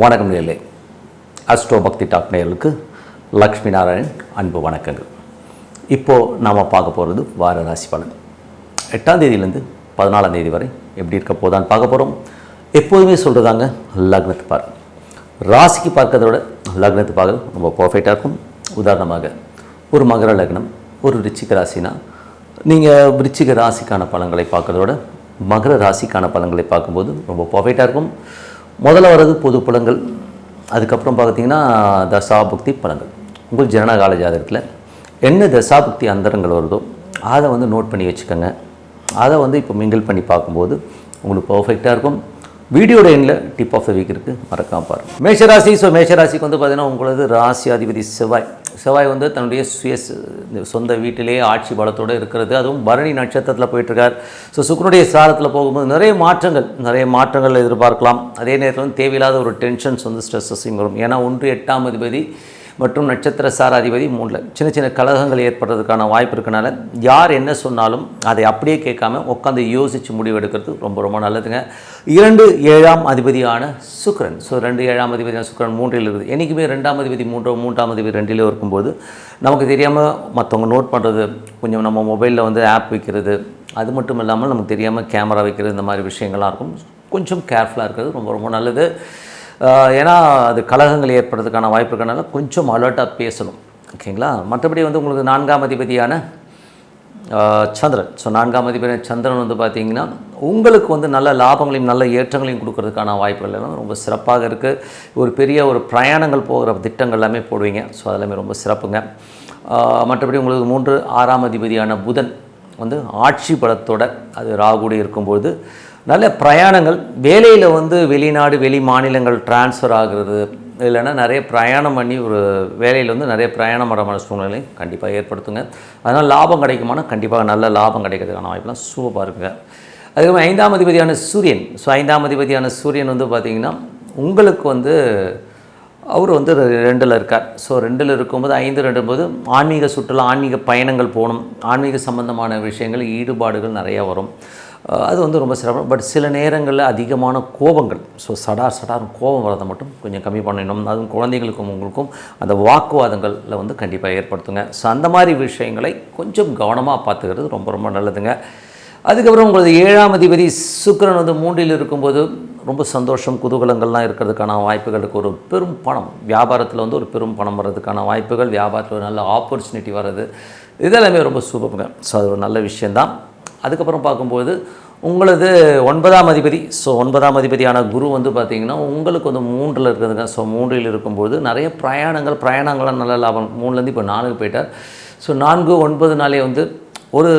வணக்கம் நேயர்களே. அஸ்ட்ரோ பக்தி டாக் நேயர்களுக்கு லக்ஷ்மி நாராயண் அன்பு வணக்கங்கள். இப்போது நாம் பார்க்க போகிறது வார ராசி பலன் 8ஆம் தேதியிலேருந்து 14ஆம் தேதி வரை எப்படி இருக்க போதான்னு பார்க்க போகிறோம். எப்போதுமே சொல்கிறதாங்க, லக்னத்தை பாரு, ராசிக்கு பார்க்கறத விட லக்னத்தை பார்க்க ரொம்ப பர்ஃபெக்டாக இருக்கும். உதாரணமாக ஒரு மகர லக்னம், ஒரு விருச்சிக ராசினா நீங்கள் விருச்சிக ராசிக்கான பலன்களை பார்க்கறத விட மகர ராசிக்கான பலன்களை பார்க்கும்போது ரொம்ப பர்ஃபெக்டாக இருக்கும். முதல்ல வர்றது பொது பலன்கள், அதுக்கப்புறம் பார்த்தீங்கன்னா தசாபுக்தி பலன்கள். உங்கள் ஜனனகால ஜாதகத்தில் என்ன தசாபுக்தி அந்தரங்கள் வருதோ அதை நோட் பண்ணி வச்சுக்கோங்க. அதை இப்போ மிங்கிள் பண்ணி பார்க்கும்போது உங்களுக்கு பர்ஃபெக்டாக இருக்கும். வீடியோட எண்ணில் டிப் ஆஃப் த வீக் இருக்குது, மறக்காம பாருங்கள். மேஷராசி. மேஷராசிக்கு பார்த்தீங்கன்னா உங்களது ராசி அதிபதி செவ்வாய் தன்னுடைய சொந்த வீட்டிலேயே ஆட்சி பலத்தோடு இருக்கிறது. அதுவும் பரணி நட்சத்திரத்தில் போயிட்டுருக்கார். சுக்கிரனுடைய சாரத்தில் போகும்போது நிறைய மாற்றங்கள் எதிர்பார்க்கலாம். அதே நேரத்தில் தேவையில்லாத ஒரு டென்ஷன்ஸ் ஸ்ட்ரெஸ்ஸஸையும் வரும். ஏன்னா 1 8ஆம் அதிபதி மற்றும் நட்சத்திர சார அதிபதி 3ல் சின்ன கலகங்கள் ஏற்படுறதுக்கான வாய்ப்பு இருக்கனால யார் என்ன சொன்னாலும் அதை அப்படியே கேட்காம உட்காந்து யோசித்து முடிவு எடுக்கிறது ரொம்ப நல்லதுங்க. 2 7ஆம் அதிபதியான சுக்கிரன். 2 7ஆம் அதிபதியான சுக்கிரன் 3ல் இருக்குது. என்றைக்குமே 2ஆம் அதிபதி 3ஆம் அதிபதி 2ல் இருக்கும்போது நமக்கு தெரியாமல் மற்றவங்க நோட் பண்ணுறது, கொஞ்சம் நம்ம மொபைலில் ஆப் வைக்கிறது, அது மட்டும் இல்லாமல் நமக்கு தெரியாமல் கேமரா வைக்கிறது, இந்த மாதிரி விஷயங்கள்லாம் இருக்கும். கொஞ்சம் கேர்ஃபுல்லாக இருக்கிறது ரொம்ப நல்லது. ஏன்னா அது கலகங்கள் ஏற்படுறதுக்கான வாய்ப்பு இருக்கனால கொஞ்சம் அலர்ட்டாக பேசணும், ஓகேங்களா. மற்றபடி உங்களுக்கு 4ஆம் அதிபதியான சந்திரன். 4ஆம் அதிபதியான சந்திரன் பார்த்திங்கன்னா உங்களுக்கு நல்ல லாபங்களையும் நல்ல ஏற்றங்களையும் கொடுக்கறதுக்கான வாய்ப்புகள் எல்லாம் ரொம்ப சிறப்பாக இருக்குது. ஒரு பெரிய பிரயாணங்கள் போகிற திட்டங்கள் எல்லாமே போடுவீங்க. அதெல்லாமே ரொம்ப சிறப்புங்க. மற்றபடி உங்களுக்கு 3 6ஆம் அதிபதியான புதன் ஆட்சி பலத்தோட அது ராகுடி இருக்கும்போது நல்ல பிரயாணங்கள், வேலையில் வெளிநாடு வெளி மாநிலங்கள் டிரான்ஸ்ஃபர் ஆகிறது, இல்லைன்னா நிறைய பிரயாணம் பண்ணி ஒரு வேலையில் நிறைய பிரயாணம் வர சூழ்நிலை கண்டிப்பாக ஏற்படுத்துங்க. அதனால் லாபம் கிடைக்குமானா கண்டிப்பாக நல்ல லாபம் கிடைக்கிறதுக்கான வாய்ப்புலாம் சூப்பராக இருக்குங்க. அதுக்கப்புறம் 5ஆம் அதிபதியான சூரியன். 5ஆம் அதிபதியான சூரியன் பார்த்திங்கன்னா உங்களுக்கு அவர் 2ல் இருக்கார். 2ல் இருக்கும்போது 5 2 போது ஆன்மீக சுற்றுலா, ஆன்மீக பயணங்கள் போகணும், ஆன்மீக சம்பந்தமான விஷயங்கள் ஈடுபாடுகள் நிறையா வரும். அது ரொம்ப சிறப்பு. பட் சில நேரங்களில் அதிகமான கோபங்கள், சடார் கோபம் வரதை மட்டும் கொஞ்சம் கம்மி பண்ணணும். அதுவும் குழந்தைகளுக்கும் உங்களுக்கும் அந்த வாக்குவாதங்களில் கண்டிப்பாக ஏற்படுத்துங்க. அந்த மாதிரி விஷயங்களை கொஞ்சம் கவனமாக பார்த்துக்கிறது ரொம்ப நல்லதுங்க. அதுக்கப்புறம் உங்களது 7ஆம் அதிபதி சுக்கிரன் 3ல் இருக்கும்போது ரொம்ப சந்தோஷம், குதூகலங்கள்லாம் இருக்கிறதுக்கான வாய்ப்புகள் இருக்குது. ஒரு பெரும் பணம் வியாபாரத்தில் ஒரு பெரும் பணம் வர்றதுக்கான வாய்ப்புகள், வியாபாரத்தில் ஒரு நல்ல ஆப்பர்ச்சுனிட்டி வர்றது, இதெல்லாமே ரொம்ப சூப்பருங்க. அது ஒரு நல்ல விஷயந்தான். அதுக்கப்புறம் பார்க்கும்போது உங்களது 9ஆம் அதிபதி. 9ஆம் அதிபதியான குரு பார்த்திங்கன்னா உங்களுக்கு 3ல் இருக்குதுங்க. 3ல் இருக்கும்போது நிறைய பிரயாணங்கள்லாம் நல்ல லாபம். 3லேருந்து இப்போ 4க்கு போயிட்டார். 4 9 ஒரு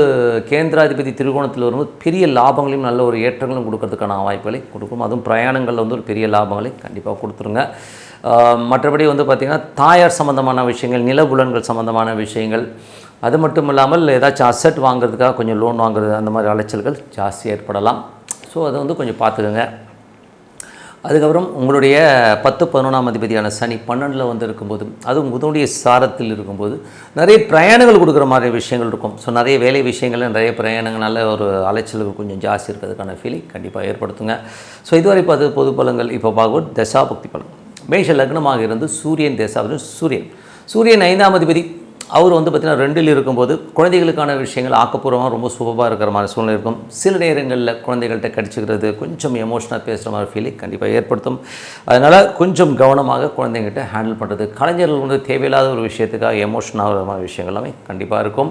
கேந்திராதிபதி திரிகோணத்தில் வரும்போது பெரிய லாபங்களையும் நல்ல ஒரு ஏற்றங்களும் கொடுக்கறதுக்கான வாய்ப்புகளை கொடுக்கும். அதுவும் பிரயாணங்களில் ஒரு பெரிய லாபங்களை கண்டிப்பாக கொடுத்துருங்க. மற்றபடி பார்த்திங்கன்னா தாயார் சம்மந்தமான விஷயங்கள், நிலபுலன்கள் சம்மந்தமான விஷயங்கள், அது மட்டும் இல்லாமல் ஏதாச்சும் அசெட் வாங்குறதுக்காக கொஞ்சம் லோன் வாங்குறது, அந்த மாதிரி அலைச்சல்கள் ஜாஸ்தி ஏற்படலாம். அதை கொஞ்சம் பார்த்துக்கோங்க. அதுக்கப்புறம் உங்களுடைய 10 11ஆம் அதிபதியான சனி 12ல் இருக்கும்போது, அதுவும் புதனுடைய சாரத்தில் இருக்கும்போது நிறைய பிரயாணங்கள் கொடுக்குற மாதிரி விஷயங்கள் இருக்கும். நிறைய வேலை விஷயங்கள், நிறைய பிரயாணங்கள், நல்ல ஒரு அலைச்சல்கள் கொஞ்சம் ஜாஸ்தி இருக்கிறதுக்கான ஃபீலிங் கண்டிப்பாக ஏற்படுத்துங்க. இதுவரை இப்போ பொது பலன்கள். இப்போ பார்க்கும்போது தசாபக்தி பலன். மேஷ லக்னமாக இருந்து சூரியன் தசாபதி. சூரியன் 5ஆம் அதிபதி. அவர் பார்த்திங்கன்னா 2ல் இருக்கும்போது குழந்தைகளுக்கான விஷயங்கள் ஆக்கப்பூர்வமாக ரொம்ப சூப்பராக இருக்கிற மாதிரி சூழ்நிலை இருக்கும். சில நேரங்களில் குழந்தைகள்கிட்ட கடிச்சிக்கிறது, கொஞ்சம் எமோஷனாக பேசுகிற மாதிரி ஃபீலிங் கண்டிப்பாக ஏற்படுத்தும். அதனால் கொஞ்சம் கவனமாக குழந்தைங்கிட்ட ஹேண்டில் பண்ணுறது. கலைஞர்கள் தேவையில்லாத ஒரு விஷயத்துக்காக எமோஷன் ஆகிற மாதிரி விஷயங்கள் எல்லாமே கண்டிப்பாக இருக்கும்.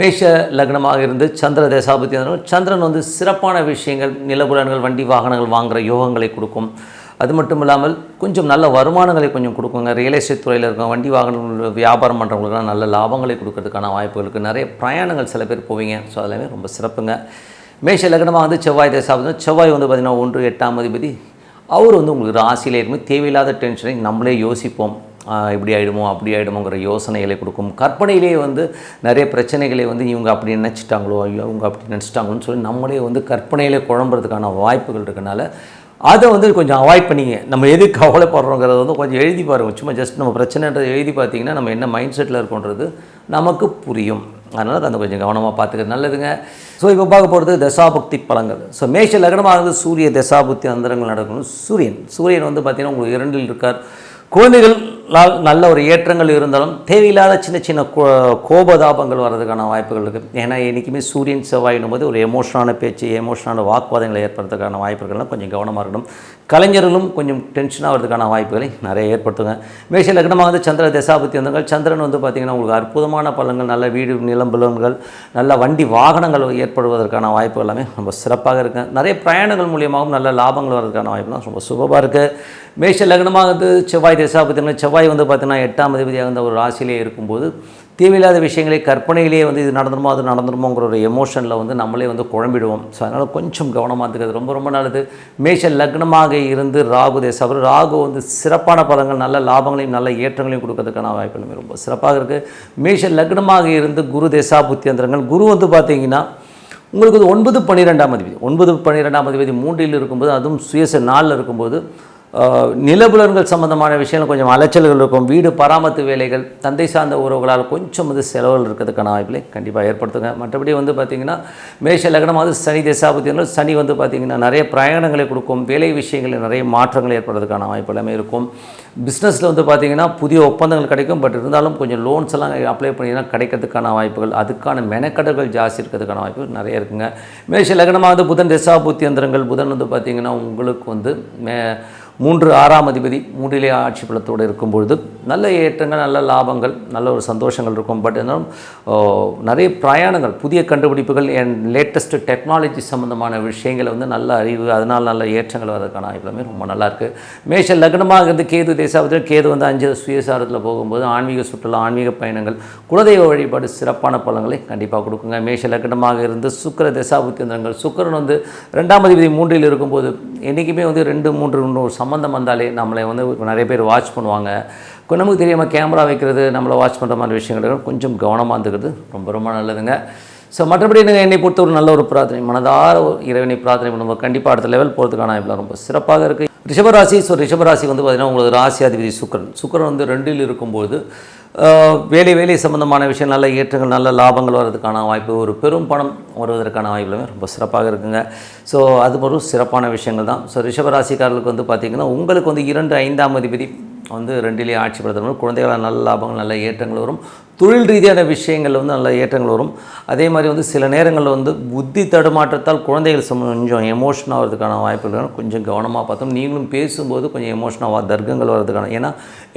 மேஷ லக்னமாக இருந்து சந்திர தசாபதி. சந்திரன் சிறப்பான விஷயங்கள், நிலபுலன்கள், வண்டி வாகனங்கள் வாங்குகிற யோகங்களை கொடுக்கும். அது மட்டும் இல்லாமல் கொஞ்சம் நல்ல வருமானங்களை கொஞ்சம் கொடுக்குங்க. ரியல் எஸ்டேட் துறையில் இருக்கவங்க, வண்டி வாகனங்கள் வியாபாரம் பண்ணுறவங்களுக்குலாம் நல்ல லாபங்களை கொடுக்கறதுக்கான வாய்ப்புகளுக்கு நிறைய பிரயாணங்கள் சில பேர் போவீங்க. அதெல்லாமே ரொம்ப சிறப்புங்க. மேஷ லக்னமாக செவ்வாய் தசாபதி. செவ்வாய் பார்த்திங்கன்னா 1 8ஆம் அதிபதி. அவர் உங்களுக்கு ராசியில் இருக்கும்போது தேவையில்லாத டென்ஷனை நம்மளே யோசிப்போம், இப்படி ஆகிடுமோ அப்படி ஆகிடுமோங்கிற யோசனைகளை கொடுக்கும். கற்பனையிலே நிறைய பிரச்சனைகளை இவங்க அப்படி நினச்சிட்டாங்களோ, இவங்க அப்படி நினச்சிட்டாங்களோன்னு சொல்லி நம்மளே கற்பனையிலே குழம்புறதுக்கான வாய்ப்புகள் இருக்கனால அதை கொஞ்சம் அவாய்ட் பண்ணிங்க. நம்ம எது கவலைப்படுறோங்கிறத கொஞ்சம் எழுதி பாருங்கள். சும்மா ஜஸ்ட் நம்ம பிரச்சனைன்றதை எழுதி பார்த்தீங்கன்னா நம்ம என்ன மைண்ட் செட்டில் இருக்கோன்றது நமக்கு புரியும். அதனால் அதை கொஞ்சம் கவனமாக பார்த்துக்கிறது நல்லதுங்க. ஸோ இப்போ பார்க்க போகிறது தசாபுக்தி பலங்கள். ஸோ மேஷ லக்னமாக இருந்து சூரிய தசாபுக்தி அந்தரங்கள் நடக்கணும். சூரியன் வந்து பார்த்திங்கன்னா உங்களுக்கு 2ல் இருக்கார். குழந்தைகளால் நல்ல ஒரு ஏற்றங்கள் இருந்தாலும் தேவையில்லாத சின்ன சின்ன கோபதாபங்கள் வர்றதுக்கான வாய்ப்புகள் இருக்குது. ஏன்னா என்றைக்குமே சூரியன் செவ்வாயினும் போது ஒரு எமோஷனான பேச்சு, எமோஷனான வாக்குவாதங்களை ஏற்படுறதுக்கான வாய்ப்புகள்லாம் கொஞ்சம் கவனமாக இருக்கணும். கலைஞர்களும் கொஞ்சம் டென்ஷனாக வரதுக்கான வாய்ப்புகளை நிறைய ஏற்படுத்துங்க. மேஷ லக்னமாக வந்து சந்திர தசாபுத்தி வந்தங்கள். சந்திரன் வந்து பார்த்திங்கன்னா உங்களுக்கு அற்புதமான பலன்கள், நல்ல வீடு நிலம் பலன்கள், நல்ல வண்டி வாகனங்கள் ஏற்படுவதற்கான வாய்ப்புகள் எல்லாமே ரொம்ப சிறப்பாக இருக்குது. நிறைய பிரயாணங்கள் மூலியமாகவும் நல்ல லாபங்கள் வர்றதுக்கான வாய்ப்புலாம் ரொம்ப சுபமாக இருக்குது. மேஷ லக்னமாக வந்து செவ்வாய் தசாபுத்தி, செவ்வாய் வந்து பார்த்திங்கன்னா 8ஆம் அதிபதியாக இருந்த ஒரு ராசியிலே இருக்கும்போது தேவையில்லாத விஷயங்களை கற்பனையிலேயே வந்து இது நடந்துருமோ அது நடந்துருமோங்கிற ஒரு எமோஷனில் வந்து நம்மளே வந்து குழம்பிடுவோம். ஸோ அதனால் கொஞ்சம் கவனமாக இருக்கிறது ரொம்ப ரொம்ப நல்லது. மேஷ லக்னமாக இருந்து ராகு தேசம், ராகு வந்து சிறப்பான பலன்கள், நல்ல லாபங்களையும் நல்ல ஏற்றங்களையும் கொடுக்கறதுக்கான வாய்ப்புகளுமே ரொம்ப சிறப்பாக இருக்குது. மேஷ லக்னமாக இருந்து குரு தேசாபுத்தி அந்தரங்கள். குரு வந்து பார்த்திங்கன்னா உங்களுக்கு வந்து 9-12ஆம் அதிபதி, 9-12ஆம் அதிபதி 3ல் இருக்கும்போது, அதுவும் சுயச 4ல் இருக்கும்போது நிலபுலன்கள் சம்பந்தமான விஷயங்கள் கொஞ்சம் அலைச்சல்கள் இருக்கும். வீடு பராமத்து வேலைகள், தந்தை சார்ந்த உறவுகளால் கொஞ்சம் வந்து செலவுகள் இருக்கிறதுக்கான வாய்ப்புகளை கண்டிப்பாக ஏற்படுத்துங்க. மற்றபடி வந்து பார்த்திங்கன்னா மேஷ லக்னமாக சனி தசாபுத்திகள். சனி வந்து பார்த்திங்கன்னா நிறைய பிரயாணங்களை கொடுக்கும். வேலை விஷயங்களில் நிறைய மாற்றங்கள் ஏற்படுறதுக்கான வாய்ப்பு எல்லாமே இருக்கும். பிஸ்னஸில் வந்து பார்த்திங்கன்னா புதிய ஒப்பந்தங்கள் கிடைக்கும். பட் இருந்தாலும் கொஞ்சம் லோன்ஸ் எல்லாம் அப்ளை பண்ணிங்கன்னா கிடைக்கிறதுக்கான வாய்ப்புகள், அதுக்கான மெனக்கடல்கள் ஜாஸ்தி இருக்கிறதுக்கான வாய்ப்புகள் நிறைய இருக்குங்க. மேஷ லக்னமாக வந்து புதன் தசாபுத்தி அந்தரங்கள். புதன் வந்து பார்த்திங்கன்னா உங்களுக்கு வந்து 3-6ஆம் அதிபதி 3லே ஆட்சி பலத்தோடு இருக்கும்பொழுது நல்ல ஏற்றங்கள், நல்ல லாபங்கள், நல்ல ஒரு சந்தோஷங்கள் இருக்கும். பட் இருந்தாலும் நிறைய பிரயாணங்கள், புதிய கண்டுபிடிப்புகள், லேட்டஸ்ட்டு டெக்னாலஜி சம்மந்தமான விஷயங்களை வந்து நல்ல அறிவு, அதனால் நல்ல ஏற்றங்கள் வரதுக்கான வாய்ப்புமே ரொம்ப நல்லாயிருக்கு. மேஷ லக்னமாக இருந்து கேது தேசாபத்தில், கேது வந்து 5 சுயசாரத்தில் போகும்போது ஆன்மீக சுற்றுலா, ஆன்மீக பயணங்கள், குலதெய்வ வழிபாடு சிறப்பான பலன்களை கண்டிப்பாக கொடுக்குங்க. மேஷ லக்னமாக இருந்து சுக்கிர தசாபுத்தியந்திரங்கள். சுக்கிரன் வந்து 2ஆம் அதிபதி 3ல் இருக்கும்போது என்றைக்குமே வந்து 2-3 ஒரு சம்மந்தம் வந்தாலே நம்மளை வந்து நிறைய பேர் வாட்ச் பண்ணுவாங்க. நமக்கு தெரியாமல் கேமரா வைக்கிறது, நம்மளை வாட்ச் பண்ணுற மாதிரி விஷயங்கள் கொஞ்சம் கவனமாக இருந்துக்கிறது ரொம்ப ரொம்ப நல்லதுங்க. ஸோ மற்றபடி நீங்கள் என்னை பொறுத்த ஒரு நல்ல ஒரு பிரார்த்தனை, மனதார இறைவனை பிரார்த்தனை பண்ணும்போது கண்டிப்பாக அடுத்த லெவல் போகிறதுக்கான வாய்ப்புலாம் ரொம்ப சிறப்பாக இருக்குது. ரிஷபராசி. ஸோ ரிஷபராசி வந்து பார்த்திங்கன்னா உங்களுக்கு ராசி அதிபதி சுக்கிரன் வந்து 2ல் இருக்கும்போது வேலை சம்பந்தமான விஷயம், நல்ல ஏற்றங்கள், நல்ல லாபங்கள் வர்றதுக்கான வாய்ப்பு, ஒரு பெரும் பணம் வருவதற்கான வாய்ப்புகளுமே ரொம்ப சிறப்பாக இருக்குங்க. ஸோ அது ஒரு சிறப்பான விஷயங்கள் தான். ஸோ ரிஷபராசிக்காரர்களுக்கு வந்து பார்த்திங்கன்னா உங்களுக்கு வந்து 2-5ஆம் அதிபதி வந்து 2லே ஆட்சி படுத்தணும். குழந்தைகளால் நல்ல லாபங்கள், நல்ல ஏற்றங்கள் வரும். தொழில் ரீதியான விஷயங்கள் வந்து நல்ல ஏற்றங்கள் வரும். அதே மாதிரி வந்து சில நேரங்களில் வந்து புத்தி தடுமாற்றத்தால் குழந்தைகள் கொஞ்சம் எமோஷனாக வரதுக்கான வாய்ப்புகள் கொஞ்சம் கவனமாக பார்த்தோம். நீங்களும் பேசும்போது கொஞ்சம் எமோஷனாக தர்க்கங்கள் வர்றதுக்கான, ஏன்னா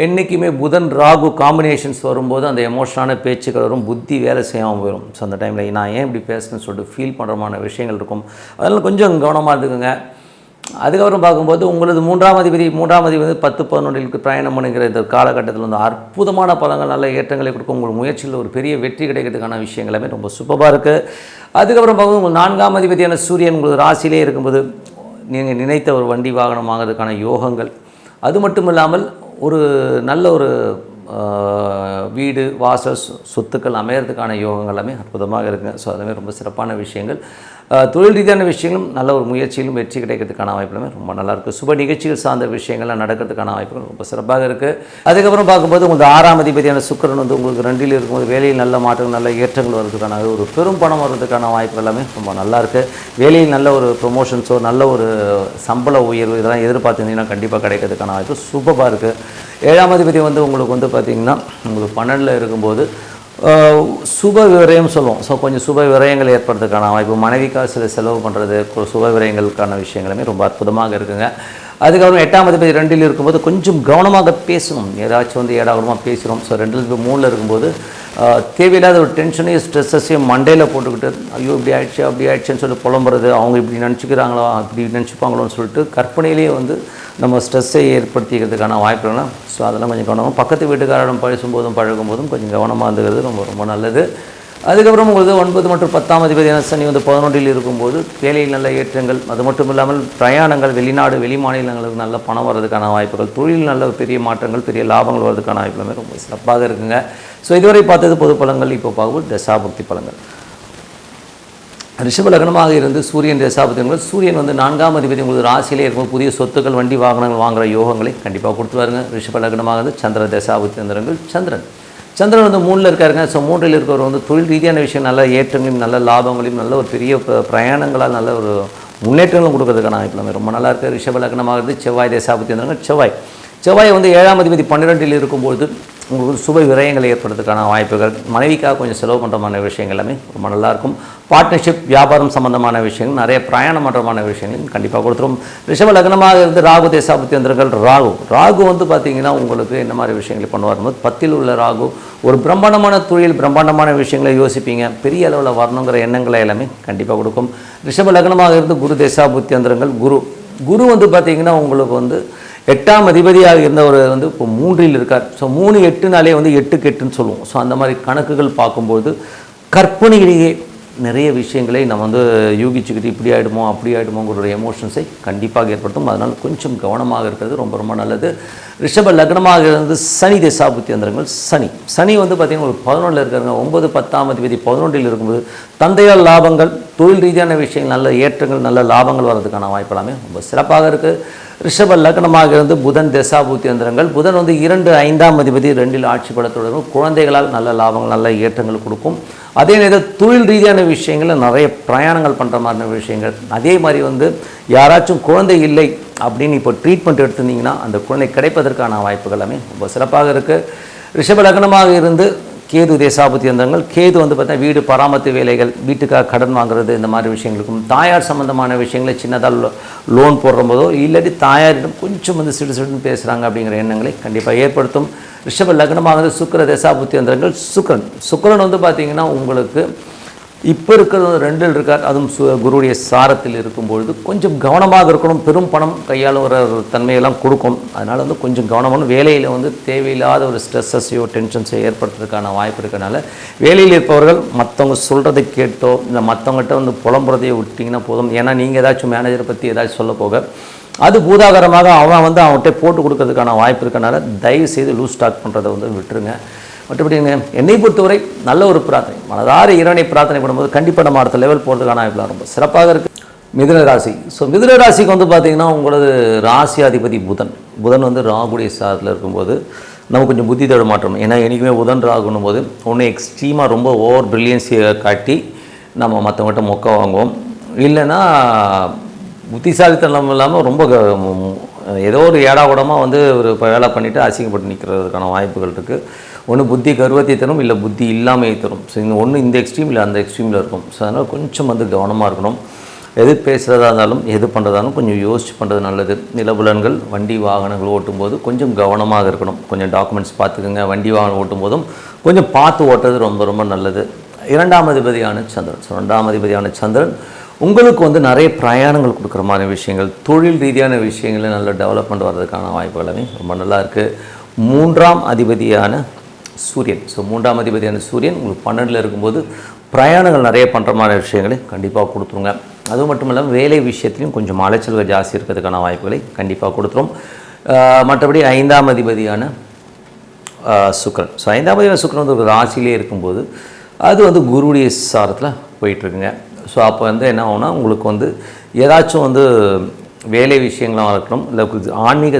என்றைக்குமே புதன் ராகு காம்பினேஷன்ஸ் வரும்போது அந்த எமோஷனான பேச்சுக்கள் வரும், புத்தி வேலை செய்யாமல் போயிடும். ஸோ அந்த டைமில் நான் ஏன் இப்படி பேசுகிறேன்னு சொல்லிட்டு ஃபீல் பண்ணுறமான விஷயங்கள் இருக்கும். அதனால் கொஞ்சம் கவனமாக இருக்குங்க. அதுக்கப்புறம் பார்க்கும்போது உங்களது 3ஆம் அதிபதி வந்து 10-11க்கு பிரயாணம் பண்ணுகிற இந்த காலகட்டத்தில் வந்து அற்புதமான பலங்கள், நல்ல ஏற்றங்களை கொடுக்கும். உங்கள் முயற்சியில் ஒரு பெரிய வெற்றி கிடைக்கிறதுக்கான விஷயங்கள் எல்லாமே ரொம்ப சூப்பராக இருக்குது. அதுக்கப்புறம் பார்க்கும்போது உங்கள் 4ஆம் அதிபதியான சூரியன் உங்களுக்கு ராசியிலே இருக்கும்போது நீங்கள் நினைத்த ஒரு வண்டி வாகனம் வாங்கிறதுக்கான யோகங்கள், அது மட்டும் இல்லாமல் ஒரு நல்ல ஒரு வீடு வாசல் சொத்துக்கள் அமையறதுக்கான யோகங்கள் எல்லாமே அற்புதமாக இருக்குங்க. ஸோ அதுவே ரொம்ப சிறப்பான விஷயங்கள். தொழில் ரீதியான விஷயங்களும் நல்ல ஒரு முயற்சியிலும் வெற்றி கிடைக்கிறதுக்கான வாய்ப்புகளுமே ரொம்ப நல்லாயிருக்கு. சுப நிகழ்ச்சிகள் சார்ந்த விஷயங்கள்லாம் நடக்கிறதுக்கான வாய்ப்புகள் ரொம்ப சிறப்பாக இருக்குது. அதுக்கப்புறம் பார்க்கும்போது உங்களுக்கு 6ஆம் அதிபதியான சுக்கிரன் வந்து உங்களுக்கு 2ல் இருக்கும்போது வேலையில் நல்ல மாற்றங்கள், நல்ல ஏற்றங்கள் வர்றதுக்கான, ஒரு பெரும் பணம் வர்றதுக்கான வாய்ப்புகள் எல்லாமே ரொம்ப நல்லாயிருக்கு. வேலையில் நல்ல ஒரு ப்ரொமோஷன்ஸோ நல்ல ஒரு சம்பள உயர்வு இதெல்லாம் எதிர்பார்த்திருந்தீங்கன்னா கண்டிப்பாக கிடைக்கிறதுக்கான வாய்ப்பு சூப்பராக இருக்குது. 7ஆம் அதிபதி வந்து உங்களுக்கு வந்து பார்த்திங்கன்னா உங்களுக்கு 12ல் இருக்கும்போது சுப விரயம் சொல்லுவோம். ஸோ கொஞ்சம் சுப விரயங்கள் ஏற்படுறதுக்கான வாய்ப்பு, மனைவிக்காக சில செலவு பண்ணுறது, சுப விரயங்களுக்கான விஷயங்களுமே ரொம்ப அற்புதமாக இருக்குங்க. அதுக்கப்புறம் 8ஆம் அதிபதி 2ல் இருக்கும்போது கொஞ்சம் கவனமாக பேசணும். ஏதாச்சும் வந்து ஏடாகூடமாக பேசுகிறோம். ஸோ 2ல் 3ல் இருக்கும்போது தேவையில்லாத ஒரு டென்ஷனையும் ஸ்ட்ரெஸ்ஸையும் மண்டையில் போட்டுக்கிட்டு ஐயோ இப்படி ஆயிடுச்சு அப்படி ஆயிடுச்சுன்னு சொல்லி புலம்புறது, அவங்க இப்படி நினச்சிக்கிறாங்களோ அப்படி நினச்சிப்பாங்களோன்னு சொல்லிட்டு கற்பனையிலேயே வந்து நம்ம ஸ்ட்ரெஸ்ஸை ஏற்படுத்திக்கிறதுக்கான வாய்ப்புகள்லாம். ஸோ அதெல்லாம் கொஞ்சம் கவனமாக, பக்கத்து வீட்டுக்காரிடம் பேசும்போதும் பழகும்போதும் கொஞ்சம் கவனமாக இருந்துக்கிறது ரொம்ப ரொம்ப நல்லது. அதுக்கப்புறம் உங்களுக்கு 9 மற்றும் 10ஆம் அதிபதியான சனி வந்து 11ல் இருக்கும்போது வேலையில் நல்ல ஏற்றங்கள், அது மட்டும் இல்லாமல் பிரயாணங்கள், வெளிநாடு வெளி மாநிலங்களுக்கு நல்ல பணம் வர்றதுக்கான வாய்ப்புகள், தொழில் நல்ல பெரிய மாற்றங்கள், பெரிய லாபங்கள் வர்றதுக்கான வாய்ப்புகளுமே ரொம்ப சிறப்பாக இருக்குங்க. ஸோ இதுவரை பார்த்தது பொது பலன்கள். இப்போ பார்க்கும்போது தசாபுக்தி பலன்கள். ரிஷப லக்னமாக இருந்து சூரியன் தசாபுத்திகள். சூரியன் வந்து 4ஆம் அதிபதி உங்களுக்கு ராசியிலே இருக்கும். புதிய சொத்துக்கள், வண்டி வாகனங்கள் வாங்குகிற யோகங்களை கண்டிப்பாக கொடுத்துருவாருங்க. ரிஷப லக்னமாக இருந்து சந்திர தசாபுத்திகள். சந்திரன் சந்திரன் வந்து 3ல் இருக்காருங்க. ஸோ 3ல் இருக்கிறவர் வந்து தொழில் ரீதியான விஷயம் நல்ல ஏற்றங்களையும் நல்ல லாபங்களையும் நல்ல ஒரு பெரிய பிரயாணங்களால் நல்ல ஒரு முன்னேற்றங்களும் கொடுக்கறதுக்கான வாய்ப்பு எல்லாமே ரொம்ப நல்லா இருக்குது. ரிஷப லக்னமாகிறது செவ்வாய் தேசாபுத்தி வந்தாங்க. செவ்வாய் வந்து 7ஆம் அதிபதி 12ல் இருக்கும்போது உங்களுக்கு சுப விரயங்களை ஏற்படுறதுக்கான வாய்ப்புகள், மனைவிக்காக கொஞ்சம் செலவு பண்ணுறமான விஷயங்கள் எல்லாமே ரொம்ப நல்லாயிருக்கும். பார்ட்னர்ஷிப், வியாபாரம் சம்பந்தமான விஷயங்கள், நிறைய பிரயாணம் பண்ணுறமான விஷயங்கள் கண்டிப்பாக கொடுத்துரும். ரிஷப லக்னமாக இருந்து ராகு தேசாபுத்தி வந்திருங்கள். ராகு வந்து பார்த்திங்கன்னா உங்களுக்கு என்ன மாதிரி விஷயங்களை பண்ணுவார் போது 10ல் உள்ள ராகு ஒரு பிரம்மாண்டமான தொழில், பிரம்மாண்டமான விஷயங்களை யோசிப்பீங்க, பெரிய அளவில் வரணுங்கிற எண்ணங்களை எல்லாமே கண்டிப்பாக கொடுக்கும். ரிஷப லக்னமாக இருந்து குரு தேசாபுத்தி வந்திருங்கள். குரு வந்து பார்த்திங்கன்னா உங்களுக்கு வந்து 8ஆம் அதிபதியாக இருந்தவர் வந்து இப்போ 3ல் இருக்கார். ஸோ 3 8னாலே வந்து 8க்கு 8ன்னு சொல்லுவோம். ஸோ அந்த மாதிரி கணக்குகள் பார்க்கும்போது கற்பனையிலேயே நிறைய விஷயங்களை நம்ம வந்து யூகிச்சுக்கிட்டு இப்படி ஆகிடுமோ அப்படி ஆகிடுமோங்கிற ஒரு எமோஷன்ஸை கண்டிப்பாக ஏற்படுத்தும். அதனால் கொஞ்சம் கவனமாக இருக்கிறது ரொம்ப ரொம்ப நல்லது. ரிஷப லக்னமாக இருந்து சனி தேசாபுத்தி வந்திருங்கள். சனி வந்து பார்த்திங்கன்னா ஒரு 11ல் இருக்காருங்க. 9 10ஆம் அதிபதி 11ல் இருக்கும்போது தந்தையால் லாபங்கள், தொழில் ரீதியான விஷயங்கள், நல்ல ஏற்றங்கள், நல்ல லாபங்கள் வர்றதுக்கான வாய்ப்பு எல்லாமே ரொம்ப சிறப்பாக இருக்குது. ரிஷப லக்னமாக இருந்து புதன் தேசாபுத்தி வந்திருங்கள். புதன் வந்து 2 5ஆம் அதிபதி 2ல் ஆட்சி பலத்துடன் குழந்தைகளால் நல்ல லாபங்கள், நல்ல ஏற்றங்கள் கொடுக்கும். அதே நேரம் தொழில் ரீதியான விஷயங்களில் நிறைய பிரயாணங்கள் பண்ணுற மாதிரியான விஷயங்கள், அதே மாதிரி வந்து யாராச்சும் குழந்தை இல்லை அப்படின்னு இப்போ ட்ரீட்மெண்ட் எடுத்திருந்தீங்கன்னா அந்த குழந்தை கிடைப்பதற்கான வாய்ப்புகள் எல்லாமே ரொம்ப சிறப்பாக இருக்குது. ரிஷப லக்னமாக இருந்து கேது தேசாபுத்தி வந்தாங்கள். கேது வந்து பார்த்தா வீடு பராமரிப்பு வேலைகள், வீட்டுக்காக கடன் வாங்குறது, இந்த மாதிரி விஷயங்களுக்கும் தாயார் சம்பந்தமான விஷயங்களை சின்னதாக லோன் போடுறம்போதோ இல்லாட்டி தாயாரிடம் கொஞ்சம் வந்து சிடுசிடுன்னு பேசுகிறாங்க அப்படிங்கிற எண்ணங்களை கண்டிப்பாக ஏற்படுத்தும். ரிஷப லக்னமாக சுக்கிர தேசாபுத்தி வந்தார்கள். சுக்கிரன் வந்து பார்த்திங்கன்னா உங்களுக்கு இப்போ இருக்கிறது 2ல் இருக்கார். அதுவும் குருவுடைய சாரத்தில் இருக்கும்பொழுது கொஞ்சம் கவனமாக இருக்கணும். பெரும் பணம் கையாளும் ஒரு தன்மையெல்லாம் கொடுக்கும். அதனால் வந்து கொஞ்சம் கவனமான வேலையில் வந்து தேவையில்லாத ஒரு ஸ்ட்ரெஸ்ஸையோ டென்ஷன்ஸையோ ஏற்படுத்துறதுக்கான வாய்ப்பு இருக்கிறனால வேலையில் இருப்பவர்கள் மற்றவங்க சொல்கிறதை கேட்டோ இல்லை மற்றவங்ககிட்ட வந்து புலம்புறதையோ விட்டிங்கன்னா போதும். ஏன்னா நீங்கள் ஏதாச்சும் மேனேஜரை பற்றி ஏதாச்சும் சொல்ல போக அது பூதாகரமாக அவன்கிட்ட போட்டு கொடுக்கறதுக்கான வாய்ப்பு இருக்கனால தயவு செய்து லூஸ் ஸ்டாக் பண்ணுறதை வந்து விட்டுருங்க. மற்றபடிங்க என்னை பொறுத்தவரை நல்ல ஒரு பிரார்த்தனை, மனதார இறைவனை பிரார்த்தனை பண்ணும்போது கண்டிப்பாக நம்ம அடுத்த லெவல் போகிறதுக்கான வாய்ப்புலாம் ரொம்ப சிறப்பாக இருக்குது. மிதுன ராசி. ஸோ மிதுன ராசிக்கு வந்து பார்த்திங்கன்னா உங்களது ராசி அதிபதி புதன் வந்து ராகுடைய சாரத்தில் இருக்கும்போது நம்ம கொஞ்சம் புத்தி தட மாற்றணும். ஏன்னா என்றைக்குமே புதன் ராகுன்னும் போது ஒன்று எக்ஸ்ட்ரீமாக ரொம்ப ஓவர் பிரில்லியன்ஸியை காட்டி நம்ம மற்றவங்கள்ட்ட மொக்க வாங்குவோம். இல்லைன்னா புத்திசாலித்தனம் இல்லாமல் ரொம்ப ஏதோ ஒரு ஏடாகூடமாக வந்து ஒரு வேலை பண்ணிவிட்டு அசிங்கப்பட்டு நிற்கிறதுக்கான வாய்ப்புகள் இருக்குது. ஒன்று புத்தி கர்வத்தை தரும், இல்லை புத்தி இல்லாமல் தரும். ஸோ ஒன்று இந்த எக்ஸ்ட்ரீம் இல்லை அந்த எக்ஸ்ட்ரீமில் இருக்கும். ஸோ அதனால் கொஞ்சம் வந்து கவனமாக இருக்கணும். எது பேசுகிறதா இருந்தாலும் எது பண்ணுறதாலும் கொஞ்சம் யோசிச்சு பண்ணுறது நல்லது. நிலபுலன்கள், வண்டி வாகனங்கள் ஓட்டும்போது கொஞ்சம் கவனமாக இருக்கணும். கொஞ்சம் டாக்குமெண்ட்ஸ் பார்த்துக்குங்க. வண்டி வாகனம் ஓட்டும் போதும் கொஞ்சம் பார்த்து ஓட்டுறது ரொம்ப ரொம்ப நல்லது. 2ஆம் அதிபதியான சந்திரன். ஸோ 2ஆம் அதிபதியான சந்திரன் உங்களுக்கு வந்து நிறைய பிரயாணங்கள் கொடுக்குற மாதிரி விஷயங்கள், தொழில் ரீதியான விஷயங்களில் நல்ல டெவலப்மெண்ட் வர்றதுக்கான வாய்ப்புகளுமே ரொம்ப நல்லா இருக்குது. 3ஆம் அதிபதியான சூரியன். ஸோ 3ஆம் அதிபதியான சூரியன் உங்களுக்கு 12ல் இருக்கும்போது பிரயாணங்கள் நிறைய பண்ணுற மாதிரி விஷயங்களை கண்டிப்பாக கொடுத்துருங்க. அது மட்டும் இல்லாமல் வேலை விஷயத்துலையும் கொஞ்சம் அலைச்சல்கள் ஜாஸ்தி இருக்கிறதுக்கான வாய்ப்புகளை கண்டிப்பாக கொடுத்துரும். மற்றபடி 5ஆம் அதிபதியான சுக்கிரன். ஸோ 5ஆம் அதிபதியான சுக்கிரன் வந்து ஒரு ராசியிலே இருக்கும்போது அது வந்து குருவுடைய சாரத்தில் போயிட்டுருக்குங்க. ஸோ அப்போ வந்து என்ன ஆகும்னா உங்களுக்கு வந்து ஏதாச்சும் வந்து வேலை விஷயங்களாக இருக்கணும், இல்லை ஆன்மீக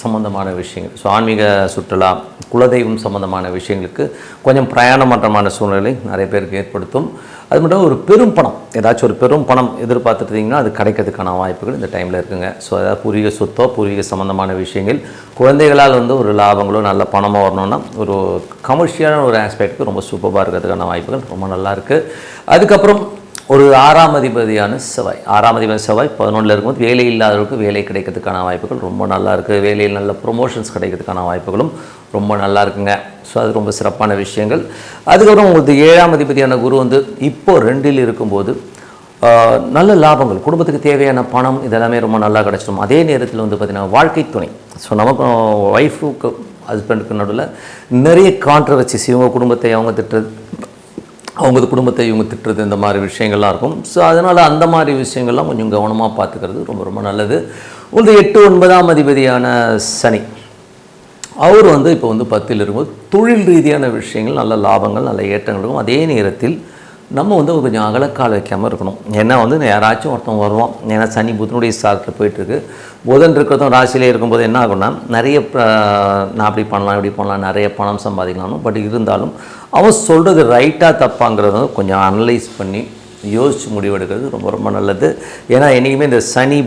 சம்பந்தமான விஷயங்கள், ஸோ ஆன்மீக சுற்றுலா, குலதெய்வம் சம்பந்தமான விஷயங்களுக்கு கொஞ்சம் பிரயாணம் பண்ணுறமான சூழ்நிலை நிறைய பேருக்கு ஏற்படுத்தும். அது மட்டும் ஒரு பெரும் பணம், ஏதாச்சும் ஒரு பெரும் பணம் எதிர்பார்த்துட்டிங்கன்னா அது கிடைக்கிறதுக்கான வாய்ப்புகள் இந்த டைமில் இருக்குங்க. ஸோ அதாவது பூர்வீக சொத்தோ பூர்வீக சம்பந்தமான விஷயங்கள், குழந்தைகளால் வந்து ஒரு லாபங்களோ நல்ல பணமாக வரணும்னா ஒரு கமர்ஷியலான ஒரு ஆஸ்பெக்ட்டுக்கு ரொம்ப சூப்பராக இருக்கிறதுக்கான வாய்ப்புகள் ரொம்ப நல்லாயிருக்கு. அதுக்கப்புறம் ஒரு 6ஆம் அதிபதியான செவ்வாய். 6ஆம் அதிபதி செவ்வாய் 11ல் இருக்கும்போது வேலை இல்லாதவர்களுக்கு வேலை கிடைக்கிறதுக்கான வாய்ப்புகள் ரொம்ப நல்லா இருக்குது. வேலையில் நல்ல ப்ரொமோஷன்ஸ் கிடைக்கிறதுக்கான வாய்ப்புகளும் ரொம்ப நல்லா இருக்குங்க. ஸோ அது ரொம்ப சிறப்பான விஷயங்கள். அதுக்கப்புறம் உங்களுக்கு 7ஆம் அதிபதியான குரு வந்து இப்போ 2ல் இருக்கும்போது நல்ல லாபங்கள், குடும்பத்துக்கு தேவையான பணம் இதெல்லாமே ரொம்ப நல்லா கிடச்சிடும். அதே நேரத்தில் வந்து பார்த்திங்கன்னா வாழ்க்கை துணை, ஸோ நமக்கும் ஒய்ஃபுக்கு ஹஸ்பண்டுக்கு நடுவில் நிறைய கான்ட்ரவர்சிஸ், இவங்க குடும்பத்தை அவங்க திட்டுறது, அவங்க குடும்பத்தை இவங்க திட்டுறது, இந்த மாதிரி விஷயங்கள்லாம் இருக்கும். ஸோ அதனால் அந்த மாதிரி விஷயங்கள்லாம் கொஞ்சம் கவனமாக பார்த்துக்கிறது ரொம்ப ரொம்ப நல்லது. உங்களுக்கு 8 9ஆம் அதிபதியான சனி, அவர் வந்து இப்போ வந்து 10ல் இருக்கும்போது தொழில் ரீதியான விஷயங்கள் நல்ல லாபங்கள் நல்ல ஏற்றங்கள் இருக்கும். அதே நேரத்தில் நம்ம வந்து கொஞ்சம் அகலக்கால் வைக்காமல் இருக்கணும். ஏன்னா வந்து யாராச்சும் ஒருத்தவங்க வருவோம். ஏன்னா சனி புதனுடைய சாரத்தில் போயிட்டுருக்கு. புதன் இருக்கிறதும் ராசியிலே இருக்கும்போது என்ன ஆகும்னா நிறைய நான் அப்படி பண்ணலாம் இப்படி பண்ணலாம் நிறைய பணம் சம்பாதிக்கலாம்னு. பட் இருந்தாலும் அவன் சொல்கிறது ரைட்டாக தப்பாங்கிறத கொஞ்சம் அனலைஸ் பண்ணி யோசித்து முடிவெடுக்கிறது ரொம்ப ரொம்ப நல்லது. ஏன்னா என்றைக்குமே இந்த சனி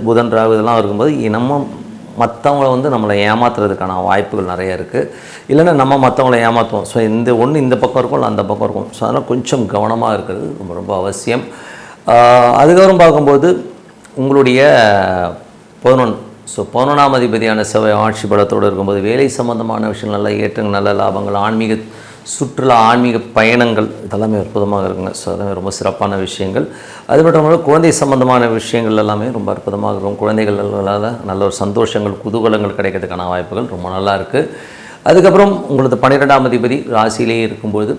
புதன் ராகு இதெல்லாம் இருக்கும்போது நம்ம மற்றவங்கள வந்து நம்மளை ஏமாத்துறதுக்கான வாய்ப்புகள் நிறைய இருக்குது. இல்லைன்னா நம்ம மற்றவங்கள ஏமாற்றுவோம். ஸோ இந்த பக்கம் இருக்கும் இல்லை அந்த பக்கம் இருக்கும். ஸோ அதனால் கொஞ்சம் கவனமாக இருக்கிறது ரொம்ப ரொம்ப அவசியம். அதுக்கப்புறம் பார்க்கும்போது உங்களுடைய 11ஆம் அதிபதியான செவ்வாய் ஆட்சி பலத்தோடு இருக்கும்போது வேலை சம்பந்தமான விஷயங்கள் நல்ல ஏற்றங்கள் நல்ல லாபங்கள் ஆன்மீக சுற்றுலா ஆன்மீக பயணங்கள் இதெல்லாமே அற்புதமாக இருக்குங்க. ஸோ அதெல்லாமே ரொம்ப சிறப்பான விஷயங்கள். அது மட்டும் இல்லாமல் குழந்தை சம்பந்தமான விஷயங்கள் எல்லாமே ரொம்ப அற்புதமாக இருக்கும். குழந்தைகளால் நல்ல ஒரு சந்தோஷங்கள் குதூகலங்கள் கிடைக்கிறதுக்கான வாய்ப்புகள் ரொம்ப நல்லா இருக்குது. அதுக்கப்புறம் உங்களுக்கு 12ஆம் அதிபதி ராசியிலேயே இருக்கும்போது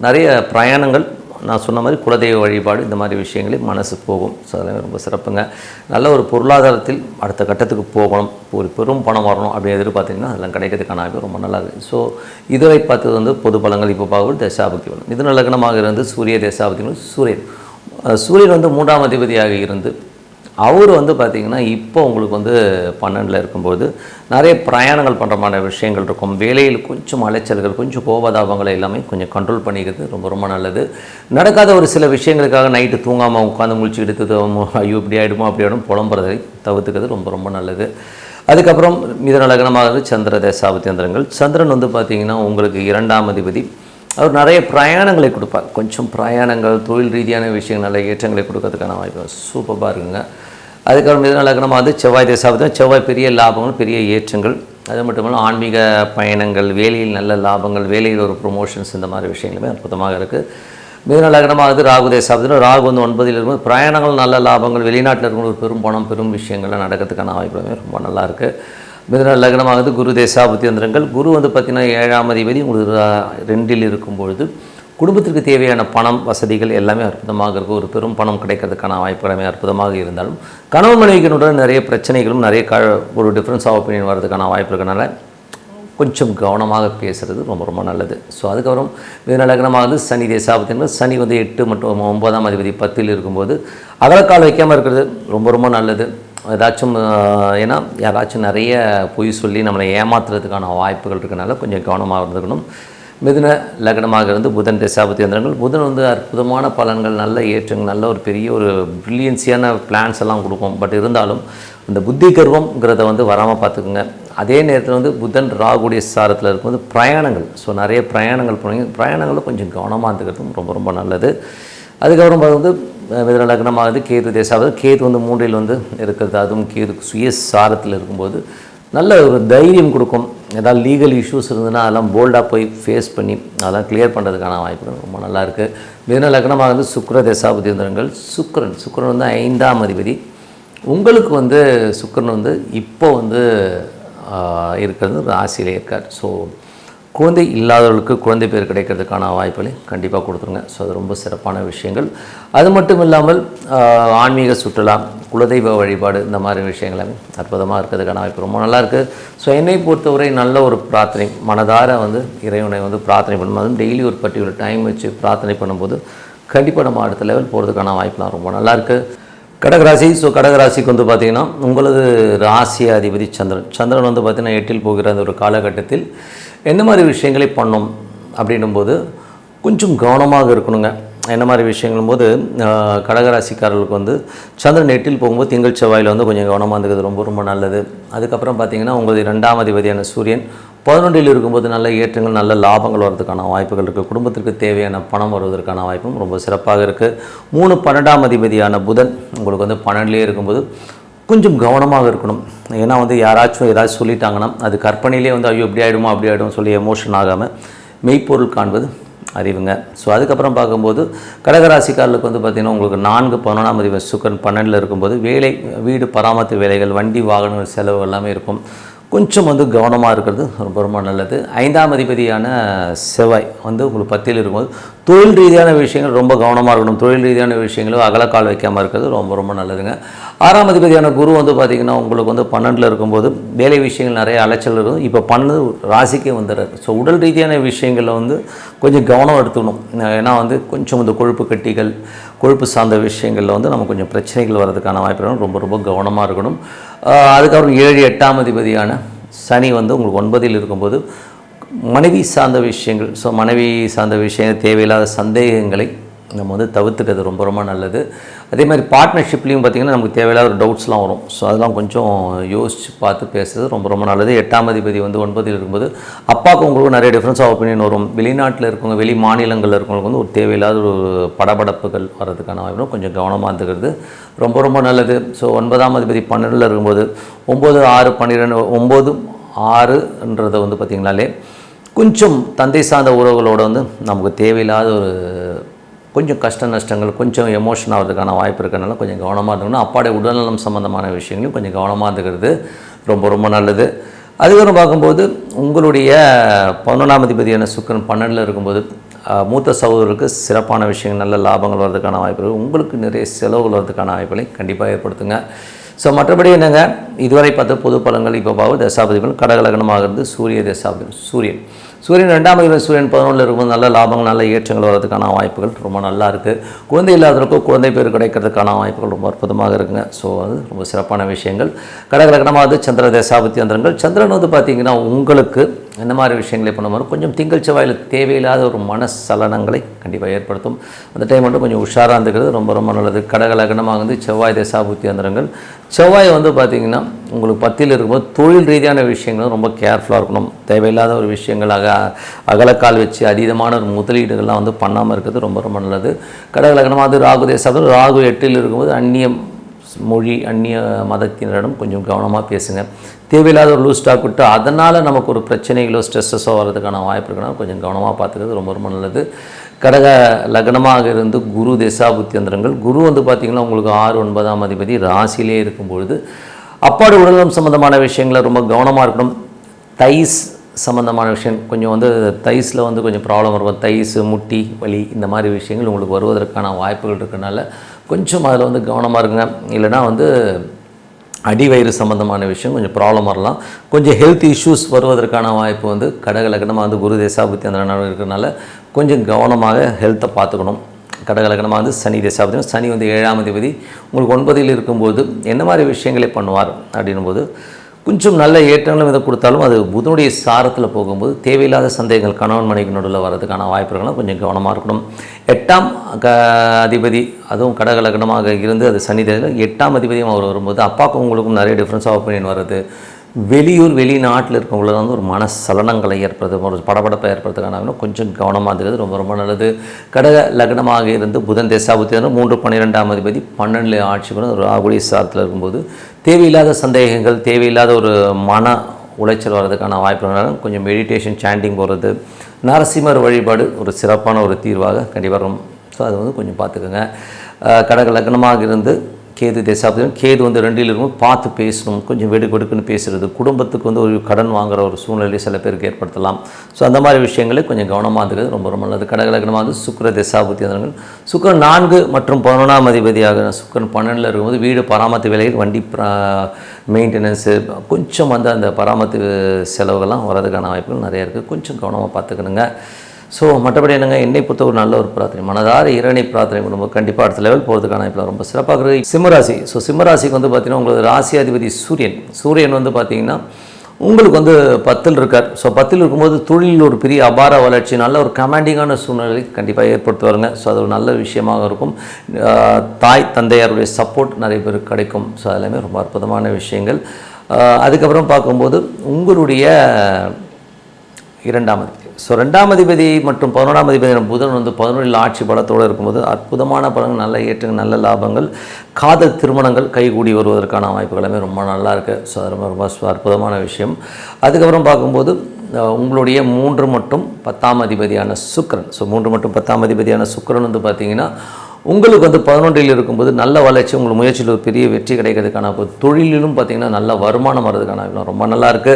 நிறைய பிரயாணங்கள் நான் சொன்ன மாதிரி குலதெய்வ வழிபாடு இந்த மாதிரி விஷயங்களே மனசு போகும். ஸோ அதெல்லாம் ரொம்ப சிறப்புங்க. நல்ல ஒரு பொருளாதாரத்தில் அடுத்த கட்டத்துக்கு போகணும், ஒரு பெரும் பணம் வரணும் அப்படி எதிர்பார்த்திங்கன்னா அதெல்லாம் கிடைக்கிறதுக்கான வாய்ப்பு ரொம்ப நல்லா இருக்குது. ஸோ இதுவரை பார்த்தது வந்து பொது பலங்கள். இப்போ பார்க்கும்போது தசாபக்தி பலம் மிதுன லக்னமாக இருந்து சூரிய தசாபக்தி சூரியன் வந்து 3ஆம் அதிபதியாக இருந்து அவர் வந்து பார்த்திங்கன்னா இப்போ உங்களுக்கு வந்து 12 இருக்கும்போது நிறைய பிரயாணங்கள் பண்ணுற மாதிரி விஷயங்கள் இருக்கும். வேலையில் கொஞ்சம் அலைச்சல்கள் கொஞ்சம் கோபதாபங்களை எல்லாமே கொஞ்சம் கண்ட்ரோல் பண்ணிக்கிறது ரொம்ப ரொம்ப நல்லது. நடக்காத ஒரு சில விஷயங்களுக்காக நைட்டு தூங்காமல் உட்காந்து முழிச்சு எடுத்தது ஐயோ இப்படி ஆகிடுமோ அப்படி ஆகிடும் புலம்புறதை தவிர்த்துக்கிறது ரொம்ப ரொம்ப நல்லது. அதுக்கப்புறம் மிதுன லக்னமாக சந்திர தசாபத்தியந்திரங்கள். சந்திரன் வந்து பார்த்திங்கன்னா உங்களுக்கு 2ஆம் அதிபதி. அவர் நிறைய பிரயாணங்களை கொடுப்பார். கொஞ்சம் பிரயாணங்கள் தொழில் ரீதியான விஷயங்கள் நல்ல ஏற்றங்களை கொடுக்கறதுக்கான வாய்ப்பு சூப்பராக இருக்குங்க. அதுக்கப்புறம் மிதுன லக்னமாக வந்து செவ்வாய் தசாபத்தியம். செவ்வாய் பெரிய லாபங்கள் பெரிய ஏற்றங்கள். அது மட்டும் இல்லாமல் ஆன்மீக பயணங்கள் வேலையில் நல்ல லாபங்கள் வேலையில் ஒரு ப்ரொமோஷன்ஸ் இந்த மாதிரி விஷயங்களுமே அற்புதமாக இருக்குது. மிதுன லக்னமாக வந்து ராகு தசாபத்தியம். ராகு வந்து 9 இருக்கும்போது பிரயாணங்கள் நல்ல லாபங்கள் வெளிநாட்டில் இருக்கும்போது ஒரு பெரும் பணம் பெரும் விஷயங்கள்லாம் நடக்கிறதுக்கான வாய்ப்புகளுமே ரொம்ப நல்லாயிருக்கு. மிதுன லக்னமாகுது குரு தேசாபத்தியந்திரங்கள். குரு வந்து பார்த்திங்கன்னா 7ஆம் அதிபதி உங்களுக்கு 2இல் இருக்கும்பொழுது குடும்பத்திற்கு தேவையான பணம் வசதிகள் எல்லாமே அற்புதமாக இருக்கும். ஒரு பெரும் பணம் கிடைக்கிறதுக்கான வாய்ப்புகளுமே அற்புதமாக இருந்தாலும் கணவன் மனைவிகளுடன் நிறைய பிரச்சனைகளும் நிறைய ஒரு டிஃப்ரென்ஸ் ஆஃப் ஒப்பீனியன் வர்றதுக்கான வாய்ப்பு இருக்கனால கொஞ்சம் கவனமாக பேசுகிறது ரொம்ப ரொம்ப நல்லது. ஸோ அதுக்கப்புறம் மிதுன லக்னமாகுது சனி தேசாபத்தியங்கள். சனி வந்து 8 மற்றும் 9ஆம் அதிபதி 10இல் இருக்கும்போது அகலக்கால் வைக்காமல் இருக்கிறது ரொம்ப ரொம்ப நல்லது. ஏதாச்சும் ஏன்னா யாராச்சும் நிறைய பொய் சொல்லி நம்மளை ஏமாத்துறதுக்கான வாய்ப்புகள் இருக்கனால கொஞ்சம் கவனமாக இருந்துக்கணும். மிதுன லக்னமாக இருந்து புதன் தசாபத்தியந்திரங்கள். புதன் வந்து அற்புதமான பலன்கள் நல்ல ஏற்றங்கள் நல்ல ஒரு பெரிய ஒரு பிரில்லியன்ஸியான பிளான்ஸ் எல்லாம் கொடுக்கும். பட் இருந்தாலும் இந்த புத்தி கர்வம்ங்கிறத வந்து வராமல் பார்த்துக்குங்க. அதே நேரத்தில் வந்து புதன் ராகுடைய சாரத்தில் இருக்கும்போது பிரயாணங்கள் ஸோ நிறைய பிரயாணங்கள் போனீங்க பிரயாணங்களில் கொஞ்சம் கவனமாக இருந்துக்கிறதும் ரொம்ப ரொம்ப நல்லது. அதுக்கப்புறம் வந்து மிதுன லக்னமாகுது கேது தேசாவது. கேது வந்து 3இல் வந்து இருக்கிறது. அதுவும் கேது சுய சாரத்தில் இருக்கும்போது நல்ல ஒரு தைரியம் கொடுக்கும். ஏதாவது லீகல் இஷ்யூஸ் இருந்ததுன்னா அதெல்லாம் போல்டாக போய் ஃபேஸ் பண்ணி அதெல்லாம் கிளியர் பண்ணுறதுக்கான வாய்ப்புகள் ரொம்ப நல்லாயிருக்கு. மிதுன லக்னமாக வந்து சுக்கிர தசாபத்தியந்திரங்கள். சுக்கிரன் வந்து 5ஆம் அதிபதி. உங்களுக்கு வந்து சுக்கிரன் வந்து இப்போ வந்து இருக்கிறது ராசியிலே இருக்கார். ஸோ குழந்தை இல்லாதவர்களுக்கு குழந்தை பேர் கிடைக்கிறதுக்கான வாய்ப்புகளை கண்டிப்பாக கொடுத்துருங்க. ஸோ அது ரொம்ப சிறப்பான விஷயங்கள். அது மட்டும் இல்லாமல் ஆன்மீக சுற்றுலா குலதெய்வ வழிபாடு இந்த மாதிரி விஷயங்களும் அற்புதமாக இருக்கிறதுக்கான வாய்ப்பு ரொம்ப நல்லாயிருக்கு. ஸோ என்னை பொறுத்தவரை நல்ல ஒரு பிரார்த்தனை மனதார வந்து இறைவனை வந்து பிரார்த்தனை பண்ணும்போது அதுவும் டெய்லி ஒரு பர்டிகுலர் டைம் வச்சு பிரார்த்தனை பண்ணும்போது கண்டிப்பாக நம்ம அடுத்த லெவல் போகிறதுக்கான வாய்ப்புலாம் ரொம்ப நல்லாயிருக்கு. கடகராசி. ஸோ கடகராசிக்கு வந்து பார்த்திங்கன்னா உங்களது ராசி அதிபதி சந்திரன் வந்து பார்த்திங்கன்னா 8இல் போகிற அந்த ஒரு காலகட்டத்தில் என்ன மாதிரி விஷயங்களை பண்ணோம் அப்படின்னும்போது கொஞ்சம் கவனமாக இருக்கணுங்க. என்ன மாதிரி விஷயங்களும் போது கடகராசிக்காரர்களுக்கு வந்து சந்திரன் 8இல் போகும்போது திங்கள் செவ்வாயில் வந்து கொஞ்சம் கவனமாக இருந்துக்கிறது ரொம்ப ரொம்ப நல்லது. அதுக்கப்புறம் பார்த்திங்கன்னா உங்களுக்கு 2ஆம் அதிபதியான சூரியன் 11இல் இருக்கும்போது நல்ல ஏற்றங்கள் நல்ல லாபங்கள் வர்றதுக்கான வாய்ப்புகள் இருக்குது. குடும்பத்திற்கு தேவையான பணம் வருவதற்கான வாய்ப்பும் ரொம்ப சிறப்பாக இருக்குது. 3 12ஆம் அதிபதியான புதன் உங்களுக்கு வந்து 12லேயே இருக்கும்போது கொஞ்சம் கவனமாக இருக்கணும். ஏன்னா வந்து யாராச்சும் ஏதாச்சும் சொல்லிட்டாங்கன்னா அது கற்பனையிலே வந்து ஐயோ இப்படி ஆகிடுமோ அப்படி ஆகிடும் சொல்லி எமோஷன் ஆகாமல் மெய்ப்பொருள் காண்பது அறிவுங்க. ஸோ அதுக்கப்புறம் பார்க்கும்போது கடகராசிக்காரர்களுக்கு வந்து பார்த்திங்கன்னா உங்களுக்கு 4 11ஆம் அதிபதி சுக்கிரன் 12இல் இருக்கும்போது வேலை வீடு பராமரிப்பு வேலைகள் வண்டி வாகனங்கள் செலவு எல்லாமே இருக்கும். கொஞ்சம் வந்து கவனமாக இருக்கிறது ரொம்ப ரொம்ப நல்லது. 5ஆம் அதிபதியான செவ்வாய் வந்து உங்களுக்கு 10இல் இருக்கும்போது தொழில் ரீதியான விஷயங்கள் ரொம்ப கவனமாக இருக்கணும். தொழில் ரீதியான விஷயங்களும் அகலக்கால் வைக்காமல் இருக்கிறது ரொம்ப ரொம்ப நல்லதுங்க. 6ஆம் அதிபதியான குரு வந்து பார்த்திங்கன்னா உங்களுக்கு வந்து 12ல் இருக்கும்போது வேலை விஷயங்கள் நிறைய அலைச்சல் இருக்கும். இப்போ 12 ராசிக்கே வந்துடுறாரு. ஸோ உடல் ரீதியான விஷயங்களில் வந்து கொஞ்சம் கவனம் எடுத்துக்கணும். ஏன்னா வந்து கொஞ்சம் இந்த கொழுப்பு கட்டிகள், கொழுப்பு சார்ந்த விஷயங்களில் வந்து நம்ம கொஞ்சம் பிரச்சனைகள் வர்றதுக்கான வாய்ப்பு இருக்கணும். ரொம்ப ரொம்ப கவனமாக இருக்கணும். அதுக்கப்புறம் 7 8ஆம் அதிபதியான சனி வந்து உங்களுக்கு 9ல் இருக்கும்போது மனைவி சார்ந்த விஷயங்கள், ஸோ மனைவி சார்ந்த விஷயங்கள் தேவையில்லாத சந்தேகங்களை நம்ம வந்து தவிர்த்துக்கிறது ரொம்ப ரொம்ப நல்லது. அதே மாதிரி பார்ட்னர்ஷிப்லேயும் பார்த்திங்கன்னா நமக்கு தேவையில்லாத ஒரு டவுட்ஸ்லாம் வரும். ஸோ அதெல்லாம் கொஞ்சம் யோசித்து பார்த்து பேசுகிறது ரொம்ப ரொம்ப நல்லது. 8ஆம் அதிபதி வந்து 9ல் இருக்கும்போது அப்பாவுக்கு உங்களுக்கு நிறைய டிஃப்ரென்ஸ் ஆஃப் ஒப்பீனியன் வரும். வெளிநாட்டில் இருக்கவங்க, வெளி மாநிலங்களில் இருக்கவங்களுக்கு வந்து ஒரு தேவையில்லாத ஒரு படபடப்புகள் வர்றதுக்கான வாய்ப்பு கொஞ்சம் கவனமாக இருந்துக்கிறது ரொம்ப ரொம்ப நல்லது. ஸோ 9ஆம் அதிபதி 12ல் இருக்கும்போது 9 6 12 9 6ன்றதை வந்து பார்த்திங்கனாலே கொஞ்சம் தந்தை சார்ந்த உறவுகளோடு வந்து நமக்கு தேவையில்லாத ஒரு கொஞ்சம் கஷ்ட நஷ்டங்கள், கொஞ்சம் எமோஷன் ஆகிறதுக்கான வாய்ப்பு இருக்கிறதுனால கொஞ்சம் கவனமாக இருந்துக்கணும். அப்பாடைய உடல்நலம் சம்மந்தமான விஷயங்களையும் கொஞ்சம் கவனமாக இருந்துக்கிறது ரொம்ப ரொம்ப நல்லது. அதுக்கப்புறம் பார்க்கும்போது உங்களுடைய 11ஆம் அதிபதியான சுக்கிரன் 12ல் இருக்கும்போது மூத்த சகோதரருக்கு சிறப்பான விஷயங்கள், நல்ல லாபங்கள் வர்றதுக்கான வாய்ப்புகள், உங்களுக்கு நிறைய செலவுகள் வர்றதுக்கான வாய்ப்புகளை கண்டிப்பாக ஏற்படுத்துங்க. ஸோ மற்றபடி என்னங்க, இதுவரை பார்த்து பொது பலன்கள் இப்போ பார்த்து தசாபதிகள் கடகலகனமாக இருந்து சூரிய தசாபதி சூரியன் 2ஆம் அதிபதி சூரியன் 11ல் இருக்கும்போது நல்ல லாபங்கள், நல்ல ஏற்றங்கள் வர்றதுக்கான வாய்ப்புகள் ரொம்ப நல்லா இருக்குது. குழந்தை இல்லாதவருக்கும் குழந்தை பேர் கிடைக்கிறதுக்கான வாய்ப்புகள் ரொம்ப அற்புதமாக இருக்குங்க. ஸோ அது ரொம்ப சிறப்பான விஷயங்கள். கடகலகனமாக சந்திர தசாபதி அந்தரங்கள். சந்திரன் வந்து பார்த்திங்கன்னா உங்களுக்கு இந்த மாதிரி விஷயங்களை பண்ணும்போது கொஞ்சம் திங்கள் செவ்வாயில் தேவையில்லாத ஒரு மனசலனங்களை கண்டிப்பாக ஏற்படுத்தும். அந்த டைம் மட்டும் கொஞ்சம் உஷாராக இருந்துக்கிறது ரொம்ப ரொம்ப நல்லது. கடகலகனமாக வந்து செவ்வாய் தசாபுத்தி அந்தரங்கள். செவ்வாய் வந்து பார்த்திங்கன்னா உங்களுக்கு 10ல் இருக்கும்போது தொழில் ரீதியான விஷயங்களும் ரொம்ப கேர்ஃபுல்லாக இருக்கணும். தேவையில்லாத ஒரு விஷயங்களாக அகலக்கால் வச்சு அதீதமான ஒரு முதலீடுகள்லாம் வந்து பண்ணாமல் இருக்கிறது ரொம்ப ரொம்ப நல்லது. கடகலகனமாக அது ராகு தேசாபதி. ராகு 8ல் இருக்கும்போது அந்நியம் மொழி, அந்நிய மதத்தினரிடம் கொஞ்சம் கவனமாக பேசுங்க. தேவையில்லாத ஒரு லூஸ் ஸ்டாக் விட்டு அதனால் நமக்கு ஒரு பிரச்சனைகளோ ஸ்ட்ரெஸ்ஸஸோ வர்றதுக்கான வாய்ப்பு இருக்குன்னா கொஞ்சம் கவனமாக பார்த்துக்கிறது ரொம்ப ரொம்ப நல்லது. கடக லக்னமாக இருந்து குரு தசாபுத்தி அந்தரங்கள். குரு வந்து பார்த்திங்கன்னா உங்களுக்கு 6 9ஆம் அதிபதி ராசியிலே இருக்கும்பொழுது அப்பாடு உடல்நலம் சம்மந்தமான விஷயங்களை ரொம்ப கவனமாக இருக்கணும். தைஸ் சம்மந்தமான விஷயம் கொஞ்சம் வந்து தைஸில் வந்து கொஞ்சம் ப்ராப்ளம் வரும். தைஸ், முட்டி வலி இந்த மாதிரி விஷயங்கள் உங்களுக்கு வருவதற்கான வாய்ப்புகள் இருக்கிறனால கொஞ்சம் அதில் வந்து கவனமாக இருக்குங்க. இல்லைனா வந்து அடிவயிறு சம்மந்தமான விஷயம் கொஞ்சம் ப்ராப்ளம் வரலாம். கொஞ்சம் ஹெல்த் இஷ்யூஸ் வருவதற்கான வாய்ப்பு வந்து கடகலகனமாக வந்து குரு தசாபுத்தி அந்த இருக்கிறனால கொஞ்சம் கவனமாக ஹெல்த்தை பார்த்துக்கணும். கடகலகனமாக வந்து சனி தசாபதி. சனி வந்து 7ஆம் அதிபதி உங்களுக்கு 9ல் இருக்கும்போது என்ன மாதிரி விஷயங்களை பண்ணுவார் அப்படின்னும் போது கொஞ்சம் நல்ல ஏற்றங்களும் இதை கொடுத்தாலும் அது புதனுடைய சாரத்தில் போகும்போது தேவையில்லாத சந்தேகங்கள் கணவன் மனைவி நடுவில் வர்றதுக்கான வாய்ப்புகளும் கொஞ்சம் கவனமாக இருக்கணும். 8ஆம் அதிபதி அதுவும் கடகலகனமாக இருந்து அது சனி தேதியில் 8ஆம் அதிபதியும் அவர் வரும்போது அப்பாவுக்கும் உங்களுக்கும் நிறைய டிஃப்ரென்ஸ் ஆஃப் ஒப்பீனியன் வருது. வெளிநாட்டில் இருக்கவங்களுக்கு வந்து ஒரு மனசலனங்களை ஏற்படுது, ஒரு படபடப்பை ஏற்படுறதுக்கான கொஞ்சம் கவனமாக இருக்கிறது ரொம்ப ரொம்ப நல்லது. கடக லக்னமாக இருந்து புதன் தசாபுத்தி 3 12ஆம் அதிபதி 12ல் ஆட்சி பண்ண ஒரு ராகுடைய சாரத்தில் இருக்கும்போது தேவையில்லாத சந்தேகங்கள், தேவையில்லாத ஒரு மன உளைச்சல் வர்றதுக்கான வாய்ப்புகள் கொஞ்சம் மெடிடேஷன், சாண்டிங் போகிறது, நரசிம்மர் வழிபாடு ஒரு சிறப்பான ஒரு தீர்வாக கண்டிப்பாக வரும். ஸோ அது வந்து கொஞ்சம் பார்த்துக்கோங்க. கடக லக்னமாக இருந்து கேது தசாபதி. கேது வந்து 2ல் இருக்கும், பார்த்து பேசணும். கொஞ்சம் வெடுக்கெடுக்குன்னு பேசுகிறது குடும்பத்துக்கு வந்து ஒரு கடன் வாங்குகிற ஒரு சூழ்நிலை சில பேருக்கு ஏற்படுத்தலாம். ஸோ அந்த மாதிரி விஷயங்களே கொஞ்சம் கவனமாக இருக்கிறது ரொம்ப ரொம்ப நல்லது. கடகலகனமாக வந்து சுக்கிர தசாபுத்தி அந்தரங்கள். சுக்கிரன் 4 மற்றும் 11ஆம் அதிபதியாக சுக்கிரன் 12ல் இருக்கும்போது வீடு பராமரிப்பு வேலைகள், வண்டி மெயின்டெனன்ஸு, கொஞ்சம் வந்து அந்த பராமரிப்பு செலவுகள்லாம் வரதுக்கான வாய்ப்புகள் நிறைய இருக்குது. கொஞ்சம் கவனமாக பார்த்துக்கணுங்க. ஸோ மற்றபடி என்னங்க, என்னை பொறுத்த ஒரு நல்ல ஒரு பிரார்த்தனை, மனதார இறைவனை பிரார்த்தனை பண்ணும்போது கண்டிப்பாக அடுத்த லெவல் போகிறதுக்கான இப்போ ரொம்ப சிறப்பாக இருக்குது. சிம்மராசி. ஸோ சிம்மராசிக்கு வந்து பார்த்திங்கன்னா உங்களுக்கு ராசி அதிபதி சூரியன் வந்து பார்த்திங்கன்னா உங்களுக்கு வந்து 10ல் இருக்கார். ஸோ 10ல் இருக்கும்போது தொழிலில் ஒரு பெரிய அபார வளர்ச்சி, நல்ல ஒரு கமாண்டிங்கான சூழ்நிலை கண்டிப்பாக ஏற்படுத்துவாருங்க. ஸோ அது ஒரு நல்ல விஷயமாக இருக்கும். தாய் தந்தையாருடைய சப்போர்ட் நிறைய பேருக்கு கிடைக்கும். ஸோ அதெல்லாமே ரொம்ப அற்புதமான விஷயங்கள். அதுக்கப்புறம் பார்க்கும்போது உங்களுடைய 2ஆம் அதிபதி. ஸோ 2ஆம் அதிபதி மற்றும் 11ஆம் அதிபதி புதன் வந்து 11ல் ஆட்சி பலத்தோடு இருக்கும்போது அற்புதமான பலன்கள், நல்ல ஏற்றங்கள், நல்ல லாபங்கள், காதல் திருமணங்கள் கைகூடி வருவதற்கான வாய்ப்புகளுமே ரொம்ப நல்லா இருக்குது. ஸோ அது ரொம்ப அற்புதமான விஷயம். அதுக்கப்புறம் பார்க்கும்போது உங்களுடைய 3 மற்றும் 10ஆம் அதிபதியான சுக்கிரன். ஸோ 3 மற்றும் 10ஆம் அதிபதியான சுக்கிரன் வந்து பார்த்திங்கன்னா உங்களுக்கு வந்து 11ல் இருக்கும்போது நல்ல வளர்ச்சி, உங்களுக்கு முயற்சியில் ஒரு பெரிய வெற்றி கிடைக்கிறதுக்கான தொழிலிலும் பார்த்திங்கன்னா நல்ல வருமானம் வர்றதுக்கான ரொம்ப நல்லாயிருக்கு.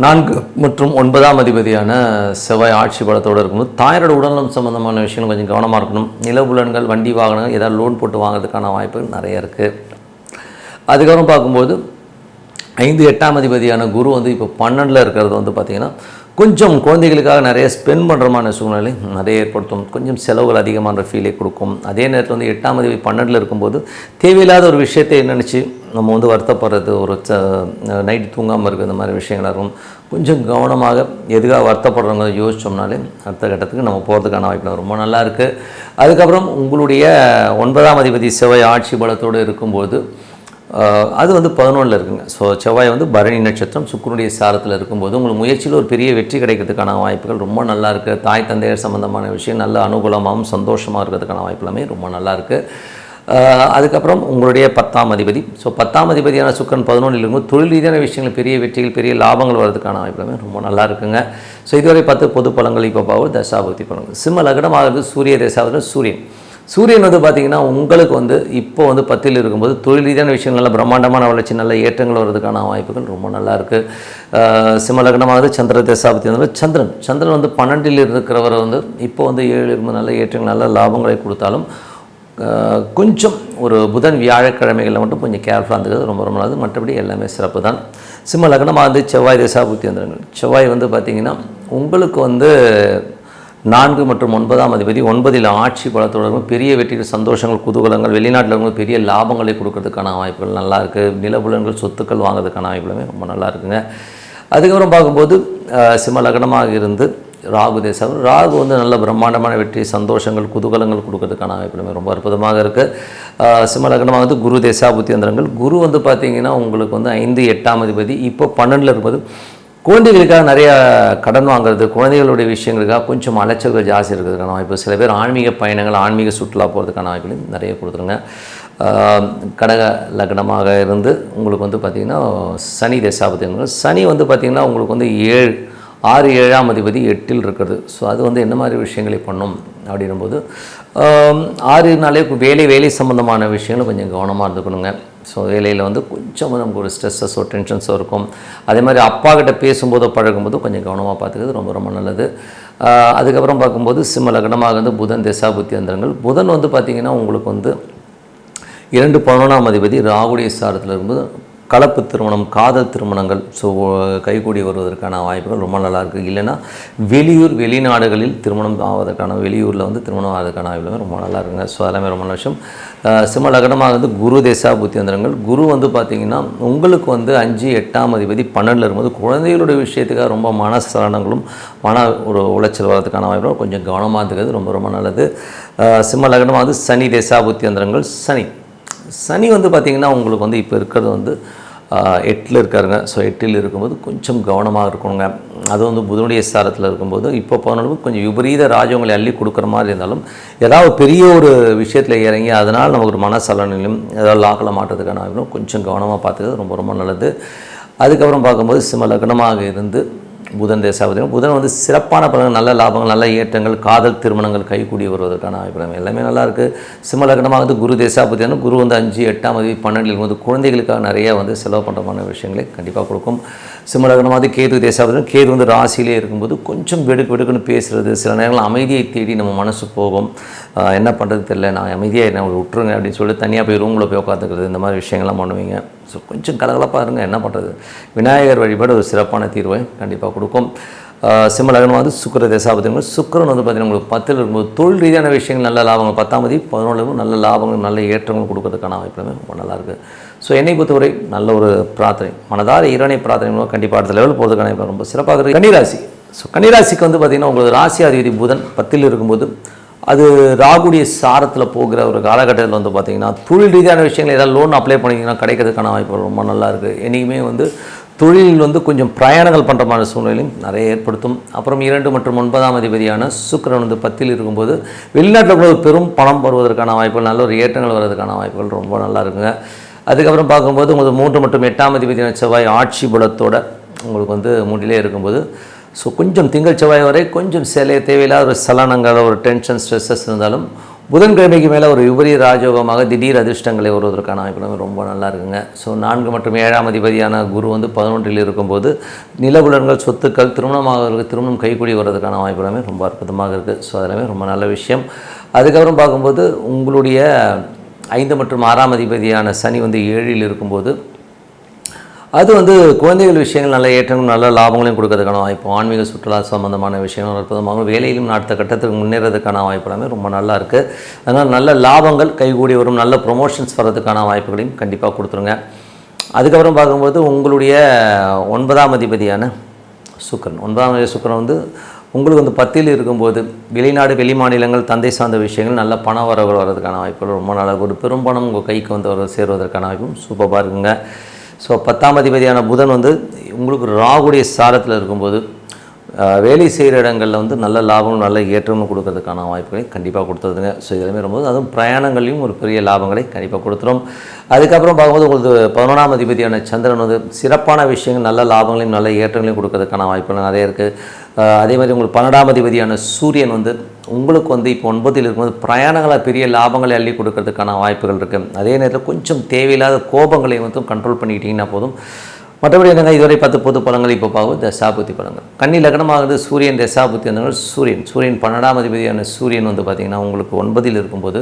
4 மற்றும் 9ஆம் அதிபதியான செவ்வாய் ஆட்சி பலத்தோடு இருக்கும்போது தாயாரோட உடல்நலம் சம்மந்தமான விஷயங்கள் கொஞ்சம் கவனமாக இருக்கணும். நிலபுலன்கள், வண்டி வாகனங்கள் ஏதாவது லோன் போட்டு வாங்குறதுக்கான வாய்ப்புகள் நிறைய இருக்குது. அதுக்கப்புறம் பார்க்கும்போது 5 8ஆம் அதிபதியான குரு வந்து இப்போ 12ல் இருக்கிறது வந்து பார்த்திங்கன்னா கொஞ்சம் குழந்தைகளுக்காக நிறைய ஸ்பெண்ட் பண்ணுறமான சூழ்நிலை நிறைய ஏற்படுத்தும். கொஞ்சம் செலவுகள் அதிகமான ஃபீலை கொடுக்கும். அதே நேரத்தில் வந்து 8ஆம் அதிபதி 12ல் இருக்கும்போது தேவையில்லாத ஒரு விஷயத்தை நினச்சி நம்ம வந்து வருத்தப்படுறது, ஒரு நைட்டு தூங்காமல் இருக்குது, இந்த மாதிரி விஷயங்களாக இருக்கும். கொஞ்சம் கவனமாக எதுக்காக வருத்தப்படுறவங்க யோசித்தோம்னாலே அடுத்த கட்டத்துக்கு நம்ம போகிறதுக்கான வாய்ப்பு ரொம்ப நல்லா இருக்குது. அதுக்கப்புறம் உங்களுடைய 9ஆம் அதிபதி செவ்வாய் ஆட்சி பலத்தோடு இருக்கும்போது அது வந்து 11ல் இருக்குங்க. ஸோ செவ்வாய் வந்து பரணி நட்சத்திரம் சுக்கிரனுடைய சாரத்தில் இருக்கும்போது உங்களுக்கு முயற்சியில் ஒரு பெரிய வெற்றி கிடைக்கிறதுக்கான வாய்ப்புகள் ரொம்ப நல்லா இருக்குது. தாய் தந்தையர் சம்மந்தமான விஷயம் நல்ல அனுகூலமாகவும் சந்தோஷமாக இருக்கிறதுக்கான வாய்ப்பு எல்லாமே ரொம்ப நல்லா இருக்குது. அதுக்கப்புறம் உங்களுடைய 10ஆம் அதிபதி. ஸோ 10ஆம் அதிபதியான சுக்கிரன் 11ல் இருக்கும்போது தொழில் ரீதியான விஷயங்கள் பெரிய வெற்றிகள் பெரிய லாபங்கள் வர்றதுக்கான வாய்ப்பு எல்லாமே ரொம்ப நல்லா இருக்குங்க. ஸோ இதுவரை 10 பொது பலன்கள் இப்போ பார்ப்போம். தசாபக்தி பலன்கள். சிம்ம லக்னமாகிறது சூரிய தசாபத்தில் சூரியன் வந்து பார்த்திங்கன்னா உங்களுக்கு வந்து இப்போ வந்து 10ல் இருக்கும்போது தொழில் ரீதியான விஷயங்கள் நல்ல பிரம்மாண்டமான வளர்ச்சி நல்ல ஏற்றங்கள் வர்றதுக்கான வாய்ப்புகள் ரொம்ப நல்லா இருக்குது. சிம்ம லக்னமாவது சந்திர தசாபத்தி வந்து சந்திரன் வந்து 12ல் இருக்கிறவரை வந்து இப்போ வந்து 7 இருக்கும்போது நல்ல ஏற்றங்கள் நல்ல லாபங்களை கொடுத்தாலும் கொஞ்சம் ஒரு புதன் வியாழக்கிழமைகளில் மட்டும் கொஞ்சம் கேர்ஃபுல்லாக இருந்துக்கிறது ரொம்ப ரொம்ப நல்லது. மற்றபடி எல்லாமே சிறப்பு தான். சிம்ம லக்னமாவது செவ்வாய் தசாபுத்தி வந்துடுங்கள். செவ்வாய் வந்து பார்த்திங்கன்னா உங்களுக்கு வந்து 4 மற்றும் 9ஆம் அதிபதி 9ல் ஆட்சி பலத்தோடு பெரிய வெற்றிகள் சந்தோஷங்கள் குதூகலங்கள் வெளிநாட்டில் இருக்கும்போது பெரிய லாபங்களை கொடுக்கறதுக்கான வாய்ப்புகள் நல்லா இருக்குது. நிலபுலன்கள் சொத்துக்கள் வாங்குறதுக்கான வாய்ப்புகளுமே ரொம்ப நல்லா இருக்குங்க. அதுக்கப்புறம் பார்க்கும்போது சிம்ம லக்னமாக இருந்து ராகு தேசம் ராகு வந்து நல்ல பிரம்மாண்டமான வெற்றி சந்தோஷங்கள் குதூகலங்கள் கொடுக்கறதுக்கான வாய்ப்புகளுமே ரொம்ப அற்புதமாக இருக்குது. சிம்ம லக்னமாக வந்து குரு தேசாபுத்தி அந்தரங்கள். குரு வந்து பார்த்திங்கன்னா உங்களுக்கு வந்து 5 8ஆம் அதிபதி இப்போ 12ல் இருக்கும்போது குழந்தைகளுக்காக நிறையா கடன் வாங்குறது குழந்தைகளுடைய விஷயங்களுக்காக கொஞ்சம் அலைச்சல்கள் ஜாஸ்தி இருக்கிறதுக்கான வாய்ப்பு. சில பேர் ஆன்மீக பயணங்கள் ஆன்மீக சுற்றுலா போகிறதுக்கான வாய்ப்புகளையும் நிறைய கொடுத்துருங்க. கடக லக்னமாக இருந்து உங்களுக்கு வந்து பார்த்திங்கன்னா சனி தசாபதி. சனி வந்து பார்த்திங்கன்னா உங்களுக்கு வந்து 6 7ஆம் அதிபதி 8ல் இருக்கிறது. ஸோ அது வந்து என்ன மாதிரி விஷயங்களை பண்ணும் அப்படின்னும்போது 6நாலே வேலை சம்மந்தமான விஷயங்களும் கொஞ்சம் கவனமாக இருந்துக்கணுங்க. ஸோ வேலையில் வந்து கொஞ்சம் நமக்கு ஒரு ஸ்ட்ரெஸ்ஸஸோ டென்ஷன்ஸோ இருக்கும். அதே மாதிரி அப்பா கிட்ட பேசும்போதோ பழகும்போது கொஞ்சம் கவனமாக பார்த்துக்கிறது ரொம்ப ரொம்ப நல்லது. அதுக்கப்புறம் பார்க்கும்போது சிம்ம லக்னமாக வந்து புதன் தசாபுத்தி அந்தரங்கள். புதன் வந்து பார்த்திங்கன்னா உங்களுக்கு வந்து 2 11ஆம் அதிபதி ராகுடைய சாரத்தில் இருக்கும்போது கலப்பு திருமணம் காதல் திருமணங்கள் ஸோ கைகூடி வருவதற்கான வாய்ப்புகள் ரொம்ப நல்லாயிருக்கு. இல்லைன்னா வெளிநாடுகளில் திருமணம் ஆவதற்கான வெளியூரில் வந்து திருமணம் ஆவதற்கான வாய்ப்புகள் ரொம்ப நல்லா இருக்குங்க. ஸோ அதெல்லாமே ரொம்ப நல்ல விஷயம். சிம்ம லக்னமாக வந்து குரு தேசா புத்தியந்திரங்கள். குரு வந்து பார்த்திங்கன்னா உங்களுக்கு வந்து 5 8ஆம் அதிபதி 12ல் இருக்கும்போது குழந்தைகளுடைய விஷயத்துக்காக ரொம்ப மனசலனங்களும் ஒரு உளைச்சல் வரதுக்கான வாய்ப்புகள் கொஞ்சம் கவனமாக இருக்கிறது ரொம்ப ரொம்ப நல்லது. சிம்ம லக்னமாக வந்து சனி தேசா புத்தியந்திரங்கள். சனி வந்து பார்த்திங்கன்னா உங்களுக்கு வந்து இப்போ இருக்கிறது வந்து 8ல் இருக்காருங்க. ஸோ 8ல் இருக்கும்போது கொஞ்சம் கவனமாக இருக்கணுங்க. அது வந்து புதனுடைய சாரத்தில் இருக்கும்போது இப்போ போனாலும் கொஞ்சம் விபரீத ராஜ்யங்களை அள்ளி கொடுக்குற மாதிரி இருந்தாலும் ஏதாவது பெரிய ஒரு விஷயத்தில் இறங்கி அதனால் நமக்கு ஒரு மனசலனிலும் ஏதாவது லாக்கில் மாட்டுறதுக்கான வாய்ப்பும் கொஞ்சம் கவனமாக பார்த்துக்கிறது ரொம்ப ரொம்ப நல்லது. அதுக்கப்புறம் பார்க்கும்போது சிம்ம லக்னமாக இருந்து புதன் தேசாபதி. புதன் வந்து சிறப்பான பலன்கள் நல்ல லாபங்கள் நல்ல ஏற்றங்கள் காதல் திருமணங்கள் கைகூடி வருவதற்கான வாய்ப்பு எல்லாமே நல்லாயிருக்கு. சிம்ம லக்னமாக வந்து குரு தேசாபதி. குரு வந்து 5 8ஆம் அதிபதி 12ல் வந்து குழந்தைகளுக்காக நிறைய வந்து செலவு பண்ணுறமான விஷயங்களை கண்டிப்பாக கொடுக்கும். சிம்ம லக்னமாக கேது தேசாபதி. கேது வந்து ராசியிலே இருக்கும்போது கொஞ்சம் வெடுக்குன்னு பேசுகிறது சில நேரங்கள் அமைதியை தேடி நம்ம மனசு போகும். என்ன பண்ணுறது தெரியல நான் அமைதியாக என்ன விட்டுருங்க அப்படின்னு சொல்லிட்டு தனியாக போய் ரூமில் போய் உட்காந்துக்கிறது இந்த மாதிரி விஷயங்கள்லாம் பண்ணுவீங்க. ஸோ கொஞ்சம் கலகலப்பாக இருங்க என்ன பண்ணுறது. விநாயகர் வழிபாடு ஒரு சிறப்பான தீர்வை கண்டிப்பாக கொடுக்கும். சிம்ம லக்னம் வந்து சுக்கிர தேசாபதி. சுக்கிரன் வந்து பார்த்திங்கன்னா உங்களுக்கு 10ல் இருக்கும்போது தொழில் ரீதியான விஷயங்கள் நல்ல லாபங்கள் 10ஆம் தேதி 11லும் நல்ல லாபங்கள் நல்ல ஏற்றங்கள் கொடுக்கறதுக்கான வாய்ப்புகளுமே ரொம்ப நல்லாயிருக்கு. ஸோ என்னை பொறுத்தவரை நல்ல ஒரு பிரார்த்தனை மனதார இறைவனை பிரார்த்தனை மூலம் கண்டிப்பாக அடுத்த லெவல் போகிறதுக்கான ரொம்ப சிறப்பாக இருக்குது. கன்னிராசி. ஸோ கன்னிராசிக்கு வந்து பார்த்திங்கன்னா உங்களுக்கு ராசி அதிபதி புதன் 10ல் இருக்கும்போது அது ராகுடைய சாரத்தில் போகிற ஒரு காலகட்டத்தில் வந்து பார்த்திங்கன்னா தொழில் ரீதியான விஷயங்கள் ஏதாவது லோன் அப்ளை பண்ணிங்கன்னா கிடைக்கிறதுக்கான வாய்ப்பு ரொம்ப நல்லா இருக்குது. என்றைக்குமே வந்து தொழிலில் வந்து கொஞ்சம் பிரயாணங்கள் பண்ணுற மாதிரி சூழ்நிலையும் நிறைய ஏற்படுத்தும். அப்புறம் 2 மற்றும் 9ஆம் அதிபதியான சுக்கிரன் வந்து 10ல் இருக்கும்போது வெளிநாட்டில் கூட பெரும் பணம் வருவதற்கான வாய்ப்புகள் நல்ல ஒரு ஏற்றங்கள் வருவதற்கான வாய்ப்புகள் ரொம்ப நல்லா இருக்குங்க. அதுக்கப்புறம் பார்க்கும்போது உங்களுக்கு 3 மற்றும் 8ஆம் அதிபதியான செவ்வாய் ஆட்சி பலத்தோட உங்களுக்கு வந்து 3லே இருக்கும்போது ஸோ கொஞ்சம் திங்கள் செவ்வாய் வரை கொஞ்சம் தேவையில்லாத ஒரு சலனங்கள் ஒரு டென்ஷன் ஸ்ட்ரெஸ்ஸஸ் இருந்தாலும் புதன்கிழமைக்கு மேலே ஒரு விபரீத ராஜயோகமாக திடீர் அதிர்ஷ்டங்களை வருவதற்கான வாய்ப்புகள் ரொம்ப நல்லா இருக்குங்க. ஸோ 4 மற்றும் 7ஆம் அதிபதியான குரு வந்து 11ல் இருக்கும்போது நிலபுலன்கள் சொத்துக்கள் திருமணம் கைகூடி வர்றதுக்கான வாய்ப்புகளுமே ரொம்ப அற்புதமாக இருக்குது. ஸோ அதெல்லாமே ரொம்ப நல்ல விஷயம். அதுக்கப்புறம் பார்க்கும்போது உங்களுடைய 5 மற்றும் 6ஆம் அதிபதியான சனி வந்து 7ல் இருக்கும்போது அது வந்து குழந்தைகள் விஷயங்கள் நல்ல ஏற்றங்களும் நல்ல லாபங்களையும் கொடுக்கறதுக்கான வாய்ப்பு, ஆன்மீக சுற்றுலா சம்பந்தமான விஷயங்கள் அற்புதமாக வேலையிலும் அடுத்த கட்டத்துக்கு முன்னேறதுக்கான வாய்ப்பு எல்லாமே ரொம்ப நல்லா இருக்குது. அதனால் நல்ல லாபங்கள் கைகூடி வரும், நல்ல ப்ரொமோஷன்ஸ் வர்றதுக்கான வாய்ப்புகளையும் கண்டிப்பாக கொடுத்துருங்க. அதுக்கப்புறம் பார்க்கும்போது உங்களுடைய 9ஆம் அதிபதியான சுக்கிரன், 9ஆம் அதிபதி சுக்கிரன் வந்து உங்களுக்கு வந்து 10ல் இருக்கும்போது வெளிநாடு வெளி மாநிலங்கள் தந்தை சார்ந்த விஷயங்கள் நல்ல பண வரவுகள் வர்றதுக்கான வாய்ப்புகள் ரொம்ப நல்லா, ஒரு பெரும் பணம் உங்கள் கைக்கு வந்து சேருவதற்கான வாய்ப்பும் சூப்பராக இருக்குங்க. ஸோ 10ஆம் அதிபதியான புதன் வந்து உங்களுக்கு ராகுடைய சாரத்தில் இருக்கும்போது வேலை செய்கிற இடங்களில் வந்து நல்ல லாபம் நல்ல ஏற்றமும் கொடுக்கறதுக்கான வாய்ப்புகளை கண்டிப்பாக கொடுத்துருதுங்க. ஸோ இதெல்லாமே ரொம்ப அதுவும் பிரயாணங்களையும் ஒரு பெரிய லாபங்களை கண்டிப்பாக கொடுத்துரும். அதுக்கப்புறம் பார்க்கும்போது உங்களுக்கு 11ஆம் அதிபதியான சந்திரன் வந்து சிறப்பான விஷயங்கள் நல்ல லாபங்களையும் நல்ல ஏற்றங்களையும் கொடுக்கறதுக்கான வாய்ப்புகள் நிறைய இருக்குது. அதே மாதிரி உங்களுக்கு 12ஆம் அதிபதியான சூரியன் வந்து உங்களுக்கு வந்து இப்போ 9ல் இருக்கும்போது பிரயாணங்களை பெரிய லாபங்களை அள்ளி கொடுக்கறதுக்கான வாய்ப்புகள் இருக்குது. அதே நேரத்தில் கொஞ்சம் தேவையில்லாத கோபங்களை வந்து கண்ட்ரோல் பண்ணிக்கிட்டிங்கன்னா போதும். மற்றபடி என்னங்க இதுவரை 10 பொது பலங்கள் இப்போ பார்க்கும் தசாபுத்தி பலங்கள். கன்னி லக்னமாகுது சூரியன் தசாபுத்தி வந்தவங்க சூரியன் 12ஆம் அதிபதியான சூரியன் வந்து பார்த்திங்கன்னா உங்களுக்கு 9ல் இருக்கும்போது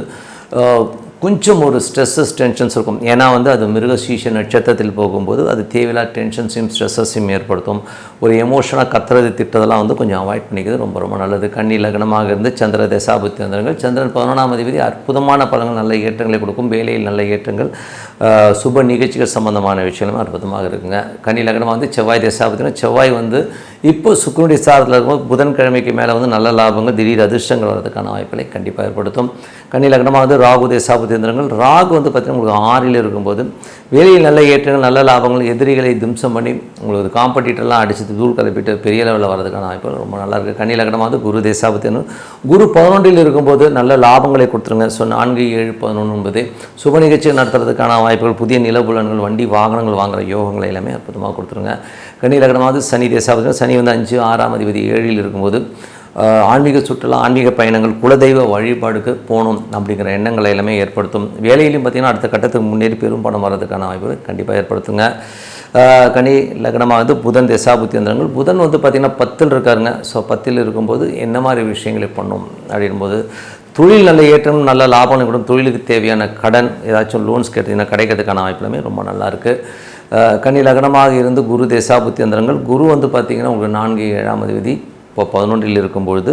கொஞ்சம் ஒரு ஸ்ட்ரெஸ்ஸஸ் டென்ஷன்ஸ் இருக்கும். ஏன்னா வந்து அது மிருகசீஷ நட்சத்திரத்தில் போகும்போது அது தேவையில்லாத டென்ஷன்ஸையும் ஸ்ட்ரெஸ்ஸையும் ஏற்படுத்தும். ஒரு எமோஷனாக கத்துறது திட்டதெல்லாம் வந்து கொஞ்சம் அவாய்ட் பண்ணிக்கிறது ரொம்ப ரொம்ப நல்லது. கன்னி லக்னமாக இருந்து சந்திர தசாபுத்தி வந்தவர்கள் சந்திரன் 11ஆம் அதிபதி அற்புதமான பலங்கள் நல்ல ஏற்றங்களை கொடுக்கும், வேலையில் நல்ல ஏற்றங்கள், சுப நிகழ்ச்சிகள் சம்பந்தமான விஷயங்களும் அற்புதமாக இருக்குங்க. கன்னி லக்னமாக வந்து செவ்வாய் தசாபுத்தினா செவ்வாய் வந்து இப்போ சுக்கிரனுடைய சாரத்தில் இருக்கும்போது புதன்கிழமைக்கு மேலே வந்து நல்ல லாபங்கள் திடீர் அதிர்ஷ்டங்கள் வர்றதுக்கான வாய்ப்புகளை கண்டிப்பாக ஏற்படுத்தும். கன்னி லக்னமாக வந்து ராகு தசாபுத்தி எந்திரங்கள் ராகு வந்து பார்த்திங்கன்னா உங்களுக்கு 6ல் இருக்கும்போது வேலையில் நல்ல ஏற்றங்கள் நல்ல லாபங்கள், எதிரிகளை திம்சம் பண்ணி உங்களுக்கு காம்படிட்டர்லாம் அடித்து தூள் கலப்பிட்டு பெரிய லெவலில் வரதுக்கான வாய்ப்புகள் ரொம்ப நல்லா இருக்குது. கன்னி லக்னமாக வந்து குரு தசாபுத்தி குரு 11ல் இருக்கும்போது நல்ல லாபங்களை கொடுத்துருங்க. ஸோ 4, 7, 11 சுப நிகழ்ச்சிகள் நடத்துறதுக்கான வாய்ப்புகள், புதிய நிலபுலன்கள், வண்டி வாகனங்கள் வாங்குகிற யோகங்களை எல்லாமே அற்புதமாக கொடுத்துருங்க. கன்னி லக்னமாக வந்து சனி தசாபுத்தி, சனி வந்து 5, 6ஆம் அதிபதி 7ல் இருக்கும்போது ஆன்மீக சுற்றுலா, ஆன்மீக பயணங்கள், குலதெய்வ வழிபாடுக்கு போகணும் அப்படிங்கிற எண்ணங்களை எல்லாமே ஏற்படுத்தும். வேலையிலையும் பார்த்திங்கன்னா அடுத்த கட்டத்துக்கு முன்னேறி பெரும் பணம் வர்றதுக்கான வாய்ப்பு கண்டிப்பாக ஏற்படுத்துங்க. கன்னி லக்னமாக வந்து புதன் தசாபுத்தி வந்தவங்கள் புதன் வந்து பார்த்திங்கன்னா 10ல் இருக்காருங்க. ஸோ 10ல் இருக்கும்போது என்ன மாதிரி விஷயங்களை பண்ணும் அப்படின்போது தொழில் நல்ல ஏற்றம் நல்ல லாபம் கூட, தொழிலுக்கு தேவையான கடன் ஏதாச்சும் லோன்ஸ் கேட்டிங்கன்னா கிடைக்கிறதுக்கான வாய்ப்புலாமே ரொம்ப நல்லாயிருக்கு. கன்னி லக்னமாக இருந்து குரு தசாபுத்தி வந்தவங்கள் குரு வந்து பார்த்திங்கன்னா உங்களுக்கு 4, 7ஆம் அதிபதி இப்போ 11ல் இருக்கும்பொழுது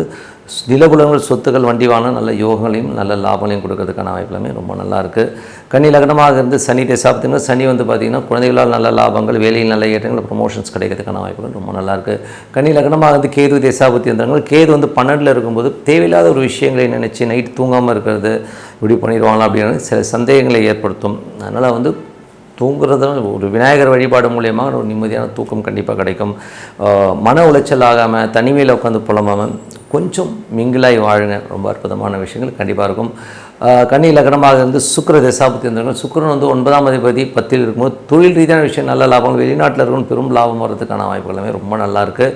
நிலபுலங்கள், சொத்துக்கள், வண்டி வாகனம் நல்ல யோகங்களையும் நல்ல லாபங்களையும் கொடுக்கறதுக்கான வாய்ப்புலாமே ரொம்ப நல்லாயிருக்கு. கன்னி லக்னமாக இருந்து சனி தசாபுத்திங்க சனி வந்து பார்த்திங்கன்னா குழந்தைகளால் நல்ல லாபங்கள், வேலையில் நல்ல ஏற்றங்கள், ப்ரொமோஷன்ஸ் கிடைக்கிறதுக்கான வாய்ப்புகள் ரொம்ப நல்லாயிருக்கு. கன்னி லக்னமாக இருந்து கேது தசாபுத்தி வந்தவங்க கேது வந்து 12ல் இருக்கும்போது தேவையில்லாத ஒரு விஷயங்களை நினச்சி நைட் தூங்காமல் இருக்கிறது, இப்படி பண்ணிடுவாங்களா அப்படின்னு சில சந்தேகங்களை ஏற்படுத்தும். அதனால் வந்து தூங்குறது ஒரு விநாயகர் வழிபாடு மூலயமா ஒரு நிம்மதியான தூக்கம் கண்டிப்பாக கிடைக்கும். மன உளைச்சல் ஆகாமல் தனிமையில் உட்காந்து புலம்பாமல் கொஞ்சம் மிங்கிலாகி வாழுங்க, ரொம்ப அற்புதமான விஷயங்கள் கண்டிப்பாக இருக்கும். கன்னி லக்னமாக இருந்து சுக்கிர தசாபுத்தி வந்தவங்க சுக்கிரன் வந்து 9ஆம் அதிபதி 10ல் இருக்கும்போது தொழில் ரீதியான விஷயம் நல்ல லாபம், வெளிநாட்டில் இருக்கணும் பெரும் லாபம் வர்றதுக்கான வாய்ப்புகள் எல்லாமே ரொம்ப நல்லாயிருக்கு.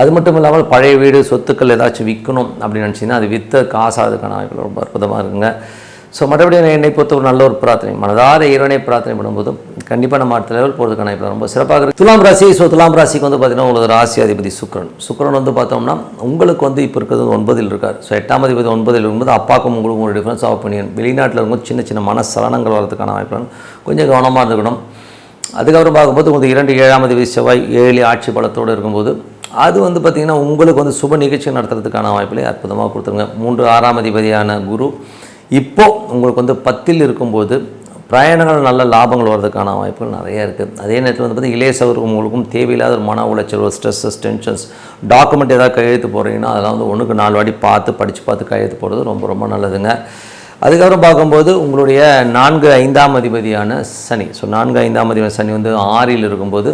அது மட்டும் இல்லாமல் பழைய வீடு சொத்துக்கள் ஏதாச்சும் விற்கணும் அப்படின்னு நினச்சிங்கன்னா அது விற்ற காசாகிறதுக்கான வாய்ப்புகள் ரொம்ப அற்புதமாக இருக்குங்க. ஸோ மற்றபடி என்னை பொறுத்த ஒரு நல்ல ஒரு பிரார்த்தனை, மனதார இறைவனை பிரார்த்தனை பண்ணும்போதும் கண்டிப்பாக நம்ம அடுத்த லெவல் போகிறதுக்கான இப்போ ரொம்ப சிறப்பாக இருக்குது. துலாம் ராசி. ஸோ துலாம் ராசிக்கு வந்து பார்த்திங்கன்னா உங்களுக்கு ராசி அதிபதி சுக்கிரன் வந்து பார்த்தோம்னா உங்களுக்கு வந்து இப்போ இருக்கிறது 9ல் இருக்கார். ஸோ 8ஆம் அதிபதி 9ல் இருக்கும்போது அப்பாக்கும் உங்களுக்கு ஒரு டிஃப்ரென்ஸ் ஆஃப் ஒப்பீனியன், வெளிநாட்டில் இருக்கும்போது சின்ன சின்ன மனசலனங்கள் வரதுக்கான வாய்ப்புகள் கொஞ்சம் கவனமாக இருந்துக்கணும். அதுக்கப்புறம் பார்க்கும்போது உங்களுக்கு 2, 7ஆம் அதிபதி செவ்வாய் 7 ஆட்சி பலத்தோடு இருக்கும்போது அது வந்து பார்த்திங்கன்னா உங்களுக்கு வந்து சுப நிகழ்ச்சி நடத்துறதுக்கான வாய்ப்புகளை அற்புதமாக கொடுத்துருங்க. 3, 6ஆம் அதிபதியான குரு இப்போது உங்களுக்கு வந்து 10ல் இருக்கும்போது பிரயாணங்கள் நல்ல லாபங்கள் வர்றதுக்கான வாய்ப்புகள் நிறைய இருக்குது. அதே நேரத்தில் வந்து பார்த்திங்கன்னா இளைய சகோதரர்களுக்கும் தேவையில்லாத ஒரு மன உளைச்சல், ஸ்ட்ரெஸ்ஸஸ், டென்ஷன்ஸ், டாக்குமெண்ட் ஏதாவது கையெழுத்து போடுறீங்கன்னா அதெல்லாம் வந்து 1க்கு 4 வாட்டி படித்து கையெழுத்து போடுறது ரொம்ப ரொம்ப நல்லதுங்க. அதுக்கப்புறம் பார்க்கும்போது உங்களுடைய 4, 5ஆம் அதிபதியான சனி. ஸோ 4, 5ஆம் அதிபதியான சனி வந்து 6ல் இருக்கும்போது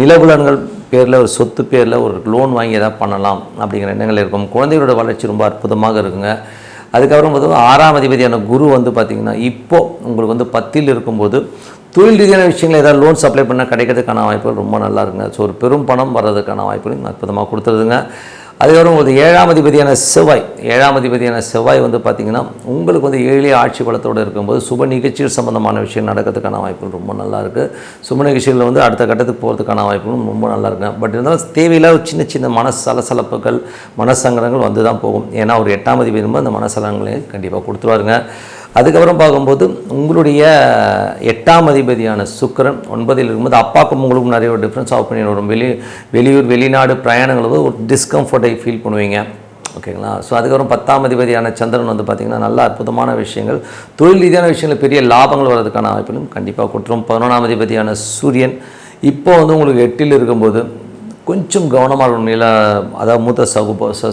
நிலபுலன்கள் பேரில் ஒரு சொத்து பேரில் ஒரு லோன் வாங்கி எதாவது பண்ணலாம் அப்படிங்கிற எண்ணங்கள் இருக்கும். குழந்தைகளோட வளர்ச்சி ரொம்ப அற்புதமாக இருக்குங்க. அதுக்கப்புறம் வந்து 6ஆம் அதிபதியான குரு வந்து பார்த்திங்கன்னா இப்போது உங்களுக்கு வந்து 10ல் இருக்கும்போது தொழில் ரீதியான விஷயங்கள் ஏதாவது லோன்ஸ் அப்ளை பண்ணால் கிடைக்கிறதுக்கான வாய்ப்புகள் ரொம்ப நல்லா இருக்குங்க. ஸோ ஒரு பெரும் பணம் வர்றதுக்கான வாய்ப்புகளும் அற்புதமாக கொடுத்துருதுங்க. அதுக்கப்புறம் உங்களுக்கு 7ஆம் அதிபதியான செவ்வாய் வந்து பார்த்திங்கன்னா உங்களுக்கு வந்து 7 ஆட்சி பலத்தோடு இருக்கும்போது சுப நிகழ்ச்சிகள் சம்பந்தமான விஷயம் நடக்கிறதுக்கான வாய்ப்புகள் ரொம்ப நல்லாயிருக்கு. சுப நிகழ்ச்சிகளில் வந்து அடுத்த கட்டத்துக்கு போகிறதுக்கான வாய்ப்புகளும் ரொம்ப நல்லா இருக்குங்க. பட் இருந்தாலும் தேவையில்லாத சின்ன சின்ன சலசலப்புகள், மனசங்கடங்கள் வந்து தான் போகும். ஏன்னா ஒரு 8ஆம் அதிபதி அந்த மனசலங்களையும் கண்டிப்பாக கொடுத்துருவாருங்க. அதுக்கப்புறம் பார்க்கும்போது உங்களுடைய 8ஆம் அதிபதியான சுக்கிரன் 9ல் இருக்கும்போது அப்பாவுக்கும் உங்களுக்கும் நிறைய ஒரு டிஃப்ரென்ஸ் ஆஃப் பண்ணி வரும். வெளியூர் வெளிநாடு பிரயாணங்கள் வந்து ஒரு டிஸ்கம்ஃபர்ட்டை ஃபீல் பண்ணுவீங்க. ஓகேங்களா? ஸோ அதுக்கப்புறம் 10ஆம் அதிபதியான சந்திரன் வந்து பார்த்திங்கன்னா நல்ல அற்புதமான விஷயங்கள், தொழில் ரீதியான விஷயங்கள் பெரிய லாபங்கள் வர்றதுக்கான வாய்ப்புகளும் கண்டிப்பாக கொடுத்துரும். 11ஆம் அதிபதியான சூரியன் இப்போ வந்து உங்களுக்கு 8ல் இருக்கும்போது கொஞ்சம் கவனமாக இருக்கணும். அதாவது மூத்த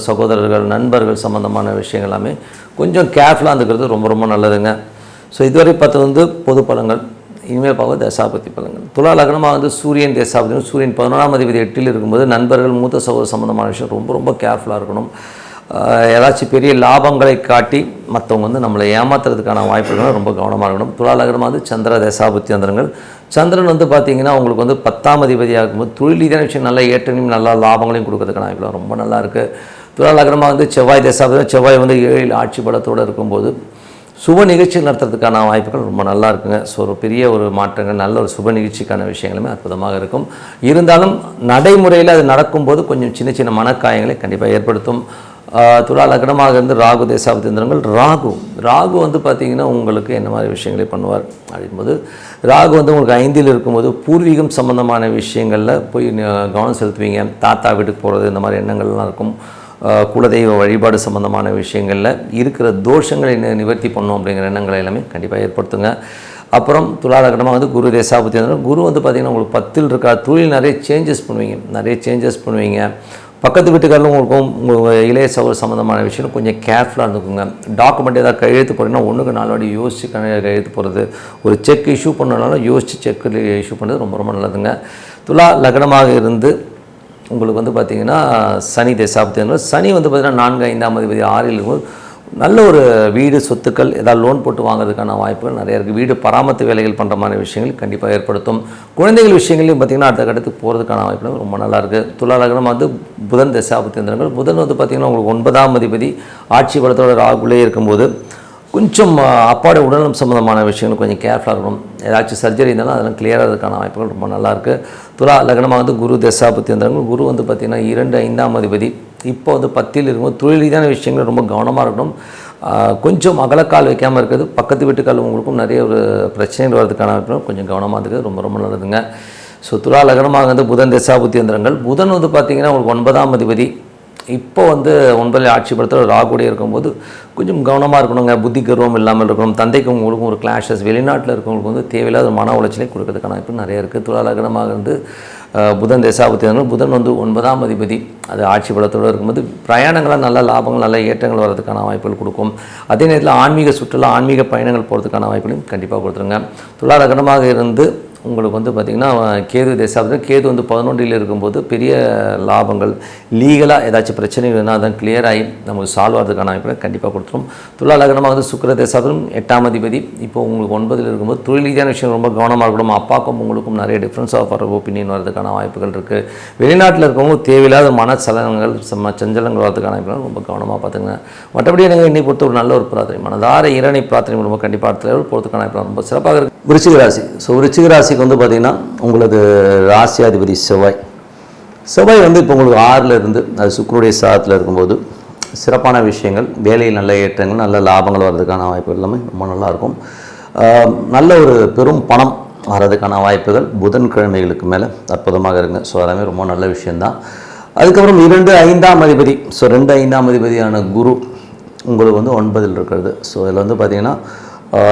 சகோதரர்கள் நண்பர்கள் சம்மந்தமான விஷயங்கள் எல்லாமே கொஞ்சம் கேர்ஃபுல்லாக இருந்துக்கிறது ரொம்ப ரொம்ப நல்லதுங்க. ஸோ இதுவரை பார்த்தது வந்து பொது பலன்கள். இனிமேல் பார்க்க தசாபதி பலன்கள். துலா லக்னமாக வந்து சூரியன் தசாபதி, சூரியன் 11ஆம் அதிபதி 8ல் இருக்கும்போது நண்பர்கள் மூத்த சகோதர சம்மந்தமான விஷயம் ரொம்ப ரொம்ப கேர்ஃபுல்லாக இருக்கணும். ஏதாச்சும் பெரிய லாபங்களை காட்டி மற்றவங்க வந்து நம்மளை ஏமாத்துறதுக்கான வாய்ப்புகள் ரொம்ப கவனமாக இருக்கணும். துலா லக்னமாக வந்து சந்திர தசாபுத்தி அந்தரங்கள். சந்திரன் வந்து பார்த்திங்கன்னா உங்களுக்கு வந்து 10ஆம் அதிபதியாக இருக்கும்போது தொழில் ரீதியான விஷயம் நல்ல ஏற்றங்களையும் நல்ல லாபங்களையும் கொடுக்கறதுக்கான வாய்ப்புகள் ரொம்ப நல்லா இருக்குது. துலா லக்னமாக வந்து செவ்வாய் தசாபதி, செவ்வாய் வந்து 7ல் ஆட்சி பலத்தோடு இருக்கும்போது சுப நிகழ்ச்சி நடத்துறதுக்கான வாய்ப்புகள் ரொம்ப நல்லா இருக்குங்க. ஸோ ஒரு பெரிய ஒரு மாற்றங்கள் நல்ல ஒரு சுப நிகழ்ச்சிக்கான விஷயங்களுமே அற்புதமாக இருக்கும். இருந்தாலும் நடைமுறையில் அது நடக்கும்போது கொஞ்சம் சின்ன சின்ன மனக்காயங்களை கண்டிப்பாக ஏற்படுத்தும். துலா லக்னமாக இருந்து ராகு தேசாபத்தியந்திரங்கள். ராகு வந்து பார்த்திங்கன்னா உங்களுக்கு என்ன மாதிரி விஷயங்களை பண்ணுவார் அப்படின்போது, ராகு வந்து உங்களுக்கு 5ல் இருக்கும்போது பூர்வீகம் சம்மந்தமான விஷயங்களில் போய் கவனம் செலுத்துவீங்க. தாத்தா வீட்டுக்கு போகிறது இந்த மாதிரி எண்ணங்கள்லாம் இருக்கும். குலதெய்வ வழிபாடு சம்மந்தமான விஷயங்களில் இருக்கிற தோஷங்களை நிவர்த்தி பண்ணும் அப்படிங்கிற எண்ணங்களை எல்லாமே கண்டிப்பாக ஏற்படுத்துங்க. அப்புறம் துலா லக்னமாக வந்து குரு தேசாபத்தியந்திரங்கள். குரு வந்து பார்த்திங்கன்னா உங்களுக்கு 10ல் இருக்கா தொழில் நிறைய சேஞ்சஸ் பண்ணுவீங்க. பக்கத்து வீட்டுக்காரலும் உங்களுக்கும் உங்கள் இளைய சகோதர சம்மந்தமான விஷயம் கொஞ்சம் கேர்ஃபுல்லாக இருந்துக்குங்க. டாக்குமெண்ட் ஏதாவது கையெழுத்து போகிறீங்கன்னா 1க்கு 4 வாட்டி யோசித்து கையெழுத்து போகிறது, ஒரு செக் இஷ்யூ பண்ணனாலும் யோசித்து செக் இஷ்யூ பண்ணுறது ரொம்ப ரொம்ப நல்லதுங்க. துலா லக்னமாக இருந்து உங்களுக்கு வந்து பார்த்திங்கன்னா சனி தேசாபத்தியங்கள். சனி வந்து பார்த்திங்கன்னா 4, 5ஆம் அதிபதி 6ல் இருக்கும்போது நல்ல ஒரு வீடு சொத்துக்கள் ஏதாவது லோன் போட்டு வாங்குறதுக்கான வாய்ப்புகள் நிறைய இருக்குது. வீடு பராமரிப்பு வேலைகள் பண்ணுற மாதிரி விஷயங்கள் கண்டிப்பாக ஏற்படுத்தும். குழந்தைகள் விஷயங்களையும் பார்த்திங்கன்னா அடுத்த கட்டத்துக்கு போகிறதுக்கான வாய்ப்புகள் ரொம்ப நல்லாயிருக்கு. துலா லக்னம் வந்து புதன் தசாபத்தியந்திரங்கள். புதன் வந்து பார்த்திங்கன்னா உங்களுக்கு 9ஆம் அதிபதி ஆட்சி பலத்தோட ராகுலே இருக்கும்போது கொஞ்சம் அப்பாவோட உடல்நலம் சம்மந்தமான விஷயங்கள் கொஞ்சம் கேர்ஃபுல்லாக இருக்கணும். ஏதாச்சும் சர்ஜரி இருந்தாலும் அதெல்லாம் கிளியர் ஆகிறதுக்கான வாய்ப்புகள் ரொம்ப நல்லாயிருக்கு. துலா லக்னமாக வந்து குரு தசாபத்தியந்திரங்கள். குரு வந்து பார்த்திங்கன்னா 2, 5ஆம் அதிபதி இப்போ வந்து 10ல் இருக்கும்போது தொழில் ரீதியான விஷயங்கள் ரொம்ப கவனமாக இருக்கணும். கொஞ்சம் அகலக்கால் வைக்காமல் இருக்கிறது, பக்கத்து வீட்டுக்கால் உங்களுக்கும் நிறைய ஒரு பிரச்சனைகள் வர்றதுக்கான வாய்ப்புகள் கொஞ்சம் கவனமாக இருக்கிறது ரொம்ப ரொம்ப நல்லதுங்க. ஸோ துலா லக்னமாக வந்து புதன் தசாபத்தியந்திரங்கள். புதன் வந்து பார்த்திங்கன்னா உங்களுக்கு 9ஆம் அதிபதி இப்போ வந்து 9ல் ஆட்சி பலத்தோட ராகுடைய இருக்கும்போது கொஞ்சம் கவனமாக இருக்கணுங்க. புத்தி கர்வம் இல்லாமல் இருக்கணும். தந்தைக்கும் உங்களுக்கும் ஒரு கிளாஷஸ், வெளிநாட்டில் இருக்கவங்களுக்கு வந்து தேவையில்லாத மன உளைச்சலை கொடுக்கறதுக்கான வாய்ப்பு நிறைய இருக்குது. துலா லக்னமாக இருந்து புதன் தசாபத்தியந்திரங்கள். புதன் வந்து 9ஆம் அதிபதி அது ஆட்சி பலத்தோடு இருக்கும்போது பிரயாணங்களாக நல்ல லாபங்கள் நல்ல ஏற்றங்கள் வர்றதுக்கான வாய்ப்புகள் கொடுக்கும். அதே நேரத்தில் ஆன்மீக சுற்றுலா ஆன்மீக பயணங்கள் போகிறதுக்கான வாய்ப்புகளையும் கண்டிப்பாக கொடுத்துருங்க. துலா லக்னமாக இருந்து உங்களுக்கு வந்து பார்த்திங்கன்னா கேது தேசாபதி. கேது வந்து 11ல் இருக்கும்போது பெரிய லாபங்கள் லீகலாக ஏதாச்சும் பிரச்சனை வேணும்னா அதான் கிளியர் ஆகி நமக்கு சால்வ் ஆகிறதுக்கான வாய்ப்புகளை கண்டிப்பாக கொடுத்துரும். துலா லக்னமாக வந்து சுக்கிர தேசாபதி 8ஆம் அதிபதி இப்போ உங்களுக்கு 9ல் இருக்கும்போது தொழில் ரீதியான விஷயம் ரொம்ப கவனமாக இருக்கணும். அப்பாவுக்கும் உங்களுக்கும் நிறைய டிஃப்ரென்ஸ் ஆஃப் ஒப்பீனியன் வரதுக்கான வாய்ப்புகள் இருக்குது. வெளிநாட்டில் இருக்கவங்க தேவையில்லாத மனச்சலனங்கள் சஞ்சலங்கள் வரதுக்கான வாய்ப்புகள் ரொம்ப கவனமாக பார்த்துங்க. மற்றபடி எனக்கு இன்னை பொறுத்த ஒரு நல்ல ஒரு பிரார்த்தனை மனதார இறைவனை பிரார்த்தனை ரொம்ப கண்டிப்பாக அடுத்த லெவல் போகிறதுக்கான வாய்ப்பு ரொம்ப சிறப்பாக இருக்குது. விருச்சிக ராசி. ஸோ விருச்சிக ராசிக்கு வந்து பார்த்திங்கன்னா உங்களது ராசியாதிபதி செவ்வாய் வந்து இப்போ உங்களுக்கு 6ல் இருந்து அது சுக்கிரனுடைய சாதத்தில் இருக்கும்போது சிறப்பான விஷயங்கள், வேலையில் நல்ல ஏற்றங்கள் நல்ல லாபங்கள் வர்றதுக்கான வாய்ப்புகள் எல்லாமே ரொம்ப நல்லாயிருக்கும். நல்ல ஒரு பெரும் பணம் வர்றதுக்கான வாய்ப்புகள் புதன்கிழமைகளுக்கு மேலே அற்புதமாக இருக்குங்க. ஸோ எல்லாமே ரொம்ப நல்ல விஷயந்தான். அதுக்கப்புறம் 2, 5ஆம் அதிபதி. ஸோ 2, 5ஆம் அதிபதியான குரு உங்களுக்கு வந்து 9ல் இருக்கிறது. ஸோ இதில் வந்து பார்த்திங்கன்னா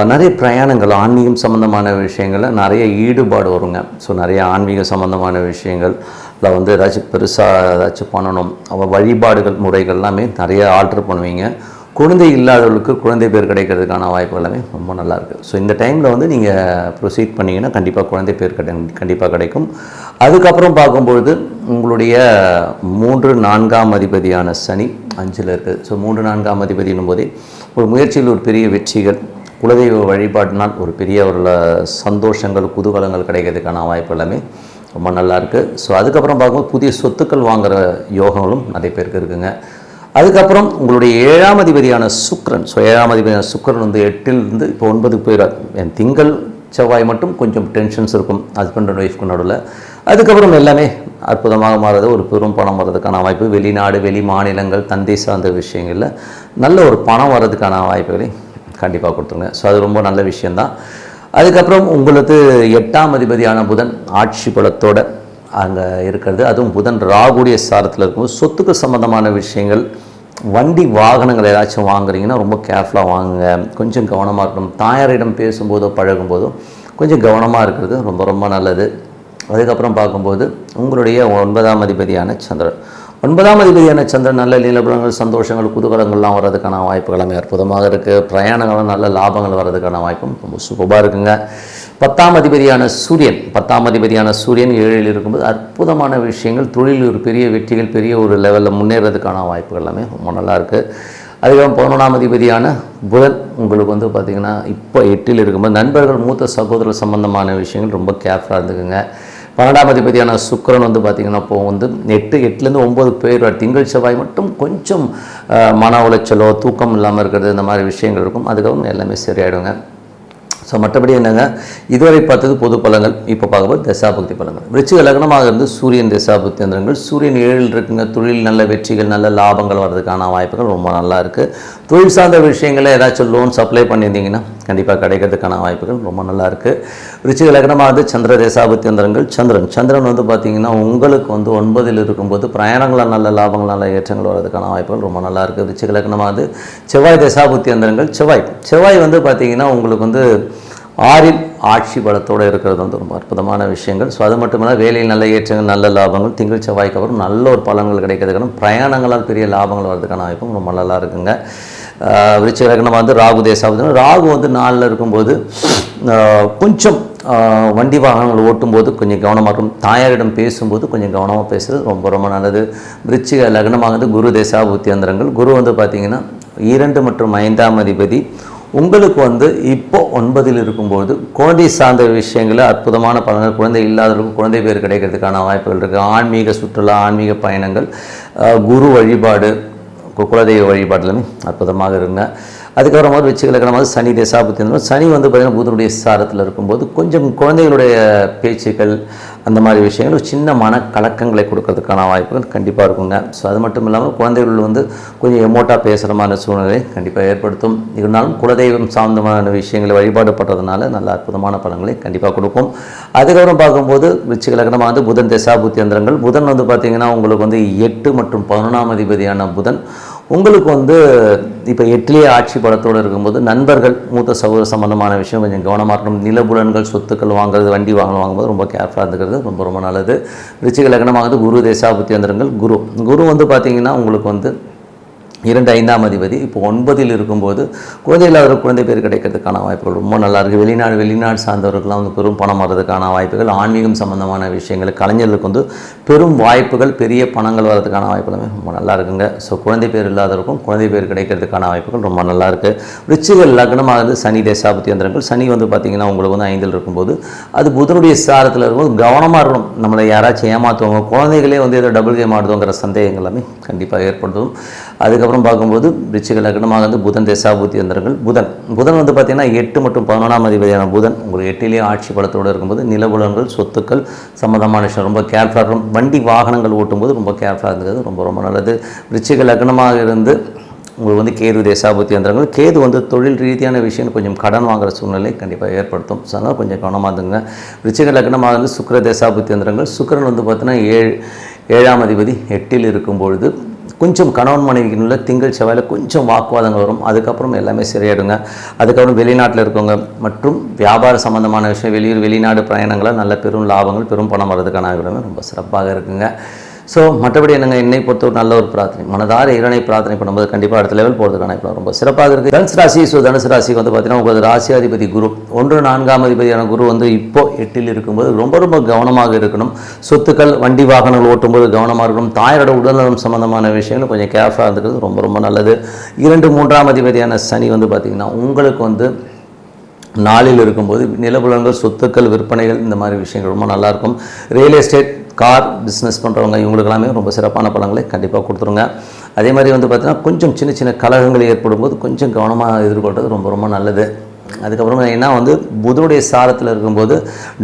நிறைய பிரயாணங்கள் ஆன்மீகம் சம்மந்தமான விஷயங்களில் நிறைய ஈடுபாடு வருங்க. ஸோ நிறைய ஆன்மீக சம்மந்தமான விஷயங்களில் வந்து ஏதாச்சும் பெருசாக ஏதாச்சும் பண்ணணும், வழிபாடுகள் முறைகள் எல்லாமே நிறைய ஆல்ட்ரு பண்ணுவீங்க. குழந்தை இல்லாதவர்களுக்கு குழந்தை பேர் கிடைக்கிறதுக்கான வாய்ப்பு எல்லாமே ரொம்ப நல்லாயிருக்கு. ஸோ இந்த டைமில் வந்து நீங்கள் ப்ரொசீட் பண்ணிங்கன்னா கண்டிப்பாக குழந்தை பேர் கண்டிப்பாக கிடைக்கும். அதுக்கப்புறம் பார்க்கும்பொழுது உங்களுடைய 3, 4ஆம் அதிபதியான சனி 5ல் இருக்குது. ஸோ 3, 4ஆம் அதிபதினும் போதே ஒரு முயற்சியில் ஒரு பெரிய வெற்றிகள், குலதெய்வ வழிபாட்டினால் ஒரு பெரிய ஒரு சந்தோஷங்கள் குதூகலங்கள் கிடைக்கிறதுக்கான வாய்ப்பு எல்லாமே ரொம்ப நல்லாயிருக்கு. ஸோ அதுக்கப்புறம் பார்க்கும்போது புதிய சொத்துக்கள் வாங்குகிற யோகங்களும் நிறைய பேருக்கு இருக்குங்க. அதுக்கப்புறம் உங்களுடைய 7ஆம் அதிபதியான சுக்கிரன். ஸோ 7ஆம் அதிபதியான சுக்கிரன் வந்து 8ல் இருந்து இப்போ 9க்கு போயிடார். என் திங்கள் செவ்வாய் மட்டும் கொஞ்சம் டென்ஷன்ஸ் இருக்கும் ஹஸ்பண்ட் அண்ட் ஒய்ஃப்க்கு நடுவில். அதுக்கப்புறம் எல்லாமே அற்புதமாக மாறுறது, ஒரு பெரும் பணம் வர்றதுக்கான வாய்ப்பு, வெளிநாடு வெளி மாநிலங்கள் தந்தை சார்ந்த விஷயங்களில் நல்ல ஒரு பணம் வர்றதுக்கான வாய்ப்புகளை கண்டிப்பாக கொடுத்துருங்க. ஸோ அது ரொம்ப நல்ல விஷயந்தான். அதுக்கப்புறம் உங்களுக்கு 8ஆம் அதிபதியான புதன் ஆட்சி பலத்தோடு அங்கே இருக்கிறது. அதுவும் புதன் ராகுடைய சாரத்தில் இருக்கும்போது சொத்துக்கள் சம்மந்தமான விஷயங்கள், வண்டி வாகனங்கள் ஏதாச்சும் வாங்குறீங்கன்னா ரொம்ப கேர்ஃபுல்லாக வாங்குங்க. கொஞ்சம் கவனமாக இருக்கணும். தாயாரிடம் பேசும்போதோ பழகும்போதோ கொஞ்சம் கவனமாக இருக்கிறது ரொம்ப ரொம்ப நல்லது. அதுக்கப்புறம் பார்க்கும்போது உங்களுடைய 9ஆம் அதிபதியான சந்திரன். 9ஆம் அதிபதியான சந்திரன் நல்ல நிலபலங்கள், சந்தோஷங்கள், குதூகலங்கள்லாம் வர்றதுக்கான வாய்ப்புகள் எல்லாமே அற்புதமாக இருக்குது. பிரயாணங்களும் நல்ல லாபங்கள் வர்றதுக்கான வாய்ப்பும் ரொம்ப சூப்பராக இருக்குங்க. 10ஆம் அதிபதியான சூரியன் 7ல் இருக்கும்போது அற்புதமான விஷயங்கள், தொழில் ஒரு பெரிய வெற்றிகள், பெரிய ஒரு லெவலில் முன்னேறதுக்கான வாய்ப்புகள் எல்லாமே ரொம்ப நல்லாயிருக்கு. அதுக்கப்புறம் 11ஆம் அதிபதியான புதன் உங்களுக்கு வந்து பார்த்திங்கன்னா இப்போ 8ல் இருக்கும்போது நண்பர்கள், மூத்த சகோதரர் சம்பந்தமான விஷயங்கள் ரொம்ப கேர்ஃபுல்லாக இருந்துக்குங்க. 12ஆம் அதிபதியான சுக்கிரன் வந்து பார்த்திங்கன்னா இப்போ வந்து 8லேருந்து 9 பேர் திங்கள் செவ்வாய் மட்டும் கொஞ்சம் மன உளைச்சலோ தூக்கம் இல்லாமல் இருக்கிறது இந்த மாதிரி விஷயங்கள் இருக்கும். அதுக்கப்புறம் எல்லாமே சரியாயிடுங்க. ஸோ மற்றபடி என்னங்க, இதுவரை பார்த்தது பொது பலங்கள். இப்போ பார்க்கும்போது தசாபக்தி பலங்கள். விருச்சிக லக்னமாக இருந்து சூரியன் தசாபக்தி அந்தரங்கள். சூரியன் 7ல் இருக்குங்க. தொழில் நல்ல வெற்றிகள், நல்ல லாபங்கள் வர்றதுக்கான வாய்ப்புகள் ரொம்ப நல்லா இருக்குது. தொழில் சார்ந்த விஷயங்களில் ஏதாச்சும் லோன்ஸ் அப்ளை பண்ணியிருந்தீங்கன்னா கண்டிப்பாக கிடைக்கிறதுக்கான வாய்ப்புகள் ரொம்ப நல்லா இருக்குது. விருச்சிக லக்னமாக இருந்து சந்திர தசாபக்தி அந்தரங்கள். சந்திரன் வந்து பார்த்திங்கன்னா உங்களுக்கு வந்து 9ல் இருக்கும்போது பிரயாணங்களால் நல்ல லாபங்கள், நல்ல ஏற்றங்கள் வர்றதுக்கான வாய்ப்புகள் ரொம்ப நல்லா இருக்குது. விருச்சிக லக்னமாக இருந்து செவ்வாய் தசாபக்தி அந்தரங்கள். செவ்வாய் வந்து பார்த்திங்கன்னா உங்களுக்கு வந்து 6ல் ஆட்சி பலத்தோடு இருக்கிறது வந்து ரொம்ப அற்புதமான விஷயங்கள். ஸோ அது மட்டும் இல்லை, வேலையில் நல்ல ஏற்றங்கள், நல்ல லாபங்கள், திங்கள் செவ்வாய்க்கு அப்புறம் நல்ல ஒரு பலன்கள் கிடைக்கிறதுக்கான, பிரயாணங்களால் பெரிய லாபங்கள் வர்றதுக்கான வாய்ப்பும் ரொம்ப நல்லா இருக்குங்க. விருச்சிக லக்னமாக வந்து ராகு தேசாபதி. ராகு வந்து 4ல் இருக்கும்போது கொஞ்சம் வண்டி வாகனங்கள் ஓட்டும்போது கொஞ்சம் கவனமாக இருக்கும். தாயாரிடம் பேசும்போது கொஞ்சம் கவனமாக பேசுகிறது ரொம்ப ரொம்ப நல்லது. விருச்சிக லக்னமாக வந்து குரு தேசாபுத்தி அந்தரங்கள். குரு வந்து பார்த்திங்கன்னா 2 மற்றும் 5ஆம் அதிபதி உங்களுக்கு வந்து இப்போ 9ல் இருக்கும்போது குழந்தை சார்ந்த விஷயங்களில் அற்புதமான பலன்கள், குழந்தை இல்லாதவர்களுக்கு குழந்தை பேர் கிடைக்கிறதுக்கான வாய்ப்புகள் இருக்குது. ஆன்மீக சுற்றுலா, ஆன்மீக பயணங்கள், குரு வழிபாடு, குலதெய்வ வழிபாடுலையுமே அற்புதமாக இருங்க. அதுக்கப்புறமா விருச்சிக லக்னமாக சனி தசாபுத்தி. சனி வந்து பார்த்திங்கன்னா புதனுடைய சாரத்தில் இருக்கும்போது கொஞ்சம் குழந்தைகளுடைய பேச்சுக்கள் அந்த மாதிரி விஷயங்கள் சின்ன மனக்கலக்கங்களை கொடுக்கறதுக்கான வாய்ப்புகள் கண்டிப்பாக இருக்குங்க. ஸோ அது மட்டும் இல்லாமல் குழந்தைகள் வந்து கொஞ்சம் எமோட்டாக பேசுகிற மாதிரி சூழ்நிலை கண்டிப்பாக ஏற்படுத்தும். இருந்தாலும் குலதெய்வம் சார்ந்தமான விஷயங்களை வழிபாடு பண்ணுறதுனால நல்ல அற்புதமான பலன்களை கண்டிப்பாக கொடுக்கும். அதுக்கப்புறம் பார்க்கும்போது விருச்சிக லக்னமாக வந்து புதன் தசாபுத்தி அந்தரங்கள். புதன் வந்து பார்த்திங்கன்னா உங்களுக்கு வந்து 8 மற்றும் 11ஆம் அதிபதியான புதன் உங்களுக்கு வந்து இப்போ 8லேயே ஆட்சி பலத்தோடு இருக்கும்போது நண்பர்கள், மூத்த சகோதர சம்பந்தமான விஷயம் கொஞ்சம் கவனமாக இருக்கணும். நிலபுலன்கள், சொத்துக்கள் வாங்குறது, வண்டி வாங்கும்போது ரொம்ப கேர்ஃபுல்லாக இருந்துக்கிறது ரொம்ப ரொம்ப நல்லது. விருச்சிக லக்னமானது குரு தேசாபுத்தி அந்தரங்கள். குரு வந்து பார்த்திங்கன்னா உங்களுக்கு வந்து 2, 5ஆம் அதிபதி இப்போ 9ல் இருக்கும்போது குழந்தை இல்லாத குழந்தை பேர் கிடைக்கிறதுக்கான வாய்ப்புகள் ரொம்ப நல்லா இருக்குது. வெளிநாடு சார்ந்தவர்களுக்கெல்லாம் வந்து பெரும் பணம் வர்றதுக்கான வாய்ப்புகள், ஆன்மீகம் சம்பந்தமான விஷயங்கள், கலைஞர்களுக்கு வந்து பெரும் வாய்ப்புகள், பெரிய பணங்கள் வர்றதுக்கான வாய்ப்புகளுமே ரொம்ப நல்லா இருக்குங்க. ஸோ குழந்தை பேர் இல்லாதவருக்கும் குழந்தை பேர் கிடைக்கிறதுக்கான வாய்ப்புகள் ரொம்ப நல்லா இருக்குது. விருச்சிக லக்னமானது சனி தேசாபுத்தி அந்தரங்கள். சனி வந்து பார்த்திங்கன்னா உங்களுக்கு வந்து 5ல் இருக்கும்போது அது புதனுடைய சாரத்தில் இருக்கும்போது கவனமாக இருக்கணும். நம்மளை யாராச்சும் ஏமாற்றுவாங்க, குழந்தைகளே வந்து ஏதோ டபுள் கேம் ஆடுதுங்கிற சந்தேகங்கள் எல்லாமே கண்டிப்பாக ஏற்படுத்தும். அதுக்கப்புறம் பார்க்கும்போது விருச்சிக லக்னமாக வந்து புதன் தசாபுத்தி அந்தரங்கள். புதன் வந்து பார்த்திங்கன்னா 8 மற்றும் 11ஆம் அதிபதியான புதன் உங்களுக்கு 8லேயே ஆட்சி பலத்தோடு இருக்கும்போது நிலபுலன்கள், சொத்துக்கள் சம்மந்தமான விஷயம் ரொம்ப கேர்ஃபுல்லாக இருக்கும். வண்டி வாகனங்கள் ஓட்டும்போது ரொம்ப கேர்ஃபுல்லாக இருந்தது ரொம்ப ரொம்ப நல்லது. விருச்சிக லக்னமாக இருந்து உங்களுக்கு வந்து கேது தேசாபுத்தி அந்தரங்கள். கேது வந்து தொழில் ரீதியான விஷயம் கொஞ்சம் கடன் வாங்குகிற சூழ்நிலை கண்டிப்பாக ஏற்படுத்தும். ஸோ அதனால் கொஞ்சம் கவனமாக இருந்துங்க. விருச்சிக லக்னமாக வந்து சுக்கிர தேசாபுத்தி அந்தரங்கள். சுக்கிரன் வந்து பார்த்தீங்கன்னா 7ஆம் அதிபதி 8ல் இருக்கும்பொழுது கொஞ்சம் கணவன் மனைவிக்குள்ள திங்கள் செவ்வாயில் கொஞ்சம் வாக்குவாதங்கள் வரும். அதுக்கப்புறம் எல்லாமே சரியாயிடுங்க. அதுக்கப்புறம் வெளிநாட்டில் இருக்கவங்க மற்றும் வியாபார சம்பந்தமான விஷயம், வெளிநாடு பிரயாணங்களால் நல்ல பெரும் லாபங்கள், பெரும் பணம் வர்றதுக்கான ஆகிவிடமே ரொம்ப சிறப்பாக இருக்குங்க. ஸோ மற்றபடி என்னங்க, என்னை பொறுத்த ஒரு நல்ல ஒரு பிரார்த்தனை, மனதார இறைவனை பிரார்த்தனை பண்ணும்போது கண்டிப்பாக அடுத்த லெவல் போகிறதுக்கான இப்போ ரொம்ப சிறப்பாக இருக்குது. தனுசு ராசி. ஸோ தனுசு ராசிக்கு வந்து பார்த்தீங்கன்னா உங்களுக்கு ராசியாதிபதி குரு 1, 4ஆம் அதிபதியான குரு வந்து இப்போ 8ல் இருக்கும்போது ரொம்ப ரொம்ப கவனமாக இருக்கணும். சொத்துக்கள், வண்டி வாகனங்கள் ஓட்டும்போது கவனமாக இருக்கணும். தாயோட உடல்நலம் சம்பந்தமான விஷயங்கள் கொஞ்சம் கேர்ஃபுல்லாக இருக்கிறது ரொம்ப ரொம்ப நல்லது. 2, 3ஆம் அதிபதியான சனி வந்து பார்த்திங்கன்னா உங்களுக்கு வந்து 4ல் இருக்கும்போது நிலபுலன்கள், சொத்துக்கள், விற்பனைகள் இந்த மாதிரி விஷயங்கள் ரொம்ப நல்லாயிருக்கும். ரியல் எஸ்டேட், கார் பிஸ்னஸ் பண்ணுறவங்க இவங்களுக்கெல்லாமே ரொம்ப சிறப்பான பலன்களை கண்டிப்பாக கொடுத்துருங்க. அதே மாதிரி வந்து பார்த்திங்கன்னா கொஞ்சம் சின்ன சின்ன கலகங்கள் ஏற்படும் போது கொஞ்சம் கவனமாக எதிர்கொள்வது ரொம்ப ரொம்ப நல்லது. அதுக்கப்புறம் ஏன்னா வந்து புதனுடைய சாரத்தில் இருக்கும்போது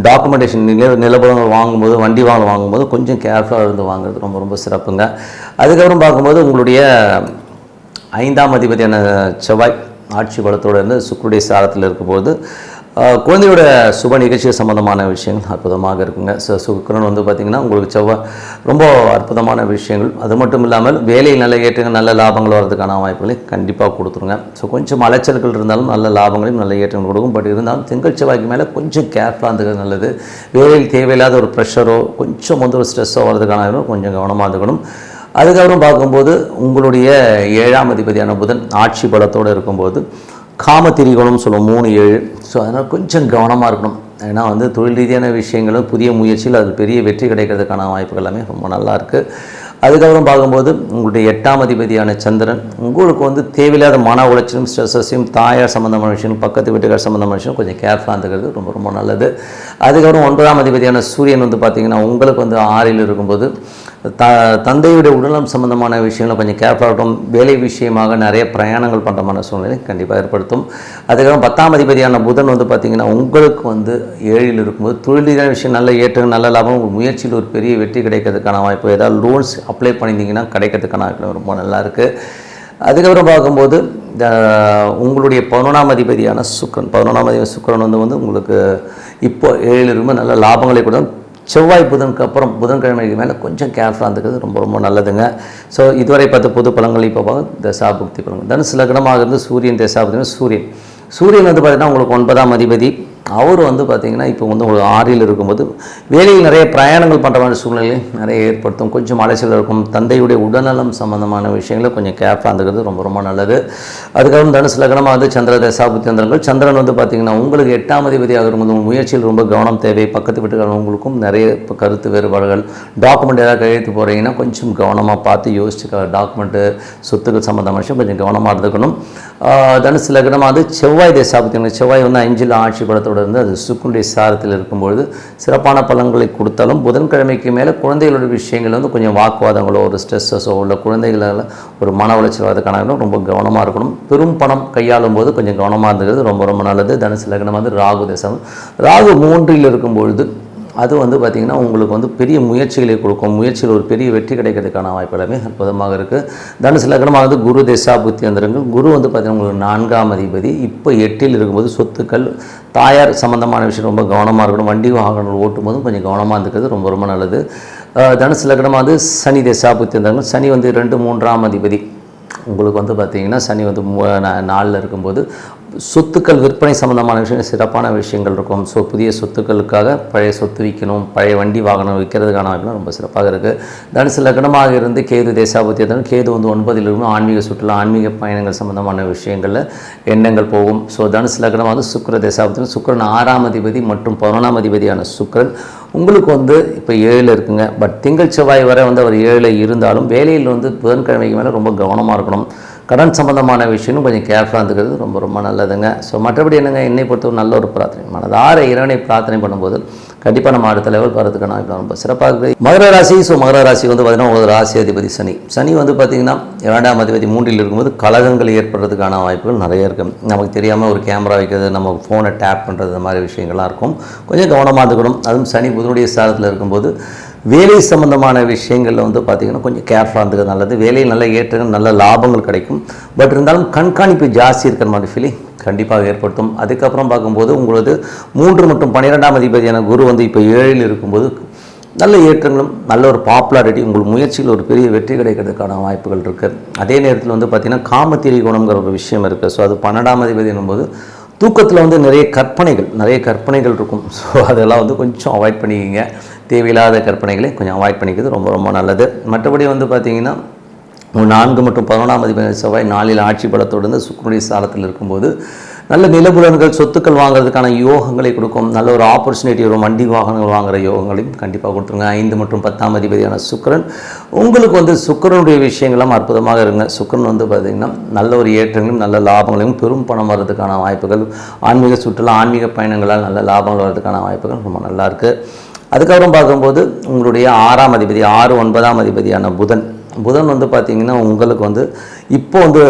டாக்குமெண்டேஷன், நிலபுலங்கள் வாங்கும்போது, வண்டி வாங்கும்போது கொஞ்சம் கேர்ஃபுல்லாக இருந்து வாங்குறது ரொம்ப ரொம்ப சிறப்புங்க. அதுக்கப்புறம் பார்க்கும்போது உங்களுடைய 5ஆம் அதிபதியான செவ்வாய் ஆட்சி பலத்தோடு இருந்து சுக்கிரனுடைய சாரத்தில் இருக்கும்போது குழந்தையோட சுப நிகழ்ச்சி சம்மந்தமான விஷயங்கள் அற்புதமாக இருக்குங்க. சுக்கிரன் வந்து பார்த்திங்கன்னா உங்களுக்கு செவ்வாய் ரொம்ப அற்புதமான விஷயங்கள். அது மட்டும் இல்லாமல் வேலையில் நல்ல ஏற்றங்கள் நல்ல லாபங்கள் வர்றதுக்கான வாய்ப்புகளை கண்டிப்பாக கொடுத்துருங்க. ஸோ கொஞ்சம் அலைச்சல்கள் இருந்தாலும் நல்ல லாபங்களையும் நல்ல ஏற்றங்கள் கொடுக்கும். பட் இருந்தாலும் திங்கள் செவ்வாய்க்கு மேலே கொஞ்சம் கேர்ஃபுல்லாக இருந்துக்கிறது நல்லது. வேலையில் தேவையில்லாத ஒரு ப்ரெஷரோ கொஞ்சம் வந்து ஒரு ஸ்ட்ரெஸ்ஸோ வர்றதுக்கான கொஞ்சம் கவனமாக இருந்துக்கணும். அதுக்கப்புறம் பார்க்கும்போது உங்களுடைய 7ஆம் அதிபதியான புதன் ஆட்சி பலத்தோடு இருக்கும்போது காமத்திரிகோணம் சொல்லுவோம் 3-7. ஸோ அதனால் கொஞ்சம் கவனமாக இருக்கணும். ஏன்னா வந்து தொழில் ரீதியான விஷயங்களும் புதிய முயற்சியில் அது பெரிய வெற்றி கிடைக்கிறதுக்கான வாய்ப்புகள் எல்லாமே ரொம்ப நல்லாயிருக்கு. அதுக்கப்புறம் பார்க்கும்போது உங்களுடைய 8ஆம் அதிபதியான சந்திரன் உங்களுக்கு வந்து தேவையில்லாத மன உளைச்சலும் ஸ்ட்ரெஸ்ஸையும் தாயார் சம்மந்தமான விஷயம் பக்கத்து வீட்டுக்கார் சம்மந்தமான விஷயம் கொஞ்சம் கேர்ஃபுல்லாக இருந்துக்கிறது ரொம்ப ரொம்ப நல்லது. அதுக்கப்புறம் 9ஆம் அதிபதியான சூரியன் வந்து பார்த்திங்கன்னா உங்களுக்கு வந்து 6ல் இருக்கும்போது தந்தையுடைய உடல்நலம் சம்மந்தமான விஷயங்களை கொஞ்சம் கேர்ஃபுல்லாக இருக்கட்டும். வேலை விஷயமாக நிறைய பிரயாணங்கள் பண்ணுறமான சூழ்நிலை கண்டிப்பாக ஏற்படுத்தும். அதுக்கப்புறம் 10ஆம் அதிபதியான புதன் வந்து பார்த்திங்கன்னா உங்களுக்கு வந்து 7ல் இருக்கும்போது தொழில் ரீதியான விஷயம் நல்ல ஏற்றம் நல்ல லாபம் உங்கள் முயற்சியில் ஒரு பெரிய வெற்றி கிடைக்கிறதுக்கான வாய்ப்பு ஏதாவது லோன்ஸ் அப்ளை பண்ணியிருந்தீங்கன்னா கிடைக்கிறதுக்கான வாய்ப்பு ரொம்ப நல்லாயிருக்கு. அதுக்கப்புறம் பார்க்கும்போது உங்களுடைய 11ஆம் அதிபதியான சுக்கிரன் 11ஆம் அதிபதி சுக்கிரன் வந்து உங்களுக்கு இப்போ 7ல் இருக்கும்போது நல்ல லாபங்களை கூட செவ்வாய் புதனுக்கு அப்புறம் புதன்கிழமைக்கு மேலே கொஞ்சம் கேர்ஃபுல்லாக இருந்துக்கிறது ரொம்ப ரொம்ப நல்லதுங்க. ஸோ இதுவரை பார்த்த பொது பலன்கள் இப்போ பார்க்க தசாபுக்தி பலன்கள். தனுசு லக்னமாக இருந்து சூரியன் தசாபுக்தி சூரியன் வந்து பார்த்திங்கன்னா உங்களுக்கு 9ஆம் அதிபதி. அவர் வந்து பார்த்திங்கன்னா இப்போ வந்து உங்களுக்கு 6ல் இருக்கும்போது வேலையில் நிறைய பிரயாணங்கள் பண்ணுற மாதிரி சூழ்நிலையை நிறைய ஏற்படுத்தும். கொஞ்சம் அலைச்சல் இருக்கும். தந்தையுடைய உடல்நலம் சம்மந்தமான விஷயங்களை கொஞ்சம் கேர்ஃபுல்லாக இருந்துக்கிறது ரொம்ப ரொம்ப நல்லது. அதுக்கப்புறம் தனுசு லக்னமாக வந்து சந்திர தசாபுக்தி யந்திரங்கள். சந்திரன் வந்து பார்த்திங்கன்னா உங்களுக்கு 8ஆம் அதிபதியாக இருக்கும்போது முயற்சியில் ரொம்ப கவனம் தேவை. பக்கத்து வீட்டுக்காரங்களுக்கும் நிறைய கருத்து வேறுபாடுகள் டாக்குமெண்ட் ஏதாவது கையெழுத்து போகிறீங்கன்னா கொஞ்சம் கவனமாக பார்த்து யோசிச்சு டாக்குமெண்ட்டு சொத்துக்கள் சம்மந்தமான விஷயம் கொஞ்சம் கவனமாக இருந்துக்கணும். தனுசு லக்னமாக வந்து செவ்வாய் தசாபுக்தி செவ்வாய் வந்து 5ல் ஆட்சி பலத்தோடு இருந்து அது சுக்கிரனுடைய சாரத்தில் இருக்கும்பொழுது சிறப்பான பலன்களை கொடுத்தாலும் புதன்கிழமைக்கு மேலே குழந்தைகளோட விஷயங்கள் வந்து கொஞ்சம் வாக்குவாதங்களோ ஒரு ஸ்ட்ரெஸ்ஸஸோ உள்ள குழந்தைகளால் ஒரு மன உளைச்சல் வரதுக்கான ரொம்ப கவனமாக இருக்கணும். பெரும் பணம் கையாளும் போது கொஞ்சம் கவனமாக இருந்துக்கிறது ரொம்ப ரொம்ப நல்லது. தனுசு லக்னம் வந்து ராகு தசம். ராகு 3ல் இருக்கும்பொழுது அது வந்து பார்த்திங்கன்னா உங்களுக்கு வந்து பெரிய முயற்சிகளை கொடுக்கும். முயற்சியில் ஒரு பெரிய வெற்றி கிடைக்கிறதுக்கான வாய்ப்பு எல்லாமே அற்புதமாக இருக்குது. தனுசு லக்னமாக வந்து குரு தசாபுக்தி யந்திரங்கள். குரு வந்து பார்த்திங்கன்னா உங்களுக்கு 4ஆம் அதிபதி. இப்போ 8ல் இருக்கும்போது சொத்துக்கள் தாயார் சம்மந்தமான விஷயம் ரொம்ப கவனமாக இருக்கணும். வண்டி வாகனங்கள் ஓட்டும் போதும் கொஞ்சம் கவனமாக இருக்கிறது ரொம்ப ரொம்ப நல்லது. தனுசு லக்னமாக வந்து சனி தசாபுக்தி யந்திரங்கள். சனி வந்து 2-3ஆம் அதிபதி. உங்களுக்கு வந்து பார்த்திங்கன்னா சனி வந்து 4ல் இருக்கும்போது சொத்துக்கள் விற்பனை சம்மந்தமான விஷயம் சிறப்பான விஷயங்கள் இருக்கும். ஸோ புதிய சொத்துக்களுக்காக பழைய சொத்து விற்கணும், பழைய வண்டி வாகனம் விற்கிறதுக்கான வாய்ப்புலாம் ரொம்ப சிறப்பாக இருக்குது. தனுசு லக்னமாக இருந்து கேது தேசாபுத்தியத்தன். கேது வந்து 9ல் இருக்கும். ஆன்மீக சுற்றுலா ஆன்மீக பயணங்கள் சம்மந்தமான விஷயங்களில் எண்ணங்கள் போகும். ஸோ தனுசு லக்னமாக வந்து சுக்கிர தேசாபுத்தியன். சுக்கிரன் 6ஆம் அதிபதி மற்றும் 11ஆம் அதிபதியான சுக்கிரன் உங்களுக்கு வந்து இப்போ 7ல் இருக்குங்க. பட் திங்கள் செவ்வாய் வரை வந்து அவர் 7ல் இருந்தாலும் வேலையில் வந்து புதன்கிழமைக்கு மேலே ரொம்ப கவனமாக இருக்கணும். கடன் சம்பந்தமான விஷயமும் கொஞ்சம் கேர்ஃபுல்லாக இருந்துக்கிறது ரொம்ப ரொம்ப நல்லதுங்க. ஸோ மற்றபடி என்னங்க என்னை பொறுத்தவரை நல்ல ஒரு பிரார்த்தனை மனதார இறைவனை பிரார்த்தனை பண்ணும்போது கண்டிப்பாக நம்ம அடுத்த லெவல் வரதுக்கான ரொம்ப சிறப்பாக இருக்குது. மகர ராசி. ஸோ மகர ராசி வந்து பார்த்திங்கன்னா ஒரு ராசி அதிபதி சனி வந்து பார்த்திங்கன்னா 2ஆம் அதிபதி 3ல் இருக்கும்போது கலகங்கள் ஏற்படுறதுக்கான வாய்ப்புகள் நிறைய இருக்குது. நமக்கு தெரியாமல் ஒரு கேமரா வைக்கிறது, நம்ம ஃபோனை டேப் பண்ணுறது, இந்த மாதிரி விஷயங்கள்லாம் இருக்கும். கொஞ்சம் கவனமாக இருந்துக்கணும். அதுவும் சனி புதனுடைய சாரத்தில் இருக்கும்போது வேலை சம்மந்தமான விஷயங்களில் வந்து பார்த்திங்கன்னா கொஞ்சம் கேர்ஃபுல்லாக இருந்துக்கிறது நல்லது. வேலையில் நல்ல ஏற்றங்கள் நல்ல லாபங்கள் கிடைக்கும். பட் இருந்தாலும் கண்காணிப்பு ஜாஸ்தி இருக்கிற மாதிரி ஃபீலிங் கண்டிப்பாக ஏற்படுத்தும். அதுக்கப்புறம் பார்க்கும்போது உங்களது 3 மற்றும் 12ஆம் அதிபதியான குரு வந்து இப்போ 7ல் இருக்கும்போது நல்ல ஏற்றங்களும் நல்ல ஒரு பாப்புலாரிட்டி உங்களுக்கு முயற்சியில் ஒரு பெரிய வெற்றி கிடைக்கிறதுக்கான வாய்ப்புகள் இருக்குது. அதே நேரத்தில் வந்து பார்த்திங்கன்னா காமத்திரி குணம்ங்கிற ஒரு விஷயம் இருக்குது. ஸோ அது 12ஆம் அதிபதி என்னும்போது தூக்கத்தில் வந்து நிறைய கற்பனைகள் இருக்கும். ஸோ அதெல்லாம் வந்து கொஞ்சம் அவாய்ட் பண்ணிக்கிங்க. தேவையில்லாத கற்பனைகளை கொஞ்சம் அவாய்ட் பண்ணிக்கிறது ரொம்ப ரொம்ப நல்லது. மற்றபடி வந்து பார்த்திங்கன்னா 4 மற்றும் 11ஆம் அதிபதி செவ்வாய் 4ல் ஆட்சி பலத்தோடு சுக்கிரனுடைய சாரத்தில் இருக்கும்போது நல்ல நிலபுலன்கள் சொத்துக்கள் வாங்குறதுக்கான யோகங்களை கொடுக்கும். நல்ல ஒரு ஆப்பர்ச்சுனிட்டி வரும். வண்டி வாகனங்கள் வாங்குகிற யோகங்களையும் கண்டிப்பாக கொடுத்துருங்க. 5 மற்றும் 10ஆம் அதிபதியான சுக்கிரன் உங்களுக்கு வந்து சுக்கிரனுடைய விஷயங்கள்லாம் அற்புதமாக இருங்க. சுக்கிரன் வந்து பார்த்திங்கன்னா நல்ல ஒரு ஏற்றங்களும் நல்ல லாபங்களையும் பெரும் பணம் வர்றதுக்கான வாய்ப்புகள் ஆன்மீக சுற்றுலா ஆன்மீக பயணங்களால் நல்ல லாபங்கள் வர்றதுக்கான வாய்ப்புகள் ரொம்ப நல்லாயிருக்கு. அதுக்கப்புறம் பார்க்கும்போது உங்களுடைய 6ஆம் அதிபதி 6-9ஆம் அதிபதியான புதன் வந்து பார்த்திங்கன்னா உங்களுக்கு வந்து இப்போ வந்து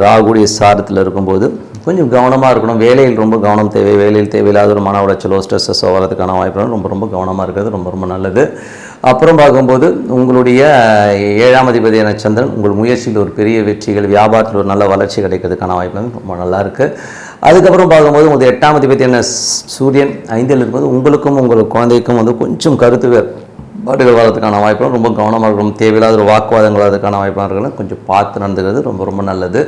ராகுடைய சாரத்தில் இருக்கும்போது கொஞ்சம் கவனமாக இருக்கணும். வேலையில் ரொம்ப கவனம் தேவை. வேலையில் தேவையில்லாத ஒரு மன உளைச்சலோ ஸ்ட்ரெஸ்ஸோ வரதுக்கான வாய்ப்புகளும் ரொம்ப ரொம்ப கவனமாக இருக்கிறது ரொம்ப ரொம்ப நல்லது. அப்புறம் பார்க்கும்போது உங்களுடைய 7ஆம் அதிபதியான சந்திரன் உங்கள் முயற்சியில் ஒரு பெரிய வெற்றிகள், வியாபாரத்தில் ஒரு நல்ல வளர்ச்சி கிடைக்கிறதுக்கான வாய்ப்பு ரொம்ப நல்லா இருக்குது. அதுக்கப்புறம் பார்க்கும்போது உங்களுக்கு 8ஆம் அதிபதியான சூரியன் 5ல் இருக்கும்போது உங்களுக்கும் உங்கள் குழந்தைக்கும் வந்து கொஞ்சம் கருத்து வேறுபாடுகள் வர்றதுக்கான வாய்ப்பும் ரொம்ப கவனமாக இருக்கணும். தேவையில்லாத ஒரு வாக்குவாதங்கள் வர்றதுக்கான வாய்ப்பாக இருக்கணும். கொஞ்சம் பார்த்து நடந்துக்கிறது ரொம்ப ரொம்ப நல்லது.